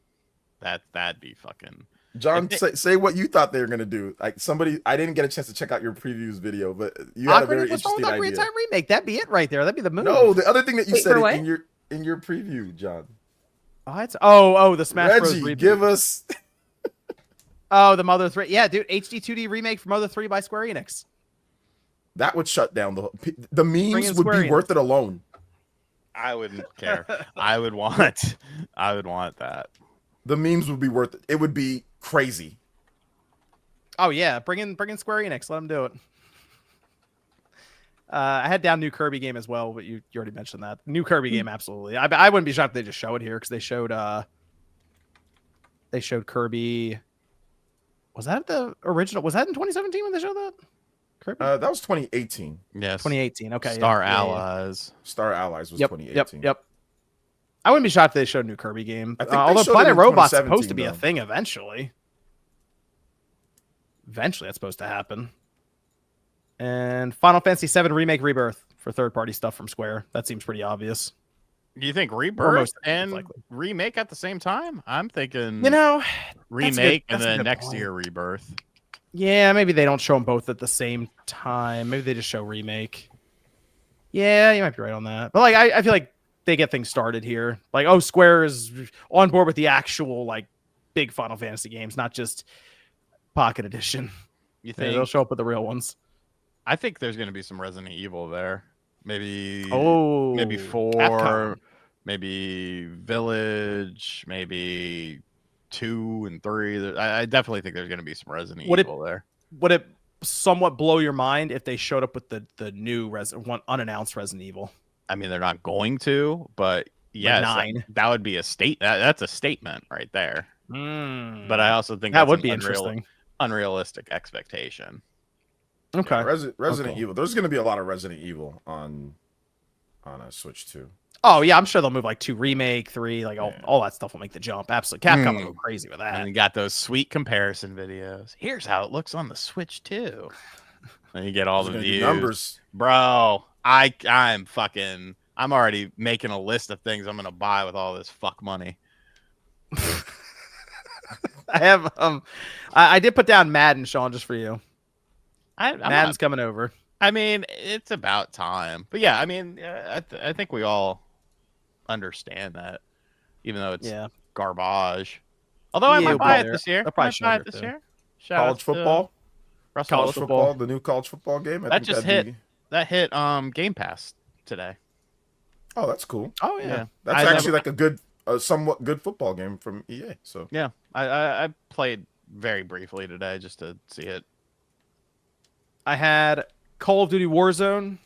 That'd be fucking. John, say what you thought they were gonna do. Like I didn't get a chance to check out your previews video, but you had a very what's wrong interesting with idea. Ocarina of Time remake? That'd be it right there. That'd be the move. No, the other thing that you Wait, said for what? in your preview, John. The Smash Bros. Reggie, reboot. give us. Oh, the Mother 3. Yeah, dude, HD 2D remake for Mother 3 by Square Enix. That would shut down the memes would Square be Enix. worth it alone. I wouldn't care. I would want that. The memes would be worth it. It would be crazy. Oh yeah, bring in Square Enix. Let them do it. I had down new Kirby game as well, but you already mentioned that. New Kirby game, absolutely. I wouldn't be shocked if they just show it here because they showed Kirby. Was that the original? Was that in 2017 when they showed that? Kirby? That was 2018. Yes. 2018. Okay. Star yeah. Allies. Star Allies was 2018. Yep. I wouldn't be shocked if they showed a new Kirby game. I think they Although showed it Planet in Robot's supposed 2017, to be a though. thing eventually. Eventually, that's supposed to happen. And Final Fantasy VII Remake Rebirth for third-party stuff from Square. That seems pretty obvious. Do you think Rebirth most and likely. remake at the same time? I'm thinking You know, remake that's and a then good next point. year Rebirth. yeah, maybe they don't show them both at the same time. Maybe they just show Remake. Yeah, you might be right on that. But like, I feel like they get things started here. Like, oh, Square is on board with the actual like big Final Fantasy games, not just Pocket Edition. You Yeah, think? they'll show up with the real ones. I think there's going to be some Resident Evil there. Maybe. Oh, Maybe 4. Capcom. Maybe Village. Maybe 2 and 3. I definitely think there's going to be some Resident Evil there. Would it somewhat blow your mind if they showed up with the new unannounced Resident Evil? I mean, they're not going to, but yes, 9. that would be a that's a statement right there. But I also think that that's would an be interesting. unrealistic expectation. Okay. Resident Okay. Evil. There's going to be a lot of Resident Evil on a Switch too. Oh yeah, I'm sure they'll move like 2 remake, 3, like all that stuff will make the jump. Absolutely, Capcom will go crazy with that. And you got those sweet comparison videos. Here's how it looks on the Switch too. And you get all the There's gonna be views. numbers. Bro, I'm already making a list of things I'm gonna buy with all this fuck money. I have I did put down Madden, Sean, just for you. I'm Madden's coming over. I mean, it's about time. But yeah, I mean, I think we all understand that, even though it's garbage. Although I Yeah, might it'll buy be it there. this year. They'll probably Might buy show it it this too. year. Shout out College to football. Russell College Wilson. football. The new college football game. I That think just that'd hit. be- That hit Game Pass today. Oh, that's cool. Oh yeah. Yeah. That's I actually never- like a good, somewhat good football game from EA. So Yeah, I played very briefly today just to see it. I had Call of Duty Warzone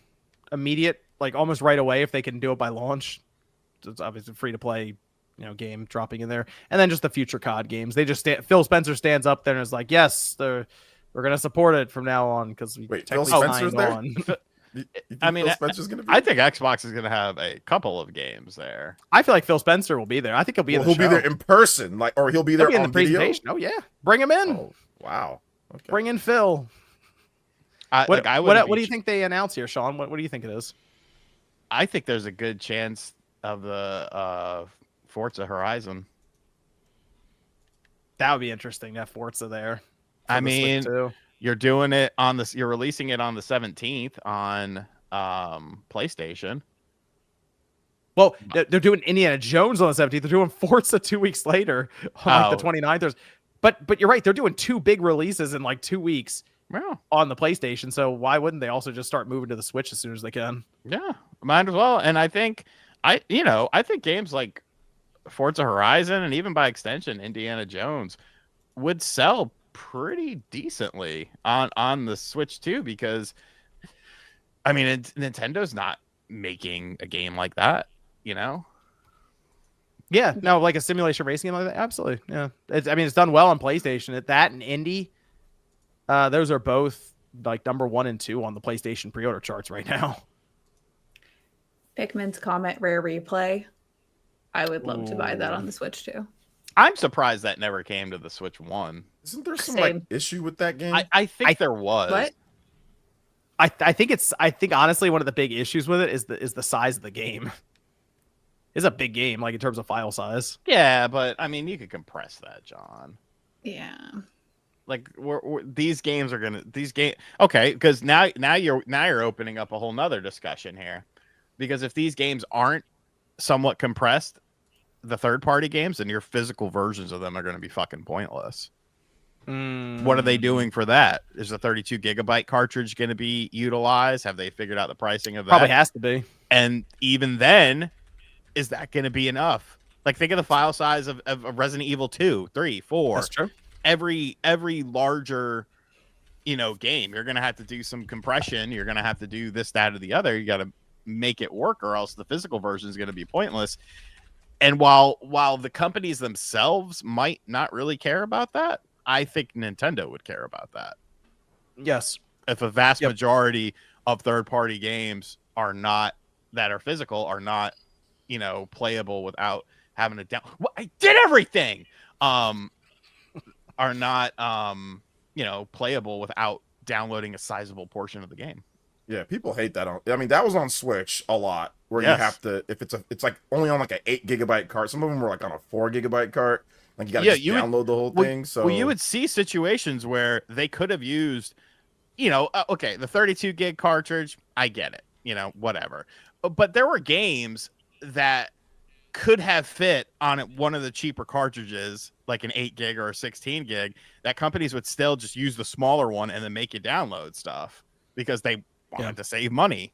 immediate, like almost right away if they can do it by launch. It's obviously free to play, game dropping in there, and then just the future COD games. They just Phil Spencer stands up there and is like, "Yes, we're gonna support it from now on because we Wait, Phil technically Spencer's signed there? on." You think I mean, Phil Spencer's gonna be? I think Xbox is gonna have a couple of games there. I feel like Phil Spencer will be there. I think he'll be. Well, in the he'll be there show. in person, or he'll be He'll there be in on the video. presentation. Oh yeah, bring him in. Oh, wow. Okay. Bring in Phil. I What wouldn't do you be- think they announce here, Sean? What do you think it is? I think there's a good chance of the Forza Horizon. That would be interesting to have Forza there. I for the Switch mean, too. you're doing it on this. You're releasing it on the 17th on PlayStation. Well, they're doing Indiana Jones on the 17th. They're doing Forza 2 weeks later on like the 29th. But you're right. They're doing 2 big releases in like 2 weeks Well, on the PlayStation. So why wouldn't they also just start moving to the Switch as soon as they can? yeah, might as well. And I think I think games like Forza Horizon and even by extension Indiana Jones would sell pretty decently on the Switch too, because I mean, Nintendo's not making a game like that, Yeah, no, like a simulation racing game like that. Absolutely. Yeah. It's done well on PlayStation. That and Indie, those are both like number 1 and 2 on the PlayStation pre-order charts right now. Pikmin's Comet Rare Replay. I would love to buy that on the Switch too. I'm surprised that never came to the Switch 1. Isn't there some Same. issue with that game? I think there was. What? I think honestly one of the big issues with it is the size of the game. It's a big game, like in terms of file size. Yeah, but I mean, you could compress that, John. Yeah. Like these games are gonna okay, because now you're opening up a whole nother discussion here, because if these games aren't somewhat compressed, the third party games, and your physical versions of them are going to be fucking pointless. What are they doing for that? Is the 32 gigabyte cartridge going to be utilized? Have they figured out the pricing of that? Probably has to be. And even then, is that going to be enough? Like, think of the file size of Resident Evil 2, 3, 4. That's true. Every larger, game, you're going to have to do some compression. You're going to have to do this, that, or the other. You got to make it work, or else the physical version is going to be pointless. And while the companies themselves might not really care about that, I think Nintendo would care about that. Yes. If a vast majority of third-party games that are physical are not, playable without having to down. Well, I did everything. Are not, playable without downloading a sizable portion of the game. Yeah, people hate that. I mean, that was on Switch a lot, where you have to, if it's like only on like an 8 gigabyte cart. Some of them were like on a 4 gigabyte cart. Like you got to download the whole thing. So you would see situations where they could have used, okay, the 32 gig cartridge. I get it, whatever. But there were games that could have fit on one of the cheaper cartridges, like an 8 gig or a 16 gig, that companies would still just use the smaller one and then make you download stuff because they wanted to save money.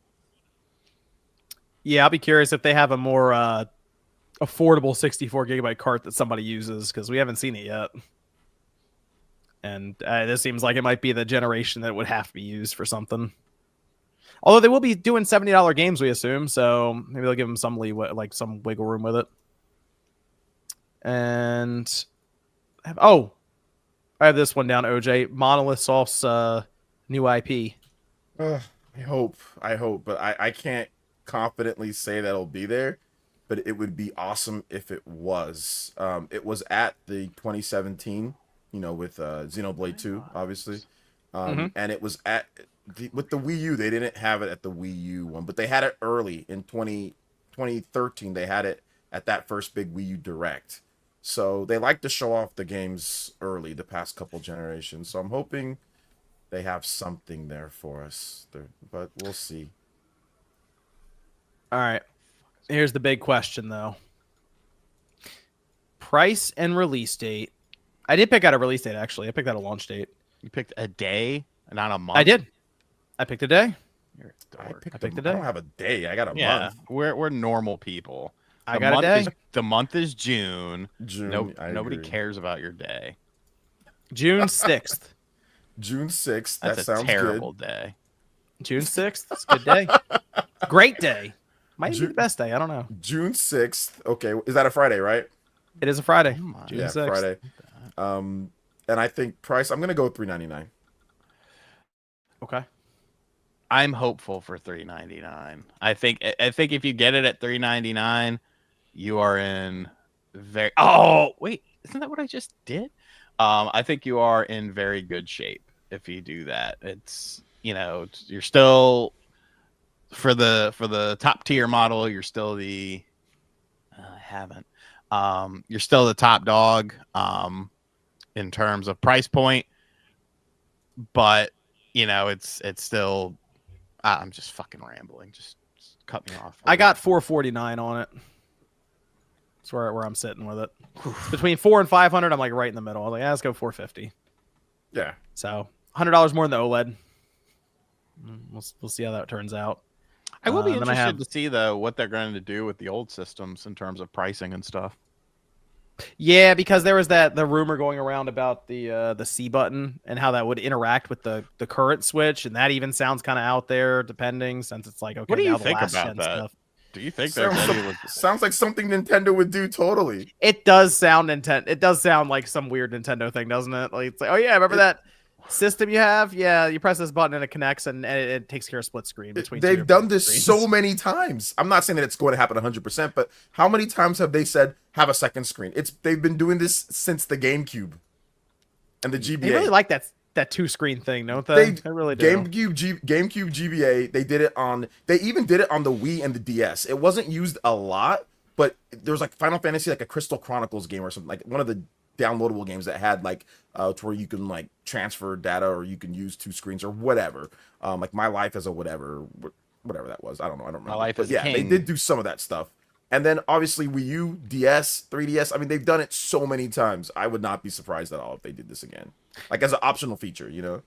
Yeah, I'll be curious if they have a more affordable 64 gigabyte cart that somebody uses, because we haven't seen it yet. And this seems like it might be the generation that would have to be used for something. Although they will be doing $70 games, we assume, so maybe they'll give them some leeway, like some wiggle room with it. And I have this one down, OJ. Monolith Soft's new IP. I hope, but I can't confidently say that it'll be there. But it would be awesome if it was. It was at the 2017, with Xenoblade 2, obviously. And it was with the Wii U. They didn't have it at the Wii U one, but they had it early in 2013. They had it at that first big Wii U Direct. So they like to show off the games early, the past couple generations. So I'm hoping they have something there for us. But we'll see. All right. Here's the big question, though. Price and release date. I did pick out a release date, actually. I picked out a launch date. You picked a day, not a month? I did. I picked a day. I picked a day. I don't have a day. I got a month. We're normal people. I got a day. The month is June. Nobody cares about your day. June 6th. June 6th. That's that sounds a terrible good. day. June 6th. It's a good day. Great day. Might be the best day. I don't know. June 6th. Okay. Is that a Friday, right? It is a Friday. June 6th. Friday. And I think price, I'm going to go $3.99. Okay. I'm hopeful for $3.99. I think if you get it at $3.99, you are in very. Oh wait, isn't that what I just did? I think you are in very good shape if you do that. It's you're still for the top tier model. You're still the I haven't. You're still the top dog in terms of price point, but it's still. I'm just fucking rambling. Just cut me off. I got $449 on it. That's where I'm sitting with it. Between $400 and $500, I'm like right in the middle. I'm like, let's go $450. Yeah. So $100 more than the OLED. We'll see how that turns out. I will be interested to see though what they're going to do with the old systems in terms of pricing and stuff. Yeah, because there was the rumor going around about the C button and how that would interact with the current Switch, and that even sounds kind of out there, depending, since it's like, okay, what do you now think the last about gen that? Stuff. Do you think sounds like something Nintendo would do? Totally. It does sound It does sound like some weird Nintendo thing, doesn't it? Like, it's like, oh yeah, remember that system you have? Yeah, you press this button and it connects, and it takes care of split screen between. They've done this screens so many times. I'm not saying that it's going to happen 100%, but how many times have they said have a second screen? They've been doing this since the GameCube and the GBA. They really like that. that 2-screen thing, don't they? They really do. GameCube GBA. They did it on. They even did it on the Wii and the DS. It wasn't used a lot, but there was like Final Fantasy, like a Crystal Chronicles game or something, like one of the downloadable games that had like to where you can like transfer data or you can use 2 screens or whatever. Like My Life as a whatever that was. I don't know. I don't remember. My Life but as a yeah, King. they did do some of that stuff. And then obviously Wii U, DS, 3DS. I mean, they've done it so many times. I would not be surprised at all if they did this again, like as an optional feature. You know.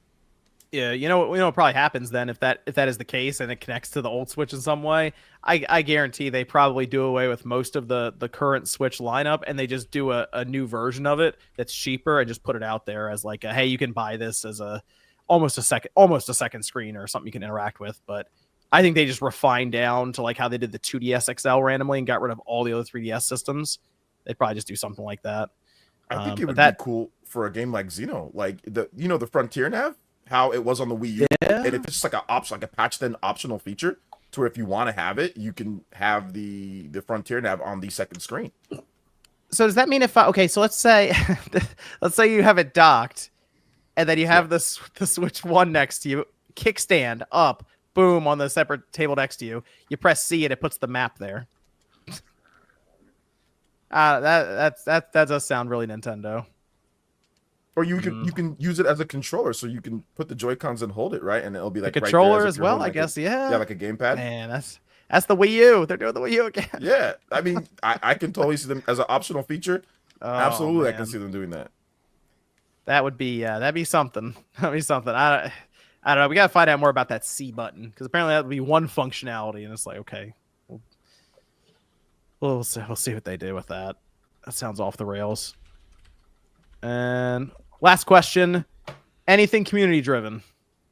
Yeah, you know what probably happens then if that is the case and it connects to the old Switch in some way. I guarantee they probably do away with most of the current Switch lineup and they just do a new version of it that's cheaper and just put it out there as like hey, you can buy this as almost a second screen or something you can interact with. But I think they just refined down to like how they did the 2DS XL randomly and got rid of all the other 3DS systems. They'd probably just do something like that. I think it would be cool for a game like Xeno, like the Frontier Nav, how it was on the Wii U, and if it's just like a patched in optional feature, to where if you want to have it, you can have the Frontier Nav on the second screen. So does that mean if so let's say you have it docked, and then you have the Switch 1 next to you, kickstand up, boom, on the separate table next to you. You press C and it puts the map there. That does sound really Nintendo. Or you can use it as a controller, so you can put the Joy-Cons and hold it, right, and it'll be like a controller right as well. I guess, yeah. Yeah, like a gamepad. Man, that's the Wii U. They're doing the Wii U again. Yeah, I mean, I can totally see them as an optional feature. Absolutely, man. I can see them doing that. That'd be something. That'd be something. I don't know. We gotta find out more about that C button because apparently that would be one functionality, and it's like okay, we'll see what they do with that. That sounds off the rails. And last question: anything community driven,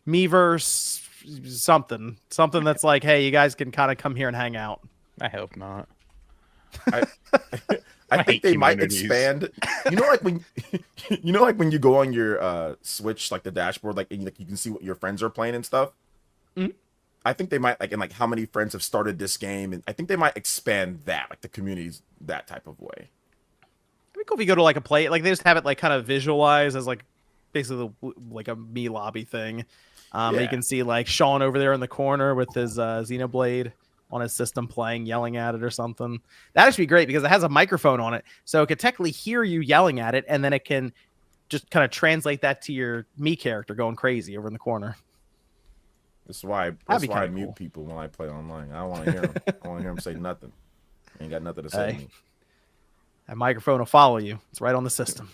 Miiverse, something that's like, hey, you guys can kind of come here and hang out. I hope not. I think they might expand. You know, like when you go on your Switch, like the dashboard, like you can see what your friends are playing and stuff. Mm-hmm. I think they might like how many friends have started this game, and I think they might expand that, like the communities that type of way. It'd be cool if you go to like a play, like they just have it like kind of visualized as like basically like a me lobby thing. You can see like Sean over there in the corner with his Xenoblade on his system playing, yelling at it or something. That'd actually be great because it has a microphone on it. So it could technically hear you yelling at it, and then it can just kind of translate that to your me character going crazy over in the corner. That's why I mute people when I play online. I don't want to hear them. I want to hear them say nothing. Ain't got nothing to say to me. That microphone will follow you. It's right on the system.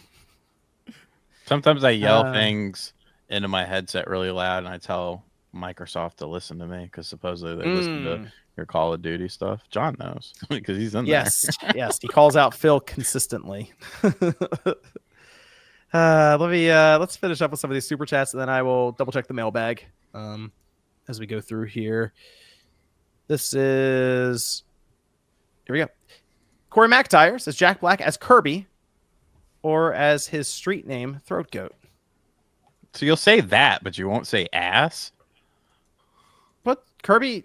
Sometimes I yell things into my headset really loud, and I tell Microsoft to listen to me because supposedly they listen to your Call of Duty stuff. John knows because he's in there. Yes, he calls out Phil consistently. Let's finish up with some of these super chats, and then I will double check the mailbag as we go through here. Here we go. Corey McIntyre says Jack Black as Kirby, or as his street name, Throat Goat. So you'll say that, but you won't say ass. But Kirby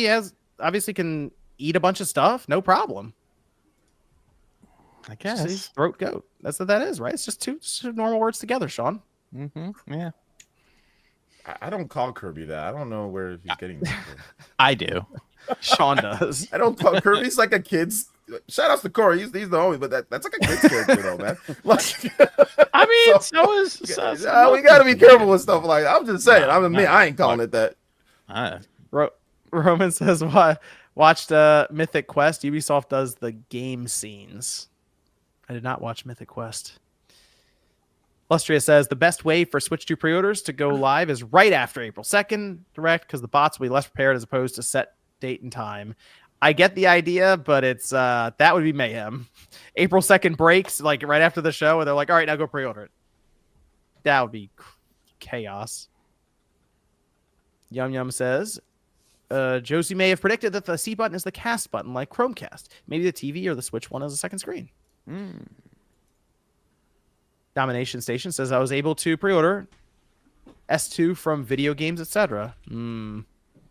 has obviously can eat a bunch of stuff, no problem. I guess he's Throat Goat. That's what that is, right? It's just two normal words together, Sean. Mm-hmm. Yeah. I don't call Kirby that. I don't know where he's getting that from. I do. Sean does. I don't call Kirby's like a kid's. Shout outs to Corey. He's the homie, but that's like a kid's character though, man. Like, I mean, so we got to be careful with stuff like that. I'm just saying. I ain't calling it that. Roman says, watched Mythic Quest. Ubisoft does the game scenes. I did not watch Mythic Quest. Lustria says, the best way for Switch 2 pre-orders to go live is right after April 2nd, direct, because the bots will be less prepared as opposed to set date and time. I get the idea, but it's that would be mayhem. April 2nd breaks, like right after the show, and they're like, all right, now go pre-order it. That would be chaos. Yum Yum says, Josie may have predicted that the C button is the cast button, like Chromecast. Maybe the TV or the Switch one has a second screen. Domination Station says, I was able to pre-order S2 from Video Games, etc. That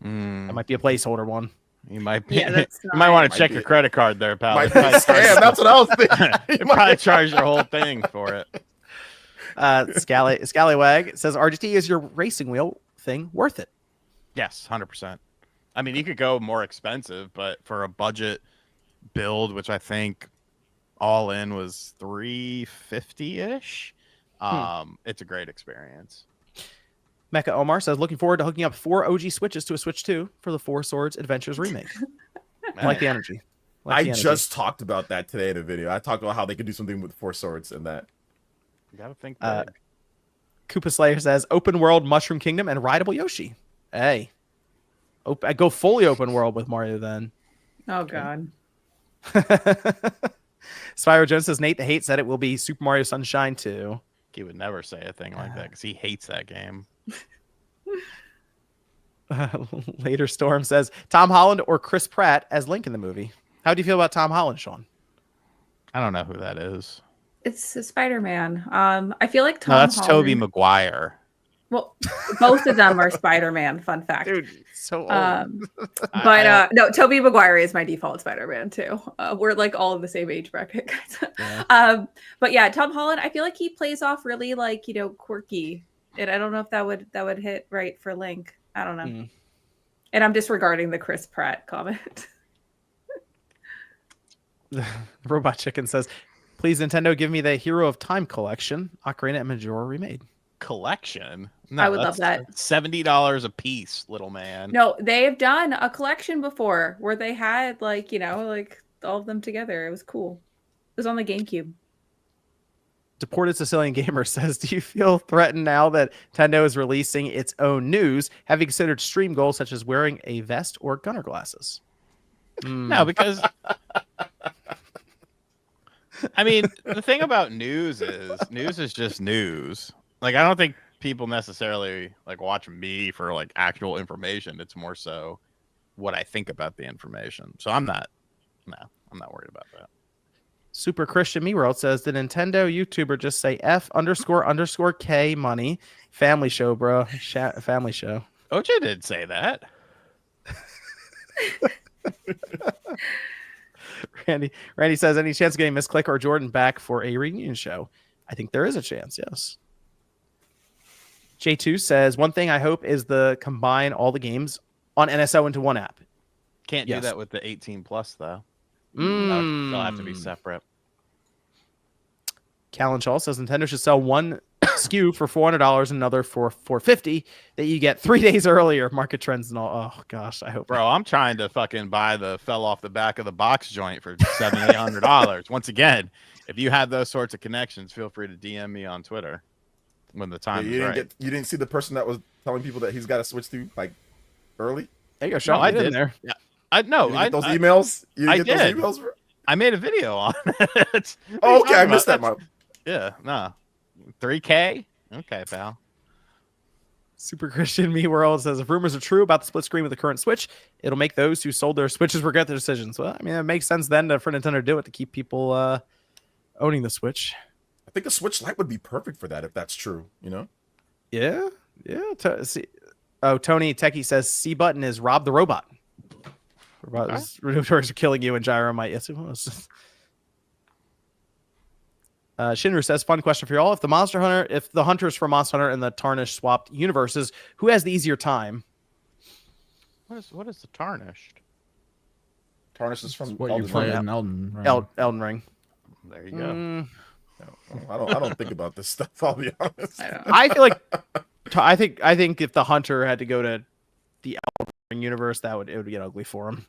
might be a placeholder one. You might be. Yeah, you might want to check your credit card there, pal. Might be a scam. That's what I was thinking. You probably charge your whole thing for it. Scallywag says RGT, is your racing wheel thing worth it? Yes, 100%. I mean, you could go more expensive, but for a budget build, which I think all in was $350-ish, it's a great experience. Mecha Omar says, looking forward to hooking up 4 OG Switches to a Switch 2 for the Four Swords Adventures remake. I like the energy. I just talked about that today in a video. I talked about how they could do something with Four Swords and that. You gotta think big. Koopa Slayer says, open world Mushroom Kingdom and rideable Yoshi. Hey. I go fully open world with Mario then. Oh, God. Spyro Jones says, Nate the Hate said it will be Super Mario Sunshine 2. He would never say a thing like that because he hates that game. Later Storm says, Tom Holland or Chris Pratt as Link in the movie. How do you feel about Tom Holland, Sean? I don't know who that is. It's a Spider-Man. I feel like Tom No, that's Holland... Tobey Maguire. Well, both of them are Spider-Man. Fun fact. Dude, so old. No, Tobey Maguire is my default Spider-Man too. We're like all in the same age bracket, guys. Yeah. But yeah, Tom Holland, I feel like he plays off really like, quirky. And I don't know if that would hit right for Link. I don't know. And I'm disregarding the Chris Pratt comment. Robot Chicken says, please Nintendo give me the Hero of Time collection, Ocarina and Majora remade. Collection? No, I would love that. $70 a piece, little man. No, they've done a collection before where they had like all of them together. It was cool. It was on the GameCube. Deported Sicilian Gamer says, do you feel threatened now that Nintendo is releasing its own news? Have you considered stream goals such as wearing a vest or gunner glasses? No, because I mean, the thing about news is just news. Like, I don't think people necessarily like watch me for like actual information. It's more so what I think about the information. So I'm not worried about that. Super Christian Me World says, the Nintendo YouTuber just say F__K money. Family show, bro. Family show. OJ did say that. Randy says, any chance of getting Miss Click or Jordan back for a reunion show? I think there is a chance, yes. J2 says, one thing I hope is the combine all the games on NSO into one app. Can't do that with the 18 plus though. They'll They'll have to be separate. Callan Shaw says Nintendo should sell one SKU for $400 and another for $450 that you get 3 days earlier. Market trends and all. Oh gosh, I hope. Bro, I'm trying to fucking buy the fell off the back of the box joint for $700-800. Once again, if you have those sorts of connections, feel free to DM me on Twitter when the time is right. You didn't see the person that was telling people that he's got to switch to like early? There you go, Sean. No, I did. In there. Yeah. I know. I those emails. You I did. Those did. emails, bro? I made a video on it. Oh, okay, I missed that. Yeah, no. 3K? Okay, pal. Super Christian Me World says, if rumors are true about the split screen with the current Switch, it'll make those who sold their Switches regret their decisions. Well, I mean, it makes sense then for Nintendo to do it to keep people owning the Switch. I think a Switch Lite would be perfect for that if that's true, Yeah. Tony Techie says C button is Rob the Robot. Robots are killing you and Gyro might. Yes, it was. Shinru says, fun question for y'all. If the hunters for Monster Hunter and the Tarnished swapped universes, who has the easier time? What is the Tarnished? Tarnished is from what you play in Elden Ring. Elden Ring. There you go. I don't think about this stuff, I'll be honest. I feel like I think if the hunter had to go to the Elden Ring universe, it would get ugly for him.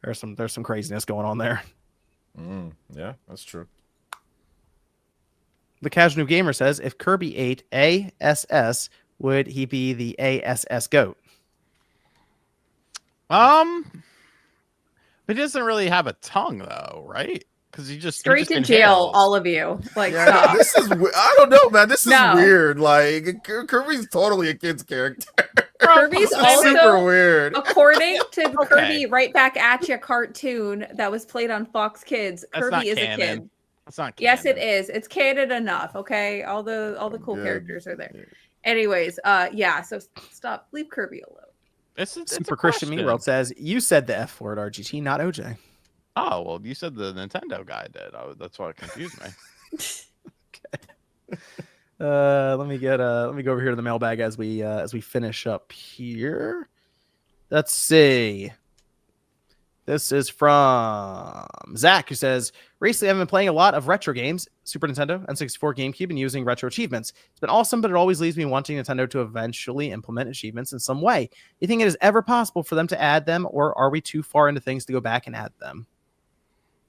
There's some craziness going on there. Yeah, that's true. The Casual Gamer says, if Kirby ate ASS, would he be the ASS goat? He doesn't really have a tongue though, right? Because he just straight to jail, all of you. Like, stop. This is I don't know, man. This is weird. Like, Kirby's totally a kid's character. Kirby's also super weird. According to Kirby Right Back at Ya cartoon that was played on Fox Kids, Kirby is a kid. It's not canon. Yes, it is. It's canon enough. Okay, all the cool characters are there. Anyways, so stop. Leave Kirby alone. It's Super Christian Me World says, you said the F word, RGT, not OJ. Oh, well, you said the Nintendo guy did. That's why it confused me. Okay. Let me go over here to the mailbag as we finish up here. Let's see. This is from Zach, who says, recently I've been playing a lot of retro games, Super Nintendo, N64, GameCube, and using retro achievements. It's been awesome, but it always leaves me wanting Nintendo to eventually implement achievements in some way. Do you think it is ever possible for them to add them, or are we too far into things to go back and add them?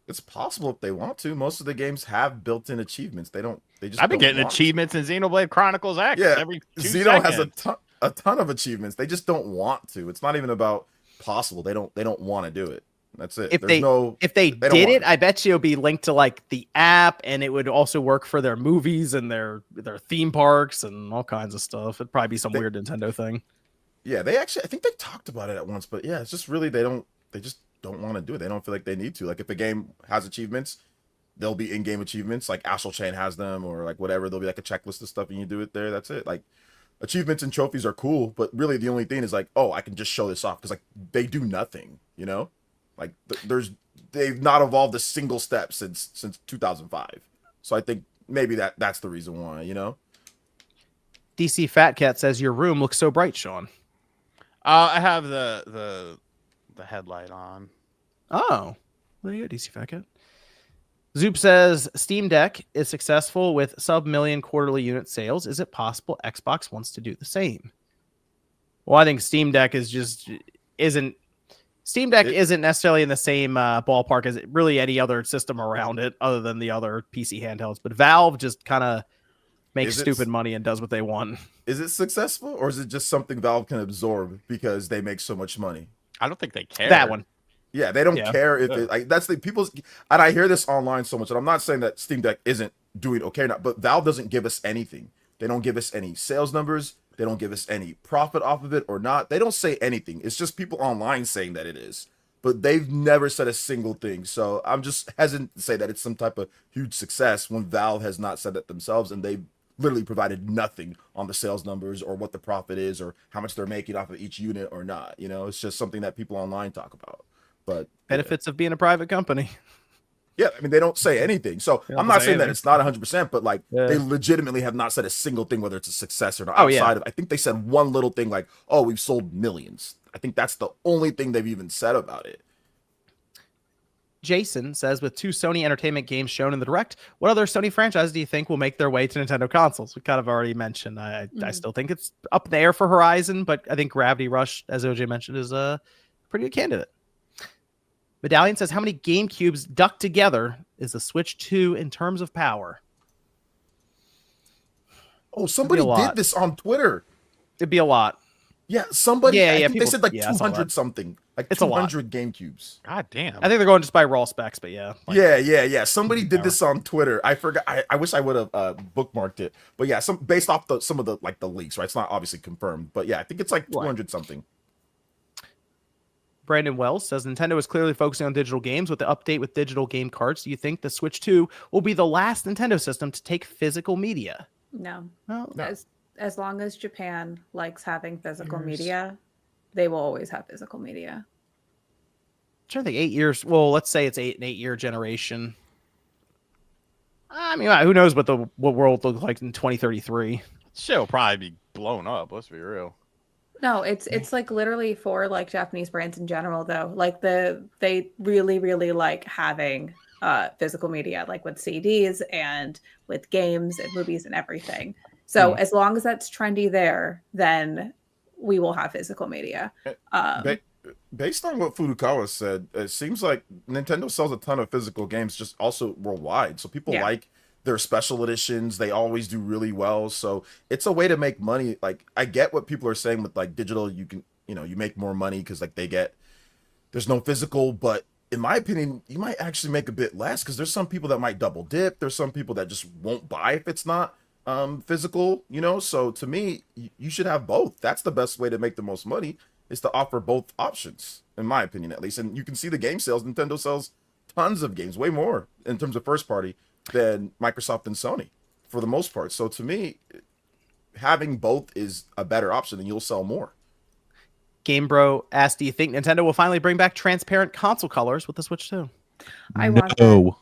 It's possible if they want to. Most of the games have built-in achievements. They just. I've been don't getting want achievements in Xenoblade Chronicles X. Yeah, every 2 Xeno has seconds. a ton of achievements. They just don't want to. It's not even about possible. They don't want to do it. That's it. If they don't did want it, I bet you it'll be linked to like the app, and it would also work for their movies and their theme parks and all kinds of stuff. It'd probably be some weird Nintendo thing. Yeah, I think they talked about it at once, but yeah, it's just really they just don't want to do it. They don't feel like they need to. Like if a game has achievements, there'll be in-game achievements, like Astral Chain has them, or like whatever. There'll be like a checklist of stuff, and you do it there. That's it. Like achievements and trophies are cool, but really the only thing is like, oh, I can just show this off because like they do nothing, you know. Like they've not evolved a single step since 2005. So I think maybe that's the reason why, you know. DC Fat Cat says your room looks so bright, Sean. I have the headlight on. Oh, there you go, DC Fat Cat. Zoop says Steam Deck is successful with sub-million quarterly unit sales. Is it possible Xbox wants to do the same? Well, I think Steam Deck isn't necessarily in the same ballpark as really any other system around it, other than the other PC handhelds. But Valve just kind of makes stupid money and does what they want. Is it successful, or is it just something Valve can absorb because they make so much money? I don't think they care. That one. Yeah, they don't care if it, like that's the people's, and I hear this online so much, and I'm not saying that Steam Deck isn't doing okay or not, but Valve doesn't give us anything. They don't give us any sales numbers. They don't give us any profit off of it or not. They don't say anything. It's just people online saying that it is, but they've never said a single thing. So I'm just hesitant to say that it's some type of huge success when Valve has not said that themselves, and they've literally provided nothing on the sales numbers or what the profit is or how much they're making off of each unit or not. You know, it's just something that people online talk about. But benefits of being a private company. Yeah, I mean, they don't say anything. So I'm not saying that it's not 100%, but like they legitimately have not said a single thing, whether it's a success or not. Outside of, I think they said one little thing like, oh, we've sold millions. I think that's the only thing they've even said about it. Jason says, with 2 Sony Entertainment games shown in the Direct, what other Sony franchises do you think will make their way to Nintendo consoles? We kind of already mentioned. I still think it's up there for Horizon, but I think Gravity Rush, as OJ mentioned, is a pretty good candidate. Medallion says, how many GameCubes ducked together is the Switch 2 in terms of power? Oh, somebody did this on Twitter. It'd be a lot. Yeah, somebody. I think people, they said like 200 something. Like it's 200 GameCubes. God damn. I think they're going just by raw specs, but yeah. Like, yeah. Somebody did this on Twitter. I forgot. I wish I would have bookmarked it. But yeah, based off some of the like the leaks, right? It's not obviously confirmed, but yeah, I think it's like 200 something. Brandon Wells says Nintendo is clearly focusing on digital games with the update with digital game cards. Do you think the Switch 2 will be the last Nintendo system to take physical media? No. No. As long as Japan likes having physical media, they will always have physical media. I'm trying to think 8 years. Well, let's say it's an 8-year generation. I mean, who knows what world will look like in 2033? Shit will probably be blown up. Let's be real. No, it's like literally for like Japanese brands in general though. Like they really, really like having physical media, like with CDs and with games and movies and everything. So as long as that's trendy there, then we will have physical media. Based on what Furukawa said, it seems like Nintendo sells a ton of physical games just also worldwide. So people like their special editions. They always do really well. So it's a way to make money. Like I get what people are saying with like digital, you can, you make more money because like there's no physical, but in my opinion, you might actually make a bit less because there's some people that might double dip. There's some people that just won't buy if it's not physical, So to me, you should have both. That's the best way to make the most money is to offer both options, in my opinion, at least. And you can see the game sales. Nintendo sells tons of games, way more in terms of first party than Microsoft and Sony for the most part. So to me, having both is a better option and you'll sell more. Game Bro asked, do you think Nintendo will finally bring back transparent console colors with the Switch 2? I want that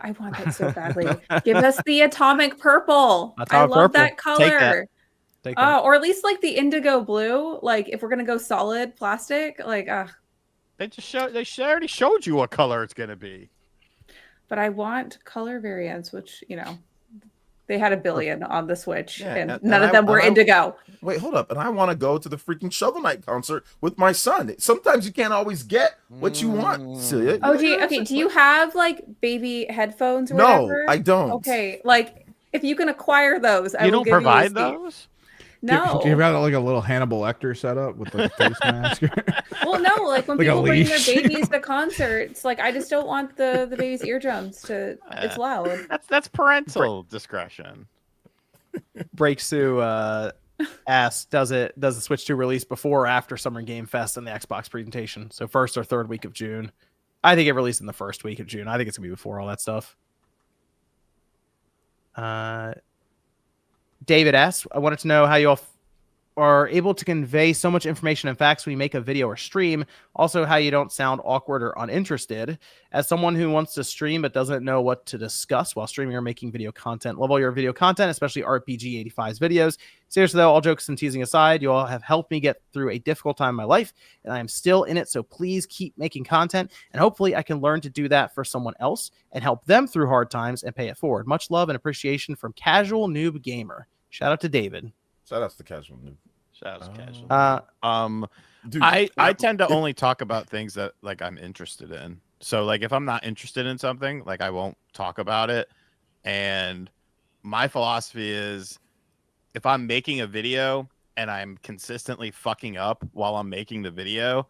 I want that so badly. Give us the atomic purple. I Atomic love purple. that color. Take that. Oh, or at least like the indigo blue. Like if we're gonna go solid plastic, like They already showed you what color it's gonna be. but I want color variants, which they had 1 billion on the Switch, Yeah, and and none of them were indigo. Wait, hold up. And I want to go to the freaking Shovel Knight concert with my son. Sometimes you can't always get what you want. Celia. Oh, You do you have like baby headphones or No, whatever? I don't. Okay, like if you can acquire those, I You will don't give provide you a seat. those? No. Do you have like a little Hannibal Lecter setup with like a face mask? Well, no, like when Like a people bring their leash. babies to concerts, like I just don't want the baby's eardrums to. It's loud. That's parental discretion. Breaksu asked, does the Switch 2 release before or after Summer Game Fest and the Xbox presentation? So first or third week of June. I think it released in the first week of June. I think it's gonna be before all that stuff. David asks, I wanted to know how you all are able to convey so much information and facts when you make a video or stream. Also, how you don't sound awkward or uninterested. As someone who wants to stream but doesn't know what to discuss while streaming or making video content, love all your video content, especially RPG 85's videos. Seriously though, all jokes and teasing aside, you all have helped me get through a difficult time in my life, and I am still in it. So please keep making content, and hopefully I can learn to do that for someone else and help them through hard times and pay it forward. Much love and appreciation from Casual Noob Gamer. Shout out to David. Shout out to Casual Noob. Shout out to Casual. Dude, I tend to only talk about things that like I'm interested in. So like if I'm not interested in something, like I won't talk about it. And my philosophy is if I'm making a video and I'm consistently fucking up while I'm making the video,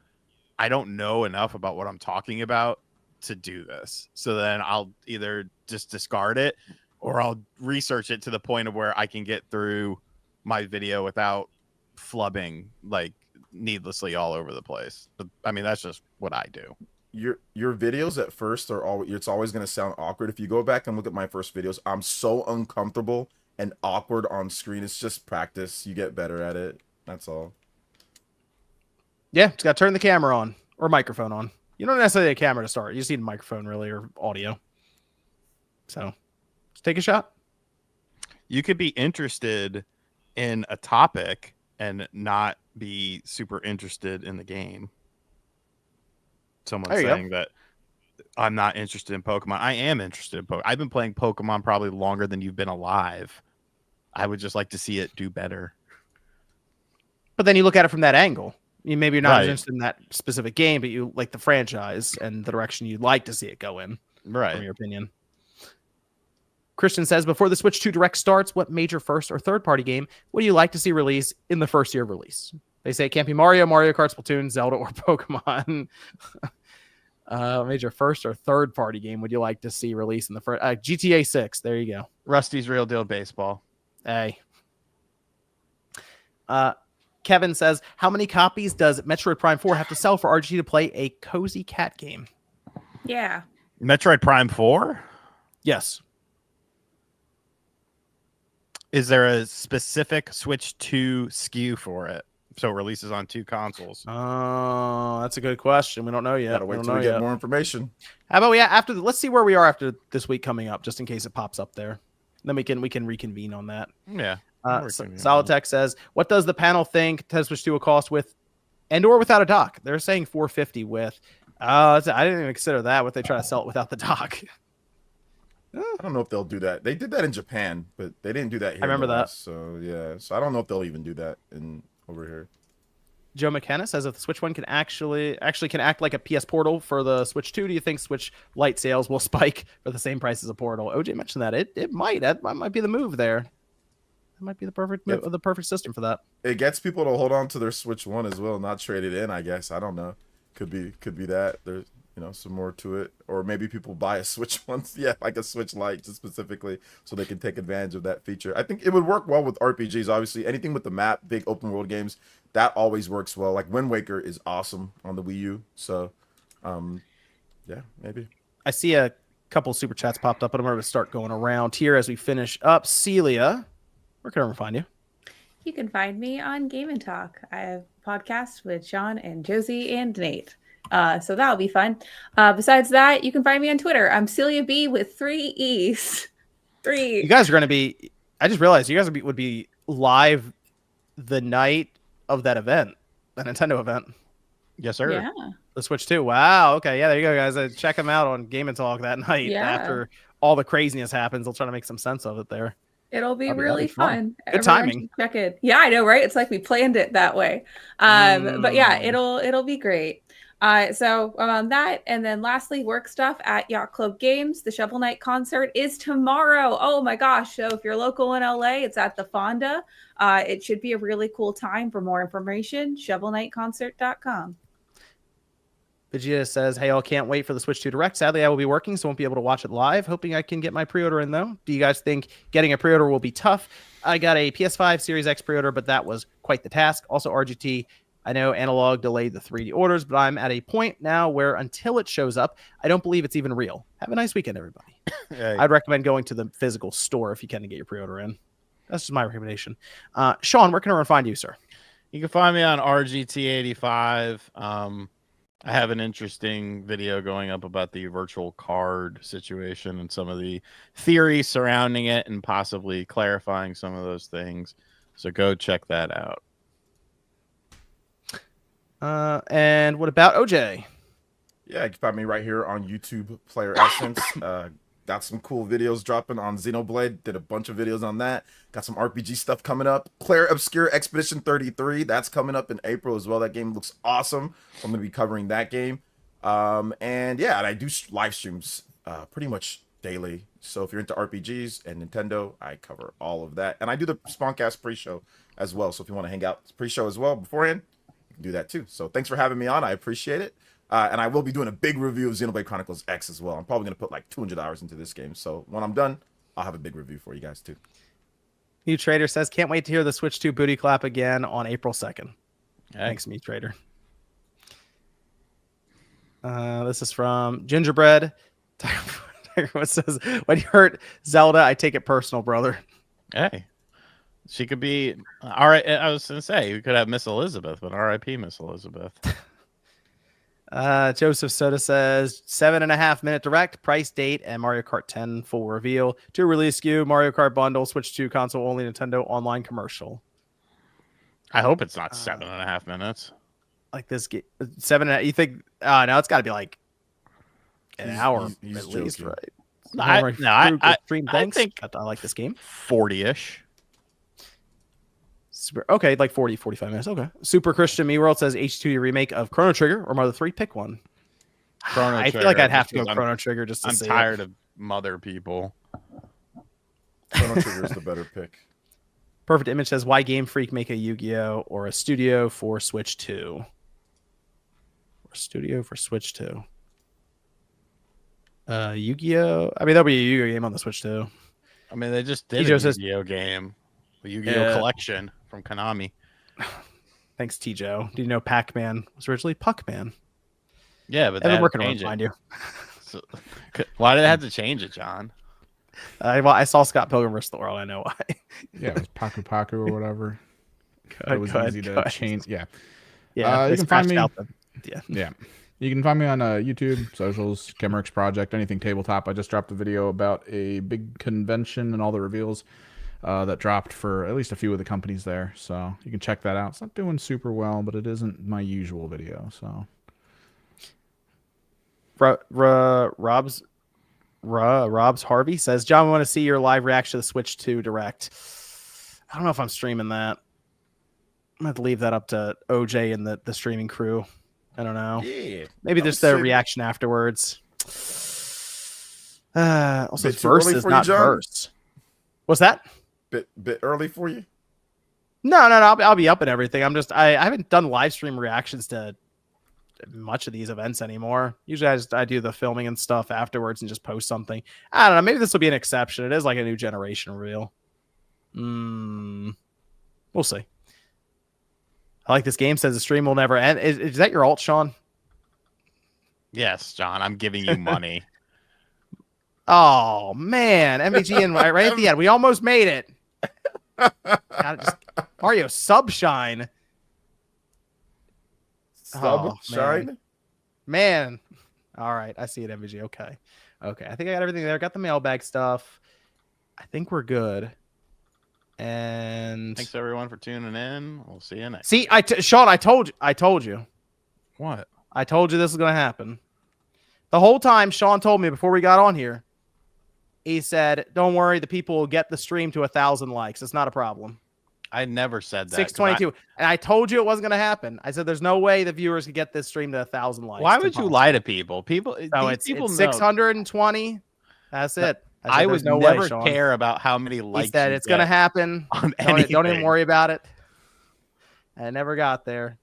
I don't know enough about what I'm talking about to do this. So then I'll either just discard it or I'll research it to the point of where I can get through my video without flubbing like needlessly all over the place. But, I mean, that's just what I do. Your videos at first it's always going to sound awkward. If you go back and look at my first videos, I'm so uncomfortable and awkward on screen. It's just practice. You get better at it. That's all. Yeah, just got to turn the camera on or microphone on. You don't necessarily need a camera to start. You just need a microphone, really, or audio. So, just take a shot. You could be interested in a topic and not be super interested in the game. Someone saying that I'm not interested in Pokemon. I am interested in Pokemon. I've been playing Pokemon probably longer than you've been alive. I would just like to see it do better. But then you look at it from that angle. Maybe you're not Right. interested in that specific game, but you like the franchise and the direction you'd like to see it go in, Right. from your opinion. Christian says, before the Switch 2 Direct starts, what major first or third-party game would you like to see release in the first year of release? They say it can't be Mario, Mario Kart, Splatoon, Zelda, or Pokemon. Major first or third-party game would you like to see release in the first? GTA 6. There you go. Rusty's Real Deal Baseball. Hey. Kevin says, how many copies does Metroid Prime 4 have to sell for RG to play a cozy cat game? Yeah. Metroid Prime 4? Yes. Is there a specific Switch 2 SKU for it? So it releases on 2 consoles. Oh, that's a good question. We don't know yet. Gotta wait till we get more information. How about let's see where we are after this week coming up, just in case it pops up there. Then we can reconvene on that. Yeah. Solitech says, what does the panel think Nintendo Switch 2 will cost with and or without a dock? They're saying $450 with. I didn't even consider that. What they try to sell it without the dock. I don't know if they'll do that. They did that in Japan, but they didn't do that here. I remember that. So yeah. So I don't know if they'll even do that over here. Joe McKenna says if the Switch 1 can actually can act like a PS Portal for the Switch 2, do you think Switch Lite sales will spike for the same price as a Portal? OJ mentioned that. It might. That might be the move there. That might be the perfect move, the perfect system for that. It gets people to hold on to their Switch 1 as well, not trade it in, I guess. I don't know. Could be that. There's some more to it. Or maybe people buy a Switch 1, like a Switch Lite just specifically so they can take advantage of that feature. I think it would work well with RPGs, obviously. Anything with the map, big open world games, that always works well. Like Wind Waker is awesome on the Wii U. So, yeah, maybe. I see a couple super chats popped up, but I'm going to start going around here as we finish up. Celia, where can everyone find you? You can find me on Game and Talk. I have a podcast with Sean and Josie and Nate. So that'll be fun. Besides that, you can find me on Twitter. I'm Celia B with 3 E's. 3. You guys are going to be, I just realized you guys would be live the night of that event, the Nintendo event. Yes, sir. Yeah. The Switch 2. Wow. Okay. Yeah, there you go, guys. Check them out on Game & Talk that night after all the craziness happens. They'll try to make some sense of it there. It'll be really fun. Good timing. Check it. Yeah, I know, right? It's like we planned it that way. But yeah, it'll be great. So on that, and then lastly, work stuff at Yacht Club Games. The Shovel Knight concert is tomorrow. Oh my gosh! So if you're local in LA, it's at the Fonda. It should be a really cool time. For more information, shovelknightconcert.com. Vegeta says, "Hey, all, can't wait for the Switch 2 Direct. Sadly, I will be working, so won't be able to watch it live. Hoping I can get my pre-order in, though. Do you guys think getting a pre-order will be tough? I got a PS5 Series X pre-order, but that was quite the task. Also, RGT, I know Analog delayed the 3D orders, but I'm at a point now where until it shows up, I don't believe it's even real. Have a nice weekend, everybody." Hey. I'd recommend going to the physical store if you can to get your pre-order in. That's just my recommendation. Sean, where can everyone find you, sir? You can find me on RGT85. I have an interesting video going up about the virtual card situation and some of the theories surrounding it and possibly clarifying some of those things. So go check that out. And what about OJ? Yeah, you can find me right here on YouTube, Player Essence. Got some cool videos dropping on Xenoblade. Did a bunch of videos on that. Got some RPG stuff coming up. Claire Obscure Expedition 33. That's coming up in April as well. That game looks awesome. So I'm going to be covering that game. And yeah, and I do live streams pretty much daily. So if you're into RPGs and Nintendo, I cover all of that. And I do the Spawncast pre-show as well. So if you want to hang out pre-show as well beforehand, you can do that too. So thanks for having me on. I appreciate it. And I will be doing a big review of Xenoblade Chronicles X as well. I'm probably going to put like 200 hours into this game. So when I'm done, I'll have a big review for you guys too. New Trader says, can't wait to hear the Switch 2 booty clap again on April 2nd. Hey. Thanks, Me Trader. This is from Gingerbread. What says, when you hurt Zelda, I take it personal, brother. Hey, she could be all right. I was going to say we could have Miss Elizabeth, but R.I.P. Miss Elizabeth. Joseph Soda says 7.5 minute direct, price, date, and Mario Kart 10 full reveal. To release SKU, Mario Kart bundle, Switch 2 console only, Nintendo online commercial. I hope it's not 7.5 minutes. Like this game, 7.5. You think? No, it's got to be like an hour he's at least, joking. right? I think I like this game. 40-ish. Okay, like 40, 45 minutes. Okay. Super Christian Me World says H2 remake of Chrono Trigger or Mother 3. Pick one. I feel like I'd have to go Chrono Trigger just to I'm see tired of Mother people. Chrono Trigger is the better pick. Perfect Image says, why Game Freak make a Yu-Gi-Oh or a studio for Switch 2? Or studio for Switch 2. Yu-Gi-Oh. I mean, there'll be a Yu-Gi-Oh game on the Switch 2. I mean, they just did a Yu-Gi-Oh game. The Yu-Gi-Oh collection from Konami. Thanks, T-Joe. Do you know Pac-Man was originally Puck-Man? Yeah, but I've been working on to find you. So, why did it have to change it, John? Well, I saw Scott Pilgrim vs. the World. I know why. Yeah, it was Paku Paku or whatever. It was easy to change. Yeah. Yeah. You can find me. Yeah. You can find me on YouTube, socials, Kemmerix Project, anything tabletop. I just dropped a video about a big convention and all the reveals that dropped for at least a few of the companies there. So you can check that out. It's not doing super well, but it isn't my usual video. So Rob's Harvey says, John, I want to see your live reaction to the Switch 2 Direct. I don't know if I'm streaming that. I'm going to leave that up to OJ and the streaming crew. I don't know. Yeah. Maybe just their reaction afterwards. Also, verse is not verse. What's that? Bit early for you? No. I'll be up and everything. I haven't done live stream reactions to much of these events anymore. Usually I do the filming and stuff afterwards and just post something. I don't know. Maybe this will be an exception. It is like a new generation reveal. We'll see. I like this game. Says the stream will never end. Is that your alt, Sean? Yes, John. I'm giving you money. Oh man, MVG and right at the end. We almost made it. Mario Subshine. Subshine? Man. All right. I see it, MVG. Okay. I think I got everything there. Got the mailbag stuff. I think we're good. And Thanks everyone for tuning in. We'll see you next. see, Sean, I told you. What? I told you this was going to happen. The whole time Sean told me before we got on here, he said, don't worry, the people will get the stream to 1,000 likes. It's not a problem. I never said that. 622. And I told you it wasn't going to happen. I said, there's no way the viewers could get this stream to 1,000 likes. Why would you lie to people? People, So these it's people know. 620. That's it. I said, would "There's no never way, Sean." care about how many likes. He said, you it's going to get happen. on Don't even anything. worry about it. And it never got there.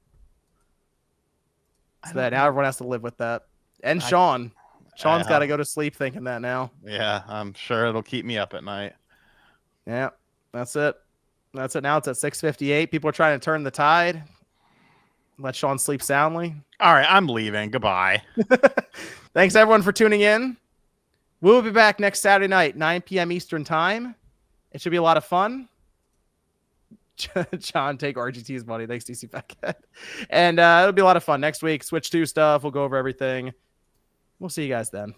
So that now everyone has to live with that. And Sean's got to go to sleep thinking that now. Yeah, I'm sure it'll keep me up at night. Yeah, that's it. That's it. Now it's at 6:58. People are trying to turn the tide. Let Sean sleep soundly. All right, I'm leaving. Goodbye. Thanks everyone for tuning in. We'll be back next Saturday night, 9 p.m. Eastern time. It should be a lot of fun. John, take RGT's money. Thanks, DC Packet. And it'll be a lot of fun next week. Switch 2 stuff. We'll go over everything. We'll see you guys then.